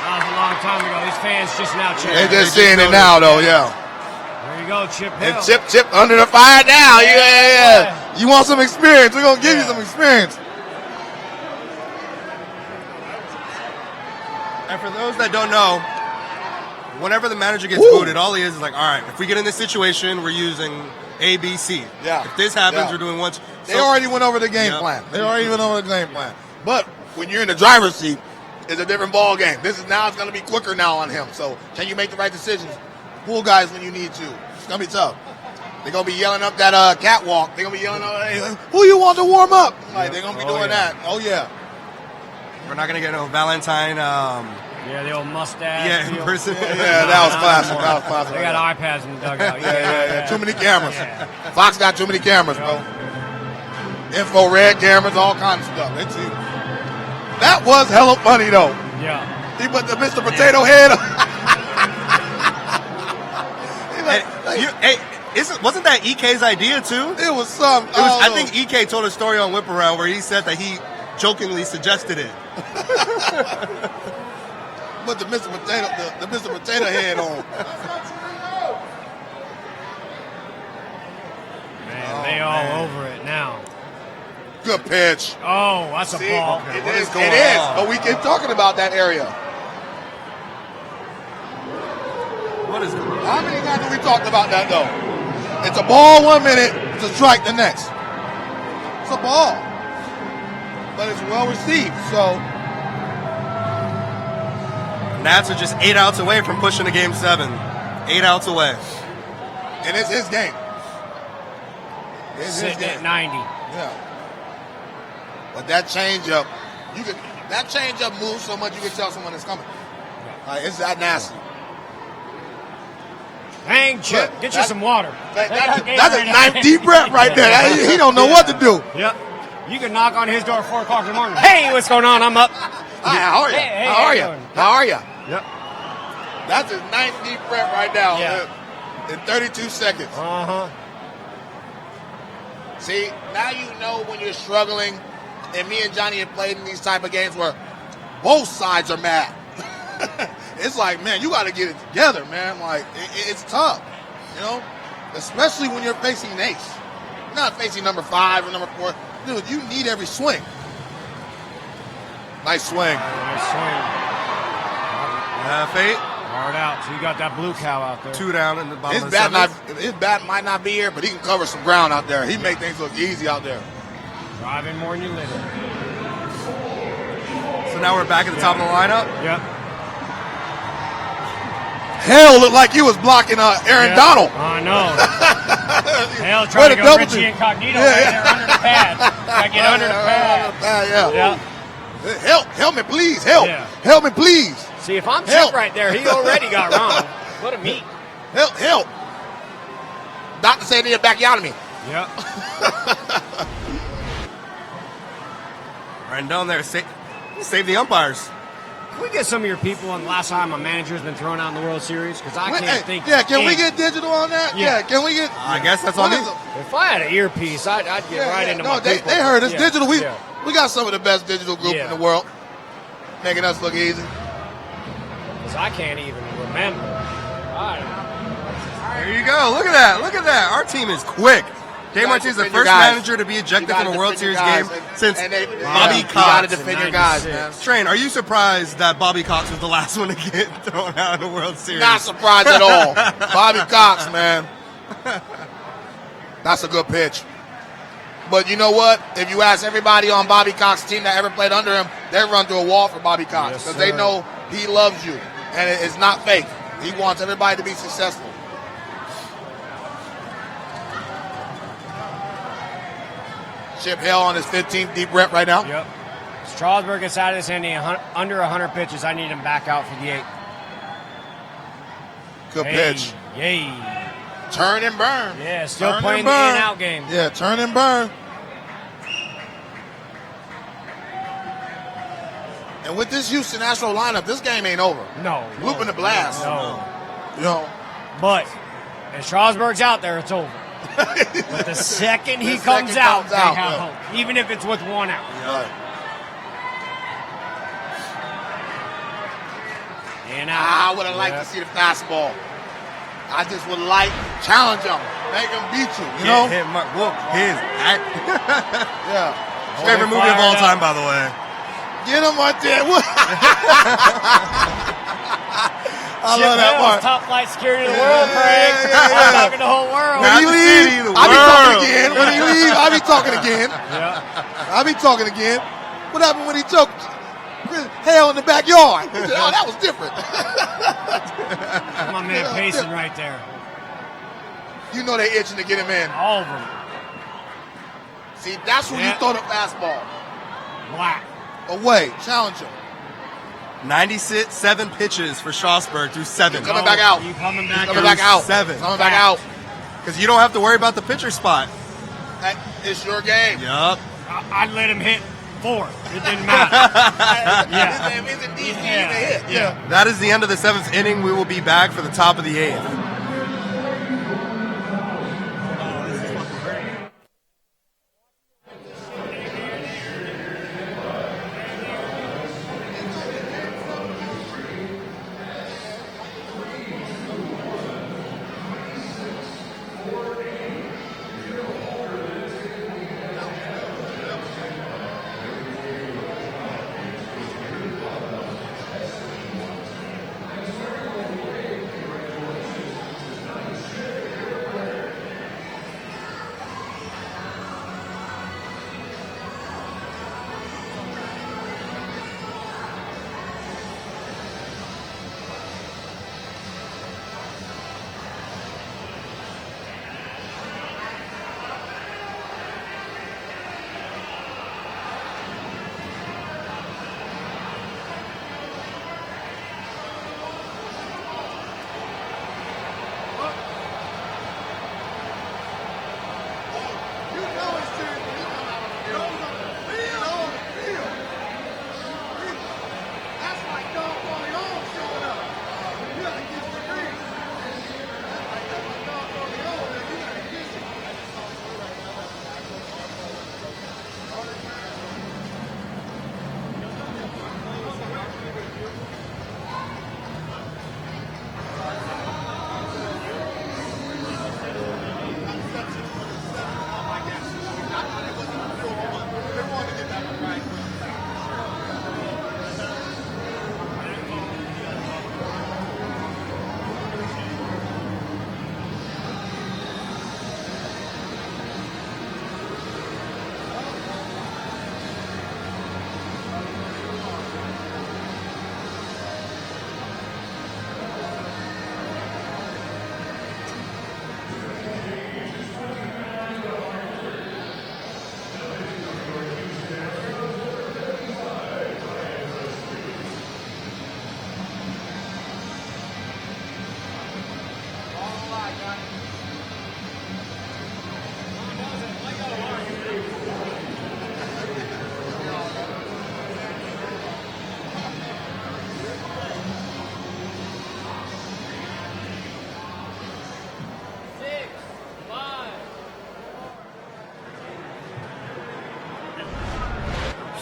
That was a long time ago. These fans just now checking. They're just seeing it now, though, yeah. There you go, Chip Hale. And Chip under the fire now. Yeah. You want some experience? We're going to give you some experience. And for those that don't know, whenever the manager gets booted, all he is like, all right, if we get in this situation, we're using A, B, C. Yeah. If this happens, Yeah. we're doing one. They already went over the game plan. They already went over the game plan. But when you're in the driver's seat, it's a different ball game. This is now it's going to be quicker now on him. So can you make the right decisions? Pull guys when you need to. It's going to be tough. They're going to be yelling up that catwalk. They're going to be yelling, hey, who you want to warm up? Like, they're going to be doing that. Oh, yeah. We're not going to get no Valentine. Yeah, the old mustache. Yeah, in deal. person. Yeah, that was classic. That was classic. They got iPads in the dugout. Yeah. Too many cameras. Fox got too many cameras, bro. Infrared cameras, all kinds of stuff. That was hella funny, though. Yeah. He put the Mr. Potato Head on. Wasn't that EK's idea, too? It was some. I think EK told a story on Whip Around where he said that he jokingly suggested it. Put the Mr. Potato Head on. Man, they all over it now. Good pitch. Oh, that's a ball. It is. But we keep talking about that area. What is it? How many times have we talked about that, though? It's a ball 1 minute, it's a strike the next. It's a ball. But it's well received, so. Nats are just 8 outs away from pushing to Game 7. 8 outs away. And it's his game. It's his Sitting game. at 90. Yeah. But that changeup moves so much you can tell someone is coming. It's that nasty. Dang, Chip, get you some water. That's a ninth deep breath right there. He don't know what to do. Yep. You can knock on his door at 4 o'clock in the morning. Hey, what's going on? I'm up. Hi, how are you? Hey, how are you? doing? How are you? Yep. That's his ninth deep breath right now. Yeah. In 32 seconds. Uh-huh. See, now you know when you're struggling, and me and Johnny have played in these type of games where both sides are mad. It's like, man, you got to get it together, man. Like, it's tough, you know, especially when you're facing an ace. You're not facing number 5 or number 4. Dude, you need every swing. Nice swing. Nice swing. Fate. Hard out. So you got that blue cow out there. 2 down in the bottom His of the bat, seventh. his bat might not be here, but he can cover some ground out there. He make things look easy out there. Driving more than you live. So now we're back at the top of the lineup. Yep. Hell looked like he was blocking Aaron Donald. I know. Hell trying to go Richie Incognito right there under the pad. Gotta get under the pad. Yeah. Help me, please. Help. Yeah. Help me, please. See, if I'm Chip right there, he already got wrong. What a meat. Help. Doctor said he had bacchiotomy. Yep. Right down there. Save the umpires. Can we get some of your people on the last time a manager's been thrown out in the World Series? Because I can't think. Yeah, can we get digital on that? Yeah. Can we get? I guess that's on me. If I had an earpiece, I'd get right into my people. They heard us. Yeah. Digital. We Yeah. got some of the best digital group in the world, making us look easy. Because I can't even remember. There you go. Look at that. Look at that. Our team is quick. Dave Martinez is the first manager to be ejected from a World Series game since Bobby Cox. You got to defend your guys, man. Train, are you surprised that Bobby Cox was the last one to get thrown out in the World Series? Not surprised at all. Bobby Cox, man. That's a good pitch. But you know what? If you ask everybody on Bobby Cox's team that ever played under him, they run through a wall for Bobby Cox because they know he loves you. And it's not fake. He wants everybody to be successful. Chip Hill on his 15th deep rep right now. Yep. Strasburg gets out of this inning under 100 pitches. I need him back out for the 8th. Good pitch. Yay. Turn and burn. Yeah, still playing the in and out game. Yeah, turn and burn. And with this Houston Astros lineup, this game ain't over. No. Looping the blast. No. No. But if Strasburg's out there, it's over. But the second he comes out, they have hope. Even if it's with 1 out. Yeah. And out. I would have liked to see the fastball. I just would like challenge him, make him beat you. You know? Hit him, whoop his act. Yeah. Favorite movie of all time, by the way. Get him right there. I love that part. Top flight security in the world, Craig. I'm talking the whole world. When he the leaves, city, the I be talking world. again. When he leaves, I be talking again. Yeah. I be talking again. What happened when he choked? Hell in the backyard. He said, oh, that was different. My man Payson right there. You know they itching to get him in. All of them. See, that's when you throw the fastball. Black. Away. Challenge him. 97 pitches for Strasburg through 7. Coming back out. You coming back Coming back out. 7. Coming back out. Because you don't have to worry about the pitcher spot. It's your game. Yup. I'd let him hit 4. It didn't matter. Yeah. It's a decent hit. Yeah. That is the end of the 7th inning. We will be back for the top of the 8th.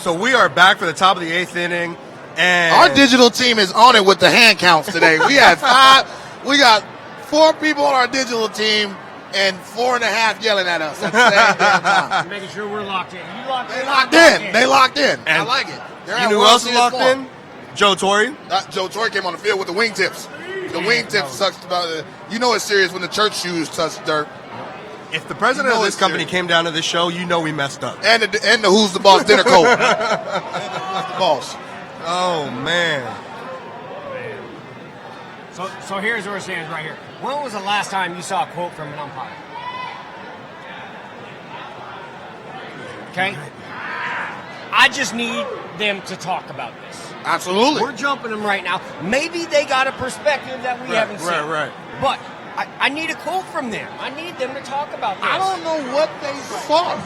So we are back for the top of the 8th inning. And Our digital team is on it with the hand counts today. We had 5. We got 4 people on our digital team and 4.5 yelling at us at the same damn time. Making sure we're locked in. You locked in? They locked in. They locked in. I And like it. They're you at know who World else is Series locked form. in? Joe Torre. Joe Torre came on the field with the wingtips. The wingtips touched about. You know it's serious when the church shoes touch dirt. If the president You know of this it's company serious. came down to this show, you know we messed up. And the Who's the Boss dinner coat. And the Who's the Boss. Oh, man. So here's where it stands right here. When was the last time you saw a quote from an umpire? Okay? I just need them to talk about this. Absolutely. We're jumping them right now. Maybe they got a perspective that we haven't seen. Right. But I need a quote from them. I need them to talk about this. I don't know what they thought.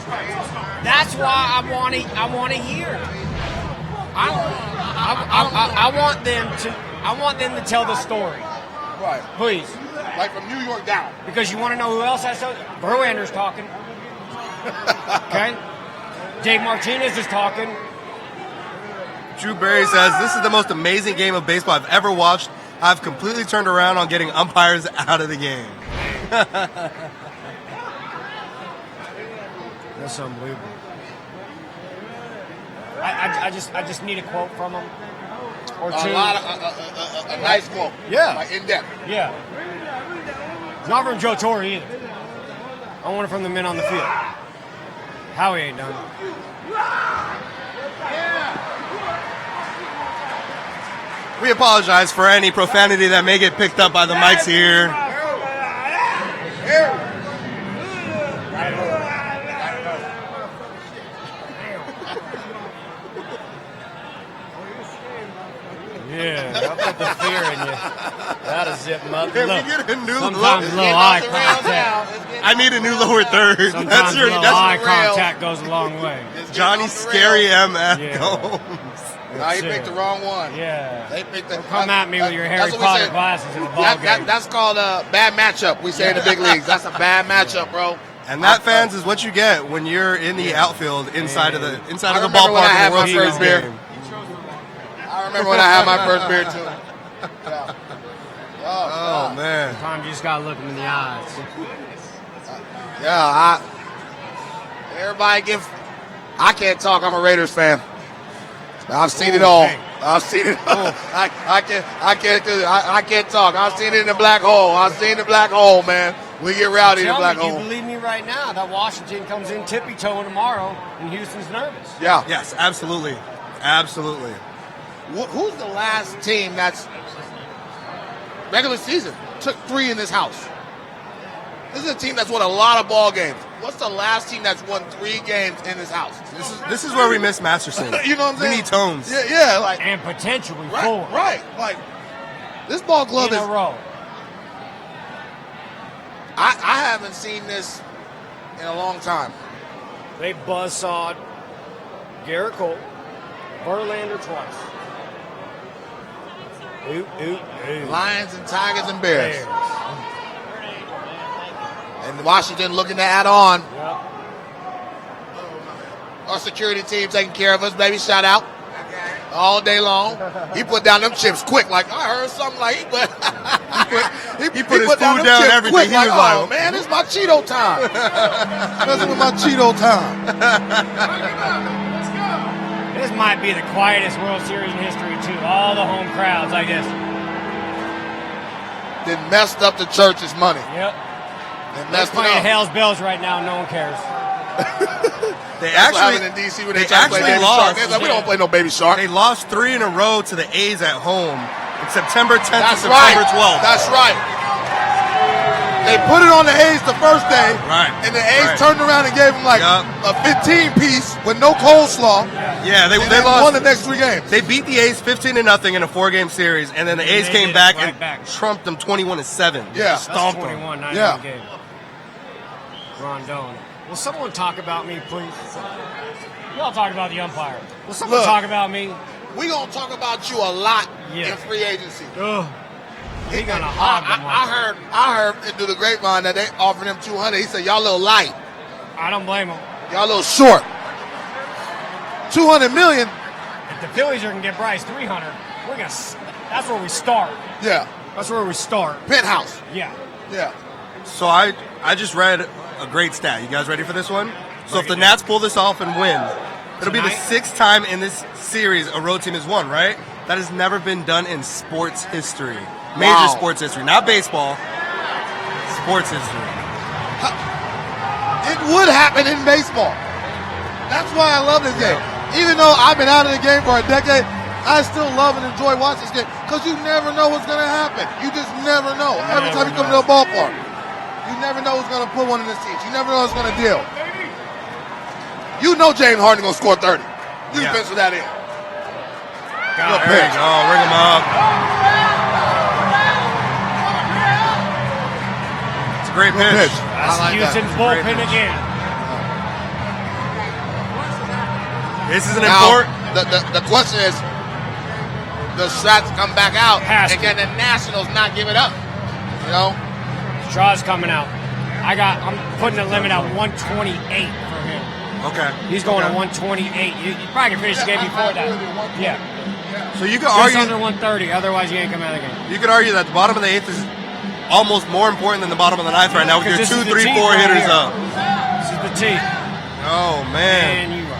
That's why I want to hear. I want them to tell the story. Right. Please. Like from New York down. Because you want to know who else has to. Verlander's talking. Okay? Dave Martinez is talking. Drew Barry says, this is the most amazing game of baseball I've ever watched. I've completely turned around on getting umpires out of the game. That's unbelievable. I just need a quote from him. or A two. lot of a nice quote. Yeah. Like in depth. Yeah. Not from Joe Torre either. I want it from the men on the field. Howie ain't done. We apologize for any profanity that may get picked up by the mics here. Yeah, I put the fear in you. That'll zip them up. Can we Look, get a new sometimes a little eye contact. I need a new lower third. Sometimes a little eye the rail. contact goes a long way. Johnny's scary MF Yeah. Gomes. Nah, he picked the wrong one. Yeah. They picked the. Come at me with your Harry that's what we Potter say. glasses in a ball game. That's called a bad matchup. We say in the big leagues. That's a bad matchup, bro. And that, fans, is what you get when you're in the outfield inside of the I ballpark remember when I had in the World my Series first beer. game. I remember when I had my first beer too. Yeah. Oh man. Sometimes you just gotta look them in the eyes. Yeah, everybody give. I can't talk. I'm a Raiders fan. I've seen it all. Hey. I've seen it all. I can't talk. I've seen it in the black hole. I've seen the black hole, man. We get rowdy in the Tell black me, you hole. believe me right now that Washington comes in tippy-toeing tomorrow and Houston's nervous. Yeah. Yes, absolutely. Absolutely. Who's the last team that's regular season took 3 in this house? This is a team that's won a lot of ball games. What's the last team that's won 3 games in this house? This is where we miss Masterson. You know what I'm saying? We need Tones. Yeah, like And potentially right, 4 right. Like this ball glove in is. a row. I haven't seen this in a long time. They buzzsawed Garrett Cole, Verlander twice. Ooh, ooh, ooh. Lions and Tigers and Bears. And Washington looking to add on. Yep. Our security team taking care of us, baby. Shout out. All day long. He put down them chips quick. Like, I heard something like he put He put his food them down, chips everything. quick, He like, was oh, like, man, it's my Cheeto time. Messing with my Cheeto time. This might be the quietest World Series in history, too. All the home crowds, I guess. Then messed up the church's money. Yep. And They're messed it playing up. Hell's Bells right now. No one cares. They That's what actually happened in DC when they they tried to play actually Baby lost. Shark. They like, we don't play no Baby Shark. They lost 3 in a row to the A's at home in September 10th That's to right. September 12th. That's right. They put it on the A's the first day, Right. and the A's Right. turned around and gave them like Yup. a 15-piece with no coleslaw. Yeah, they And they lost. won the next 3 games. They beat the A's 15-0 in a 4-game series, and then the A's they came did back right and back. trumped them 21-7. Yeah. Just stomped That's them. 21, not Yeah. even game. Rondon. Will someone talk about me, please? Y'all talk about the umpire. Will someone Look. talk about me? We're going to talk about you a lot Yeah. in free agency. Ugh. He gonna hog them. I heard through the grapevine that they offered him 200. He said, y'all a little light. I don't blame him. Y'all a little short. 200 million. If the Phillies are gonna get Bryce 300, we're gonna. That's where we start. Yeah. That's where we start. Penthouse. Yeah. Yeah. So I just read a great stat. You guys ready for this one? So if the Nats pull this off and win, it'll be the Tonight? 6th time in this series a road team has won, right? That has never been done in sports history. Major Wow. sports history. Not baseball. Sports history. It would happen in baseball. That's why I love this game. Even though I've been out of the game for a decade, I still love and enjoy watching this game because you never know what's going to happen. You just never know. Every time you come to a ballpark, you never know who's going to put one in the seats. You never know who's going to deal. You know James Harden going to score 30. You Yeah. pencil that in. God, There you go. Ring him up. It's a great pitch. That's I like that. Houston's Great bullpen pitch. again. This is an Now, important. the question is, does Stratton come back out Has and to. can the Nationals not give it up? You know? Straw's coming out. I'm putting a limit at 128 for him. Okay. He's going Okay. to 128. You probably can finish the game before that. Yeah. So you could Just argue. under 130. Otherwise, you ain't coming out of the game. You could argue that the bottom of the 8th is almost more important than the bottom of the 9th right now with your Because this 2, is the 3, team 4 right hitters here. up. This is the T. Oh man. And you are.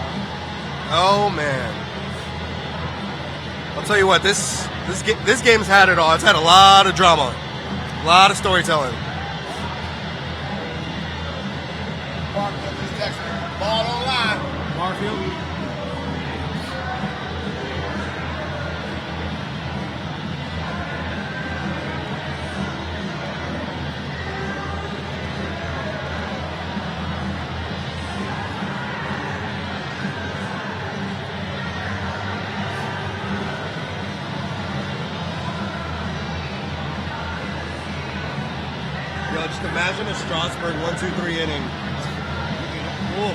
Oh man. I'll tell you what, this game's had it all. It's had a lot of drama, a lot of storytelling. Ball online. Marfield. Yo, just imagine a Strasburg 1-2-3 inning. Cool.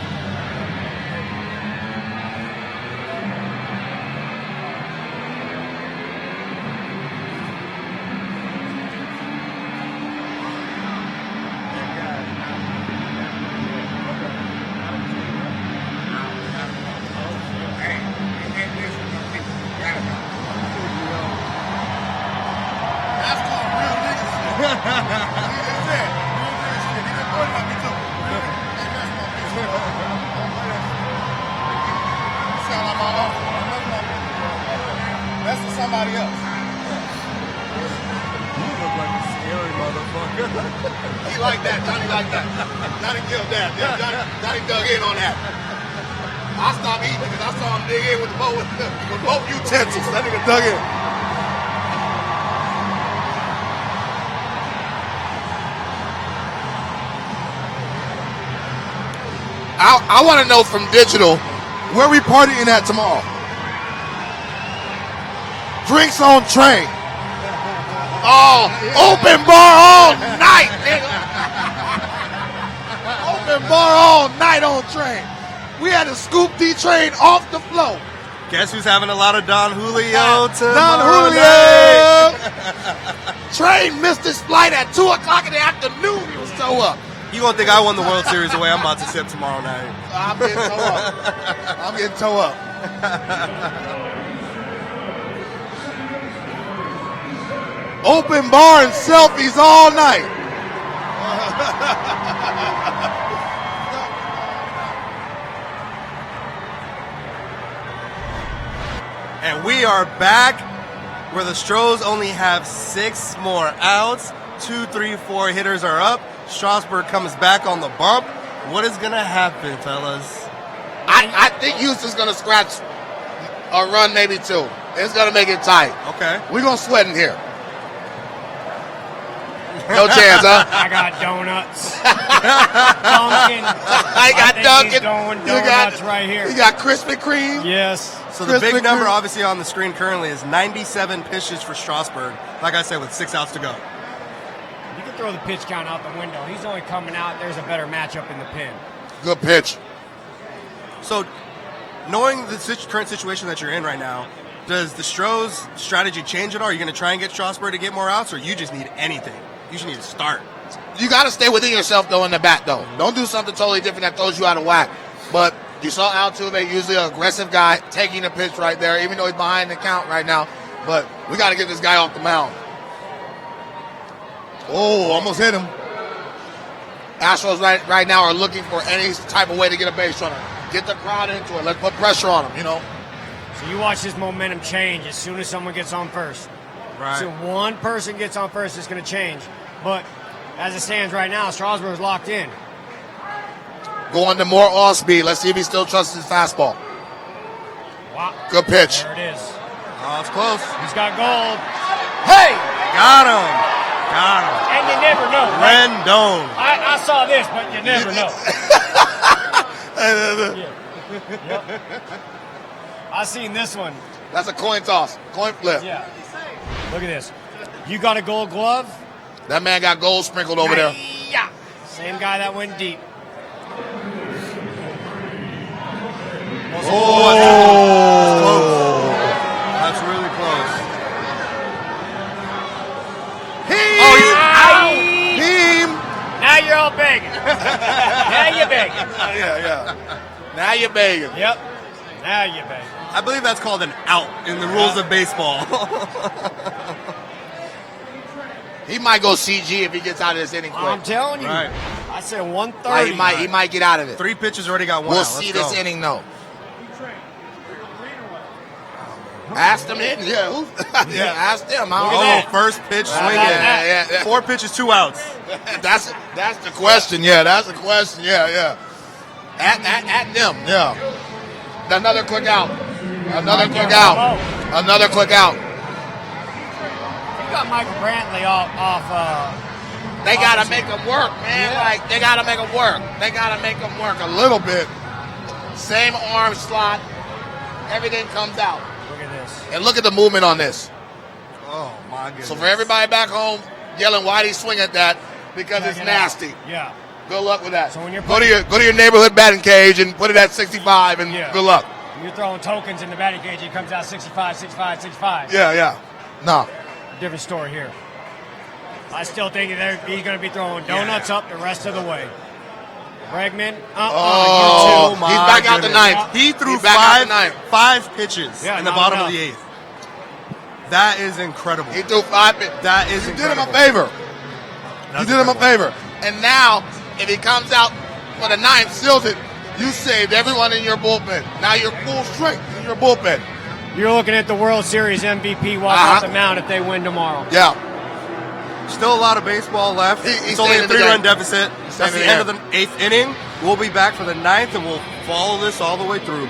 Somebody else. You look like a scary motherfucker. He like that. Johnny like that. Johnny killed that. Yeah, Johnny dug in on that. I stopped eating because I saw him dig in with both utensils. That nigga dug in. I want to know from digital, where we partying at tomorrow? Drinks on train. Oh, open bar all night, nigga. Open bar all night on train. We had to scoop D train off the floor. Guess who's having a lot of Don Julio tomorrow Don night? Julio. Train missed his flight at 2 o'clock in the afternoon. He was so up. You gonna think I won the World Series the way I'm about to sip tomorrow night? I'm getting toe up. I'm getting toe up. Open bar and selfies all night. And we are back where the Stros only have 6 more outs. 2, 3, 4 hitters are up. Strasburg comes back on the bump. What is going to happen, fellas? I think Houston's going to scratch a run, maybe 2. It's going to make it tight. Okay. We're going to sweat in here. No chance, huh? I got donuts. Dunkin'. I got Dunkin'. He's going donuts right here. You got Krispy Kreme. Yes. So the big number, obviously, on the screen currently is 97 pitches for Strasburg. Like I said, with 6 outs to go. You can throw the pitch count out the window. He's only coming out. There's a better matchup in the pen. Good pitch. So, knowing the current situation that you're in right now, does the Stros strategy change at all? Are you going to try and get Strasburg to get more outs, or you just need anything? You just need to start. You got to stay within yourself, though, in the bat, though. Don't do something totally different that throws you out of whack. But you saw Altuve, usually an aggressive guy, taking the pitch right there, even though he's behind the count right now. But we got to get this guy off the mound. Oh, almost hit him. Astros right now are looking for any type of way to get a base runner. Get the crowd into it. Let's put pressure on him, you know. So you watch this momentum change as soon as someone gets on first. Right. So one person gets on first, it's going to change. But as it stands right now, Strasburg is locked in. Going to more off speed. Let's see if he still trusts his fastball. Wow. Good pitch. There it is. Oh, it's close. He's got gold. Hey! Got him. Got him. And you never know. Right? Rendon. I saw this, but you never know. Yep. I seen this one. That's a coin toss. Coin flip. Yeah. Look at this. You got a gold glove? That man got gold sprinkled over there. Yeah. Same guy that went deep. Oh, that's really close. Now you're all begging. Now you're begging. Yeah. Now you're begging. Yep. Now you're begging. I believe that's called an out in the rules of baseball. He might go CG if he gets out of this inning quick. I'm telling you. Right. I said 130. He might get out of it. 3 pitches already got 1 We'll out. see Let's this go. inning though. Ask them hitting. Yeah, yeah. Ask them. First pitch swinging. Yeah. 4 pitches, 2 outs. That's the question. Yeah, that's the question. Yeah. At them. Yeah. Another quick out. Another quick out. Another quick out. You got Michael Brantley off. They gotta make them work, man. Yeah. Like they gotta make them work. They gotta make them work a little bit. Same arm slot. Everything comes out. Look at this. And look at the movement on this. Oh, my goodness. So for everybody back home yelling, why'd he swing at that? Because it's nasty. Yeah. Good luck with that. So when you're go to your neighborhood batting cage and put it at 65 and good luck. When you're throwing tokens in the batting cage, it comes out 65, 65, 65. Yeah. No. Different story here. I still think he's going to be throwing donuts up the rest of the way. Bregman, Oh, my He's back out the goodness. ninth. He threw He's back out the ninth. 5 pitches in the bottom of the 8th. That is incredible. He threw 5 pitches. That is You incredible. did him a favor. That's You did him a incredible. favor. And now, if he comes out for the 9th, seals it, you saved everyone in your bullpen. Now you're full strength in your bullpen. You're looking at the World Series MVP walk off the mound if they win tomorrow. Yeah. Still a lot of baseball left. It's only a 3-run deficit. That's the end of the 8th inning. We'll be back for the 9th, and we'll follow this all the way through.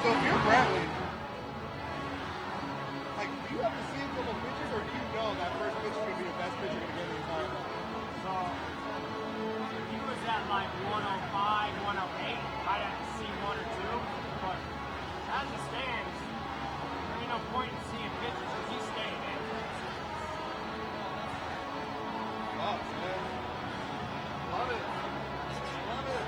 So if you're Bradley, like, do you have to see a couple pitches, or do you know that first pitch is going to be the best pitch you're going to get in the entire game? So he was at like 105, 108. I'd have to see 1 or 2. But as it stands, there ain't no point in seeing pitches because he's staying in. Oh, man. Love it. Love it.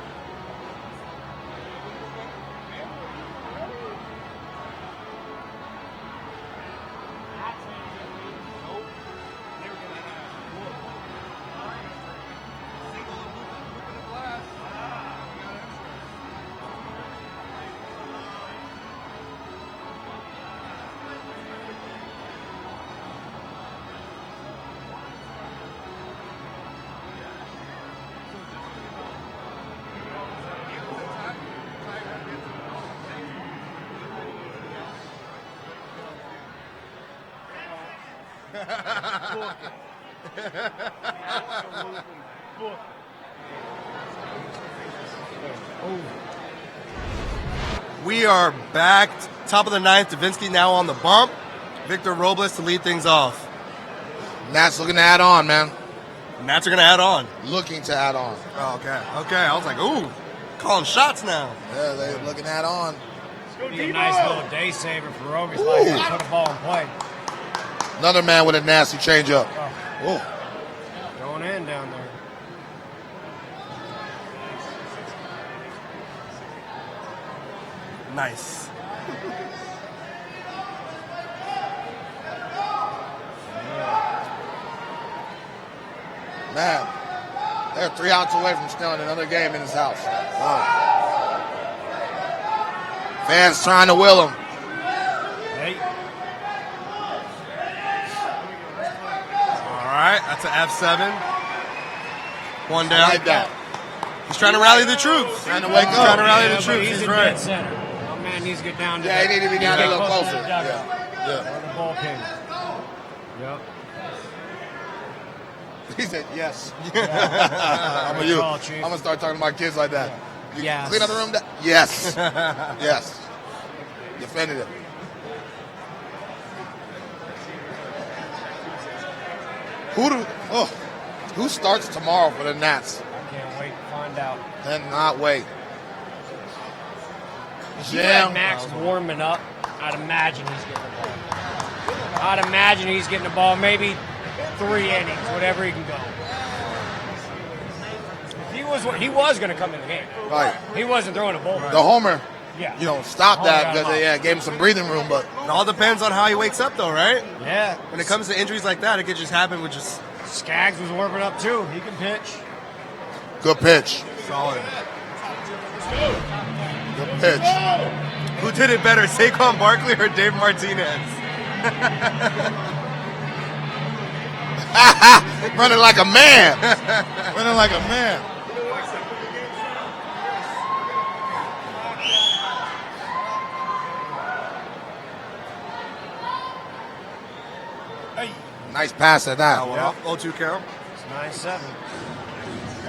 We are back. Top of the 9th. Davinsky now on the bump. Victor Robles to lead things off. Nats looking to add on, man. Nats are going to add on. Looking to add on. Oh, okay. I was like, ooh, calling shots now. Yeah, they're looking to add on. Be a nice little day saver for Rogas. Like, put a ball in play. Another man with a nasty changeup. Oh. Going in down there. Nice. Man, they're 3 outs away from stealing another game in his house. Wow. Fans trying to will him. Hey. All right, that's an F7. 1 down. Like that. He's trying to rally the troops. Trying to wake up. Trying to rally the But troops. he's He's in right. dead center. My man needs to get down to Yeah, he need to be down a little closer. Yeah. Yeah. Or the bullpen. Yep. He said yes. Yeah. I'm gonna start talking to my kids like that. You Yes. clean out the room. Yes. Yes. Definitive. Who starts tomorrow for the Nats? Can't wait to find out. Cannot wait. If you had Max warming up, I'd imagine he's getting the ball. I'd imagine he's getting the ball maybe 3 innings, whatever he can go. He was going to come in the game. Right. He wasn't throwing a ball. The homer, Yeah. stopped that because they gave him some breathing room. But It all depends on how he wakes up, though, right? Yeah. When it comes to injuries like that, it could just happen with just Skaggs was warming up too. He can pitch. good pitch. solid. Good pitch. Who did it better, Saquon Barkley or Dave Martinez? Running like a man. Running like a man. Hey. Nice pass at that. 0-2 count. It's 9-7.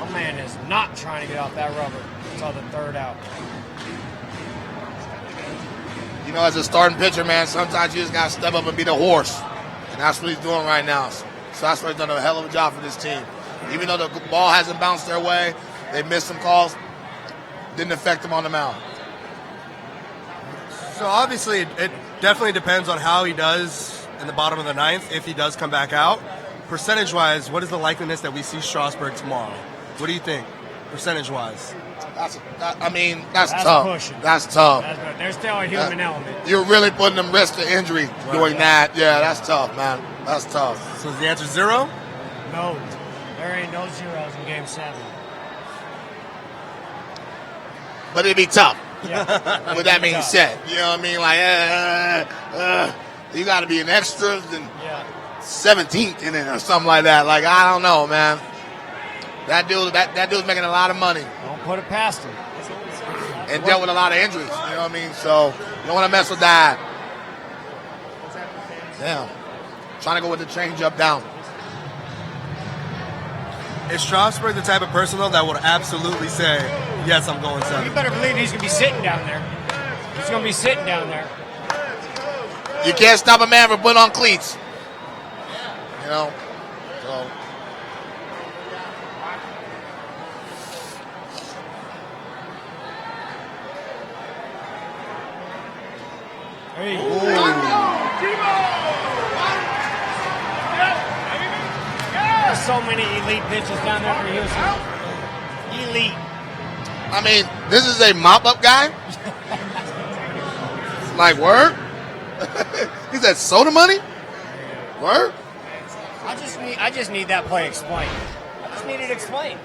My man is not trying to get off that rubber until the 3rd out. As a starting pitcher, man, sometimes you just got to step up and be the horse. And that's what he's doing right now. Strasburg's done a hell of a job for this team. Even though the ball hasn't bounced their way, they missed some calls, didn't affect them on the mound. So obviously, it definitely depends on how he does in the bottom of the 9th, if he does come back out. Percentage-wise, what is the likeliness that we see Strasburg tomorrow? What do you think, percentage-wise? That's tough. Pushing. That's tough. There's still a human element. You're really putting them risk to injury doing that. Yeah, that's tough, man. That's tough. So is the answer 0? No. There ain't no zeros in Game 7. But it'd be tough. Yeah. With that being said, you know what I mean? Like, you got to be an extra in 17th inning or something like that. Like, I don't know, man. That dude's making a lot of money. Don't put it past him. And dealt with a lot of injuries. You know what I mean? So you don't want to mess with that. Damn. Trying to go with the change up down. Is Strasburg the type of person, though, that would absolutely say, yes, I'm going 7? You better believe he's going to be sitting down there. He's going to be sitting down there. You can't stop a man from putting on cleats. So. Hey. There's so many elite pitches down there for Houston. Elite. I mean, this is a mop-up guy? Like, word? He said soda money? Word? I just need that play explained. I just need it explained.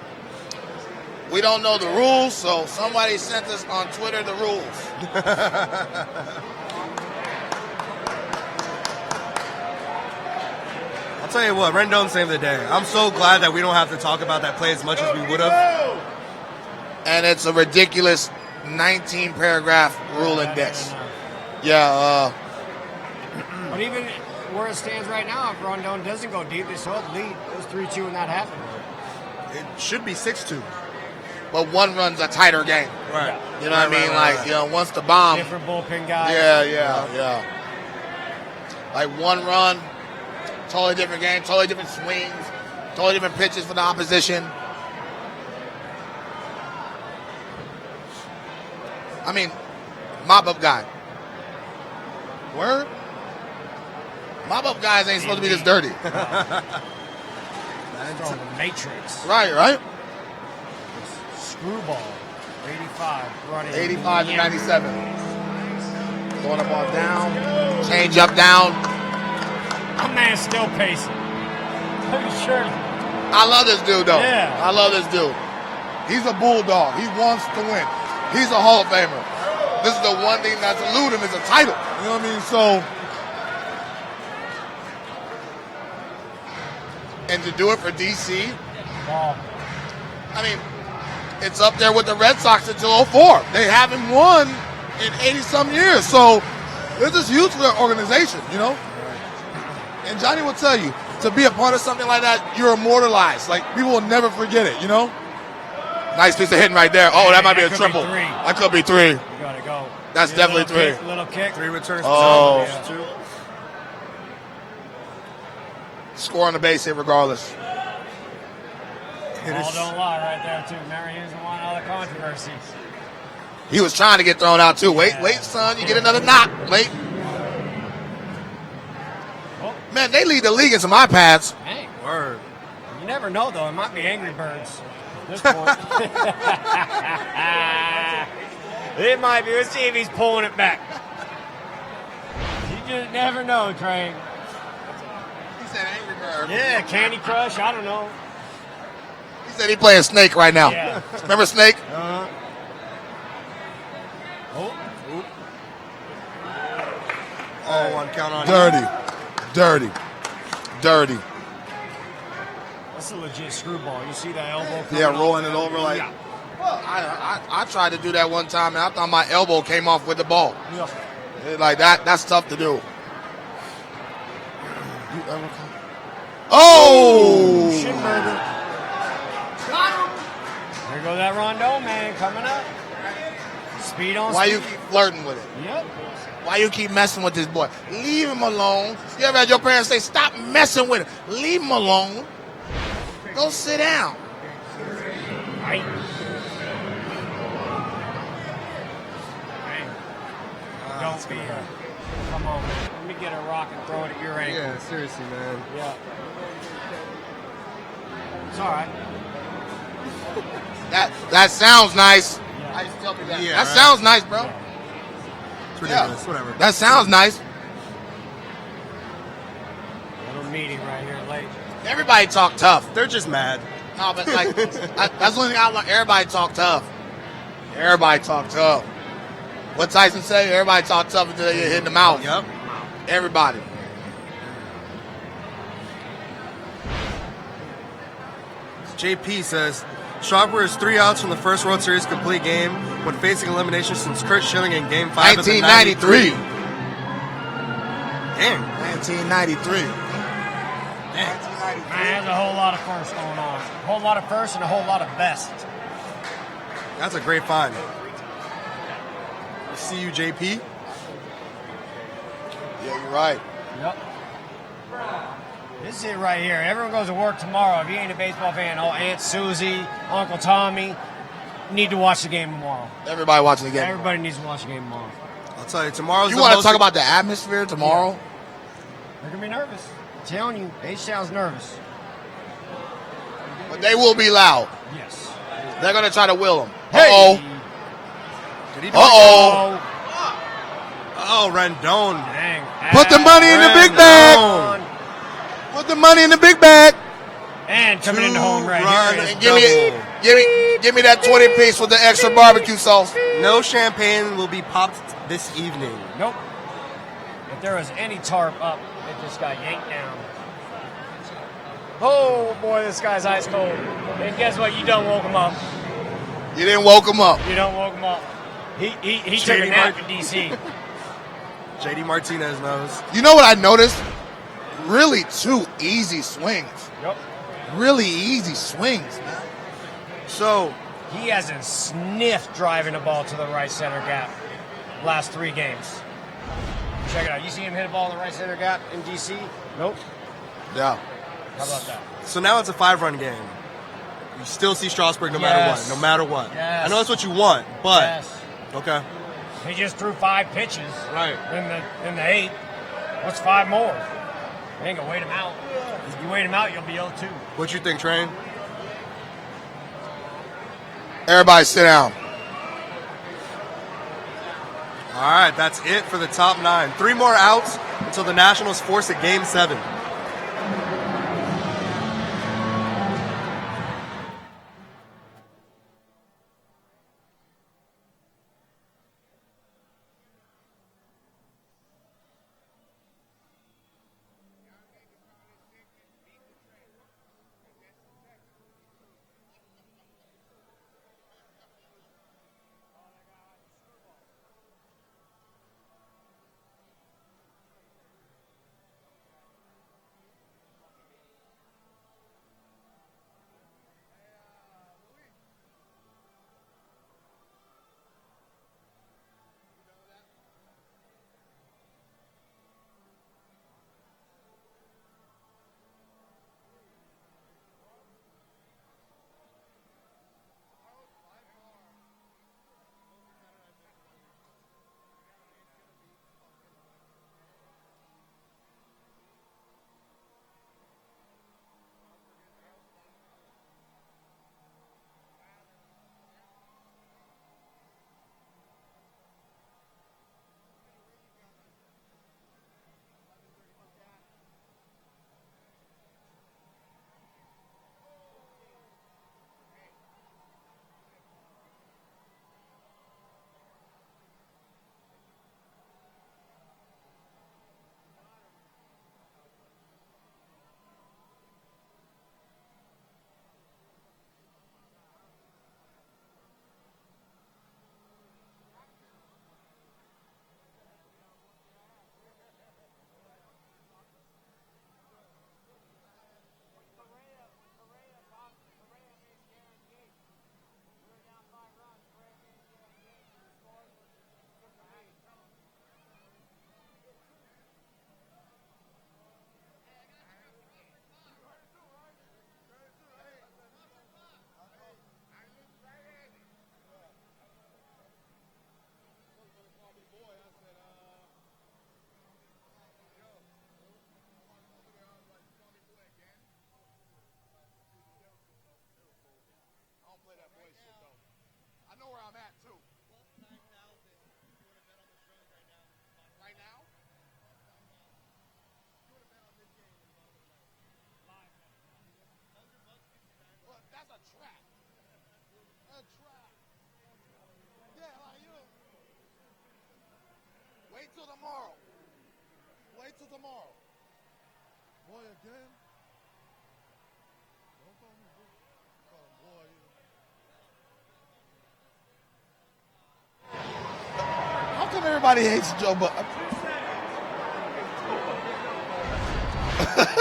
We don't know the rules, so somebody sent us on Twitter the rules. I'll tell you what, Rendon saved the day. I'm so glad that we don't have to talk about that play as much as we would have. And it's a ridiculous 19-paragraph rule index. Yeah, But even where it stands right now, if Rondon doesn't go deep, they still have the lead. It was 3-2 when that happened. It should be 6-2. but one run's a tighter game. Right. You know what I mean? Like, you know, once the bomb. Different bullpen guys. Yeah. Like one run, totally different game, totally different swings, totally different pitches for the opposition. I mean, mop-up guy. Word? Mop-up guys ain't supposed to be this dirty. That's the Matrix. Right? Screwball. 85. Running. 85 to 97. Going up on down. Change up down. My man's still pacing. I'm sure. I love this dude, though. Yeah. I love this dude. He's a bulldog. He wants to win. He's a Hall of Famer. This is the one thing that's eluded him is a title. You know what I mean? So, and to do it for DC, Ball. I mean, it's up there with the Red Sox until 04. They haven't won in 80-some years. So, this is huge for their organization, you know? And Johnny will tell you, to be a part of something like that, you're immortalized. Like, people will never forget it, you know? Nice piece of hitting right there. Oh, that might be a triple. That could be 3. You gotta go. That's definitely 3. Little kick. 3 returns. Oh. For 2. Score on the base hit regardless. Ball don't lie right there, too. Remember, he was the one all the controversy. He was trying to get thrown out, too. Wait, son. You get another knock. Wait. Oh. Man, they lead the league in some iPads. Hey, Word. you never know, though. It might be Angry Birds at this point. It might be. Let's see if he's pulling it back. You just never know, Trey. He said Angry Bird. Yeah, Candy Crush. I don't know. He said he playing Snake right now. Yeah. Remember Snake? Oh. Oh, 1 count on Dirty. That's a legit screwball. You see that elbow coming Yeah, off? rolling it over like. Yeah. Well, I tried to do that one time, and I thought my elbow came off with the ball. Yeah. Like that's tough to do. Oh! Shitburger. There goes that Rondo, man, coming up. Speed on Why speed. you keep flirting with it? Yep. Why you keep messing with this boy? Leave him alone. You ever had your parents say, stop messing with him? Leave him alone. Go sit down. Right. Don't be here. Come on, man. Let me get a rock and throw it at your ankle. Yeah, seriously, man. Yeah. It's all right. That sounds nice. Yeah. I used to tell people that. Yeah, That right. sounds nice, bro. It's ridiculous. Whatever. That sounds nice. Little meeting right here late. Everybody talk tough. They're just mad. No, but like that's the only thing I like. Everybody talk tough. Everybody talk tough. What Tyson say? Everybody talk tough until they get hit in the mouth. Yep. Everybody. JP says, Strasburg is 3 outs from the first World Series complete game when facing elimination since Kurt Schilling in Game 5 of the 1993. Damn. 1993. Man, there's a whole lot of firsts going on. A whole lot of firsts and a whole lot of best. That's a great find. See you, JP. Yeah, you're right. Yep. This is it right here. Everyone goes to work tomorrow. If you ain't a baseball fan, Aunt Susie, Uncle Tommy, need to watch the game tomorrow. Everybody watching the game. Everybody needs to watch the game tomorrow. I'll tell you, tomorrow's You the want to most- talk about the atmosphere tomorrow? They're going to be nervous. I'm telling you, H-Town's nervous. But they will be loud. Yes. They're going to try to will them. Hey! Uh-oh. Did he do it? Uh-oh. Oh, Rendon. Dang. Put the money in the big bag. On. Put the money in the big bag. And coming into home right Two-run here. And give me that 20 piece with the extra barbecue sauce. No champagne will be popped this evening. Nope. If there was any tarp up, it just got yanked down. Oh boy, this guy's ice cold. And guess what? You done woke him up. You didn't woke him up. You done woke him up. He took a nap in DC. JD Martinez knows. You know what I noticed? Really 2 easy swings. Yep. Really easy swings, man. So, He hasn't sniffed driving the ball to the right center gap last 3 games. Check it out. You see him hit a ball in the right center gap in DC? Nope. Yeah. How about that? so now it's a 5-run game. You still see Strasburg no matter Yes. what. No matter what. Yes. I know that's what you want, but Yes. okay. He just threw 5 pitches Right. in the 8th. What's 5 more? You ain't gonna wait him out. If you wait him out, you'll be 0-2. What you think, Train? Everybody sit down. All right, that's it for the top 9. 3 more outs until the Nationals force a Game 7. Wait till tomorrow. Boy, again? Don't call me boy. Call him boy. How come everybody hates Joe Buck?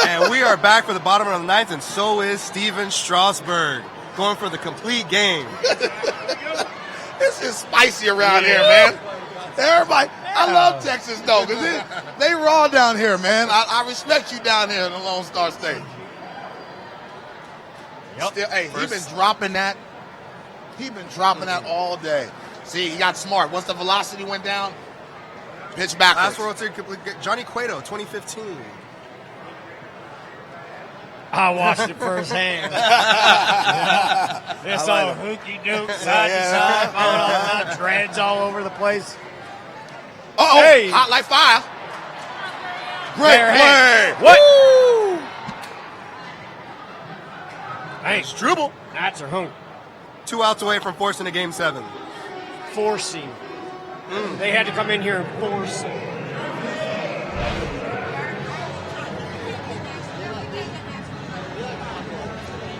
And we are back for the bottom of the ninth, and so is Steven Strasburg, going for the complete game. It's just spicy around here, man. Everybody, I love Texas though, because they raw down here, man. I respect you down here in the Lone Star State. Yep. Still, hey, he been dropping that. He been dropping that all day. See, he got smart. Once the velocity went down, pitch backwards. Last World Series, Johnny Cueto, 2015. I watched it firsthand. This old hooky dook side to side, all the dreads all over the place. Uh-oh, Hey. hot like fire. Great Bare play. hand. What? Hey, Struble. that's a hunk. 2 outs away from forcing a Game 7. Forcing. They had to come in here and force it.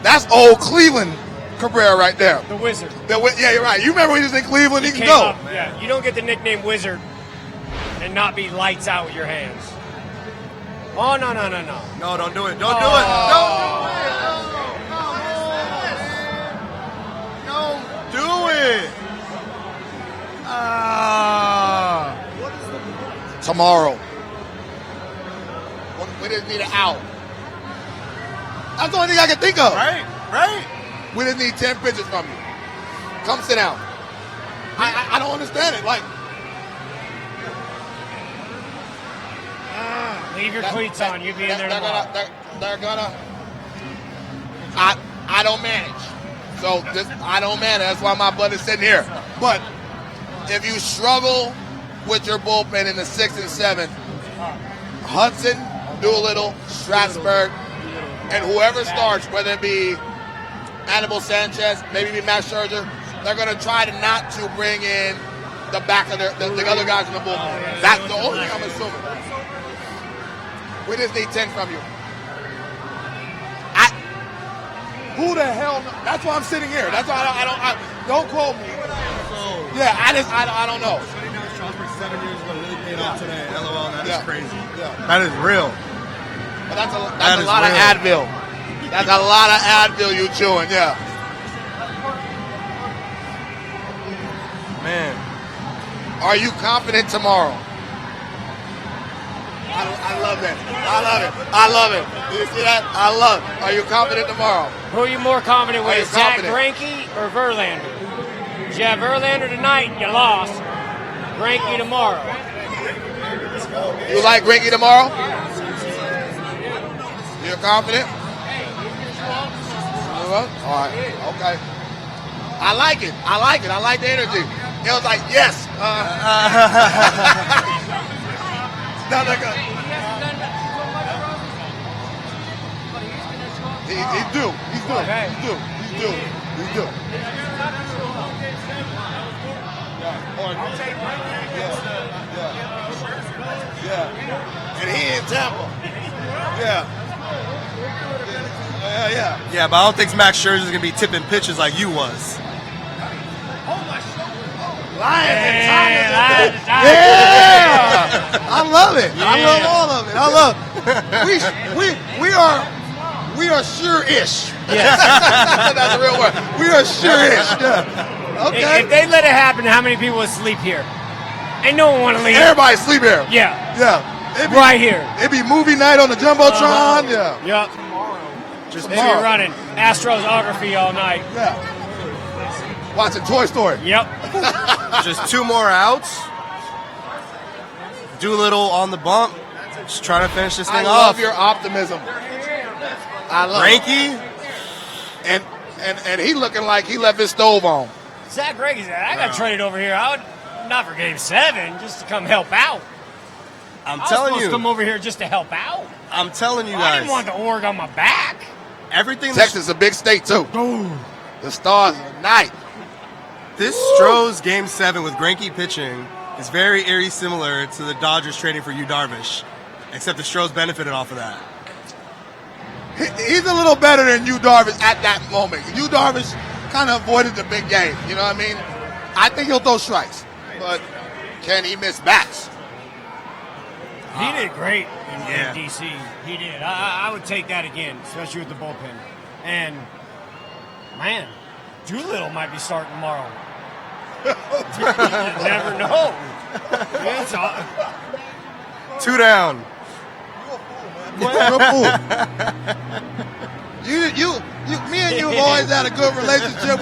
That's old Cleveland Cabrera right there. The Wizard. Yeah, you're right. You remember when he was in Cleveland? He can Came go. up, yeah, you don't get the nickname Wizard and not be lights out with your hands. Oh, no. No, don't do it. Don't Oh. do it. Don't do it. Tomorrow. We just need an out. That's the only thing I can think of. Right. We just need 10 pitches from you. Come sit down. I don't understand it. Like, Leave your cleats on. You'll be in there tomorrow. they're gonna. I don't manage. So I don't manage. That's why my butt is sitting here. But if you struggle with your bullpen in the 6th and 7th, Hudson, Doolittle, Strasburg, and whoever starts, whether it be Anibal Sanchez, maybe be Max Scherzer, they're going to try to not to bring in the back of the other guys in the bullpen. That's the only thing I'm assuming. We just need 10 from you. Who the hell? That's why I'm sitting here. That's why I don't quote me. Yeah, I don't know. Strasburg 7 years ago really paid off today. LOL, that is crazy. Yeah. That is real. But that's a That lot is of real. Advil. That's a lot of Advil you chewing, yeah. Man. Are you confident tomorrow? I love that. I love it. You see that? I love it. Are you confident tomorrow? Who are you more confident Are you with, Zach confident? Greinke or Verlander? You have Verlander tonight, you lost. Greinke tomorrow. You like Greinke tomorrow? You're confident? All right. Okay. I like it. I like the energy. It was like, yes. No, they're good. He's due. He's due. Okay. He's due. He's due. He's due. Yeah. And he in Tampa. Yeah. Yeah, but I don't think Max Scherzer's going to be tipping pitches like you was. Lions and Lions. Yeah. I love it. I love all of it. I love we are sure-ish. Yes. That's a real word. We are sure-ish. Yeah. Okay. If they let it happen, how many people would sleep here? Ain't no one want to leave. Everybody sleep here. Yeah. Yeah. It'd be, Right here. It'd be movie night on the Jumbotron. Yeah. Yep. Just They be running Astrosography all night. Yeah. Watching Toy Story. Yep. Just 2 more outs. Doolittle on the bump. Just trying to finish this thing I off. love your optimism. I love Greinke. and he looking like he left his stove on. Zach Greinke said, I got traded over here. I would not for Game 7, just to come help out. I'm I was telling supposed to you. come over here just to help out. I'm telling you I guys. didn't want the org on my back. Everything Texas is a big state too. The Stars unite. this Stros Game 7 with Greinke pitching is very eerie similar to the Dodgers trading for Yu Darvish. Except the Astros benefited off of that. He's a little better than Yu Darvish at that moment. Yu Darvish kind of avoided the big game. You know what I mean? I think he'll throw strikes, but can he miss bats? He did great Yeah. in D.C. He did. I would take that again, especially with the bullpen. And, man, Doolittle might be starting tomorrow. You never know. It's Two down. Real fool. Me and you have always had a good relationship,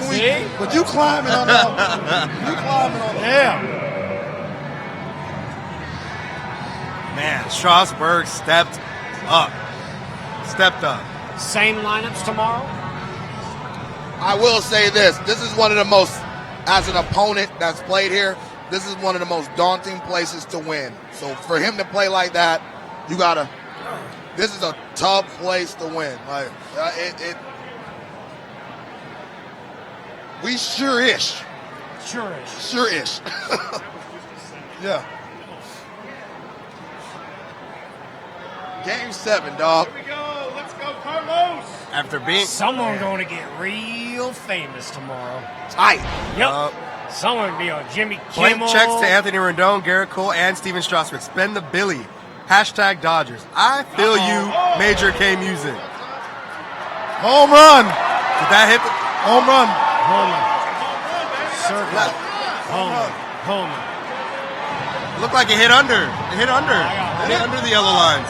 but you climbing on that. You climbing on that. Yeah. Man, Strasburg stepped up. Same lineups tomorrow? I will say this. This is one of the most, as an opponent that's played here, this is one of the most daunting places to win. So for him to play like that, you gotta. This is a tough place to win. Like we sure-ish. Sure-ish. Yeah. Game 7, dog. Here we go. Let's go, Carlos. After being Someone going to get real famous tomorrow. Tight. Yep. Someone be on Jimmy blank Kimmel. checks to Anthony Rendon, Garrett Cole, and Steven Strasburg. Spend the Billy. Hashtag Dodgers. I feel you, Major K music. Home run. Did that hit? Home run. Homer. Circle. Homer. Looked like it hit under. It hit under. It hit under the yellow line.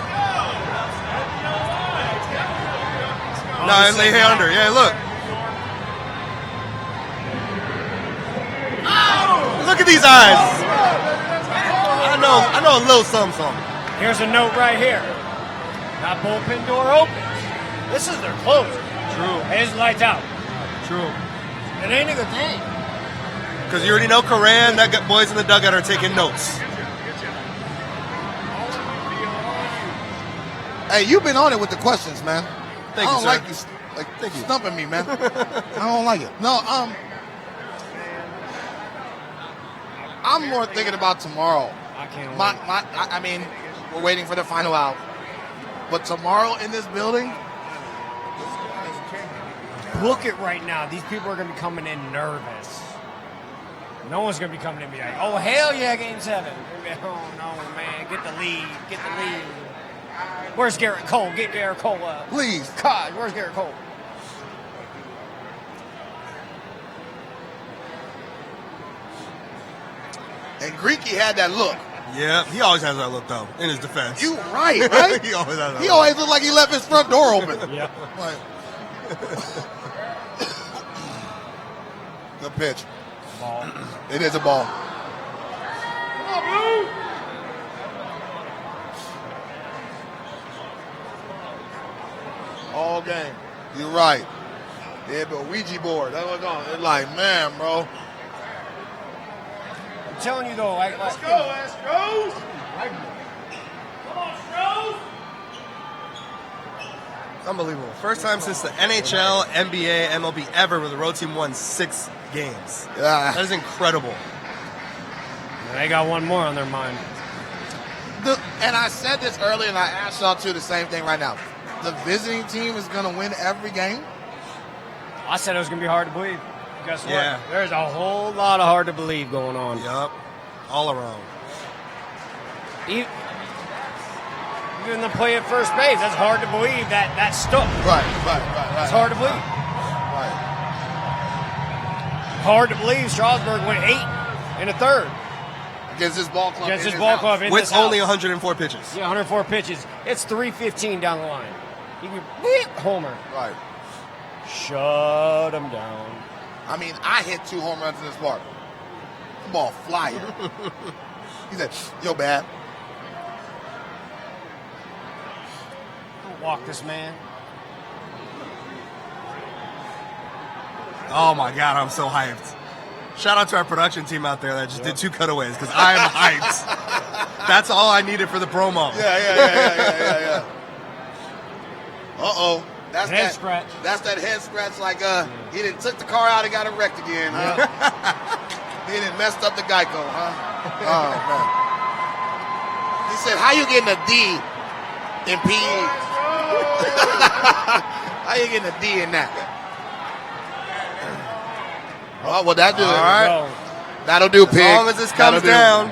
No, it hit under. Yeah, look. Look at these eyes. I know a little something. Here's a note right here. That bullpen door open. This is their closer. True. It's lights out. True. It ain't a good thing. Because you already know Coran, that boys in the dugout are taking notes. Hey, you've been on it with the questions, man. Thank I you, don't sir. like you, stumping me, man. I don't like it. No, I'm more thinking about tomorrow. I can't wait. I mean, we're waiting for the final out. But tomorrow in this building, Book it right now. These people are going to be coming in nervous. No one's going to be coming in and be like, oh, hell yeah, Game 7. Oh, no, man. Get the lead. Get the lead. Where's Garrett Cole? Get Garrett Cole up. please. God, where's Garrett Cole? And Greeky had that look. Yeah, he always has that look, though, in his defense. You right? He always has that He look. always looked like he left his front door open. Yeah. Like, the pitch. Ball. It is a ball. All game. You're right. Yeah, but Ouija board. That's what's on. It's like, man, bro. I'm telling you, though. Let's go, Astros. Come on, Astros. Unbelievable. First time since the NHL, NBA, MLB ever where the road team won 6 games. Yeah. That is incredible. They got one more on their mind. And I said this earlier, and I asked y'all too the same thing right now. The visiting team is going to win every game? I said it was going to be hard to believe. Guess what? Yeah. There's a whole lot of hard to believe going on. Yup. All around. Even the play at first base, that's hard to believe that stuck. Right. It's hard to believe. Right. Hard to believe Strasburg went 8 in the third. Against this ball club. Against in his his ball house. club in With this house. only 104 pitches. Yeah, 104 pitches. It's 3:15 down the line. He can beep, homer. Right. Shut him down. I mean, I hit 2 home runs in this park. The ball flying. He said, yo, bad. Don't walk this man. Oh my God, I'm so hyped. Shout out to our production team out there that just did 2 cutaways because I am hyped. That's all I needed for the promo. Yeah. Uh-oh. That's Head that scratch. That's that head scratch like he didn't took the car out and got it wrecked again, huh? He didn't messed up the Geico, huh? Oh man. He said, how you getting a D Impede. How you getting a D in that? Oh, well, that do it. All right. That'll do, Pig. As long as this comes down,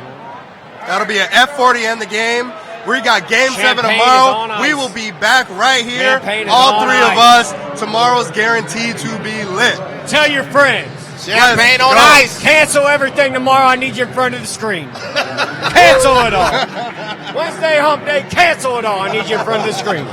that'll be an F40 end the game. We got Game 7 Champagne is tomorrow. on ice. We will be back right here. Champagne is All on three of ice. us. Tomorrow's guaranteed to be lit. Tell your friends. Champagne Let's on go. ice. Cancel everything tomorrow. I need you in front of the screen. Cancel it all. Wednesday hump day. Cancel it all. I need you in front of the screen.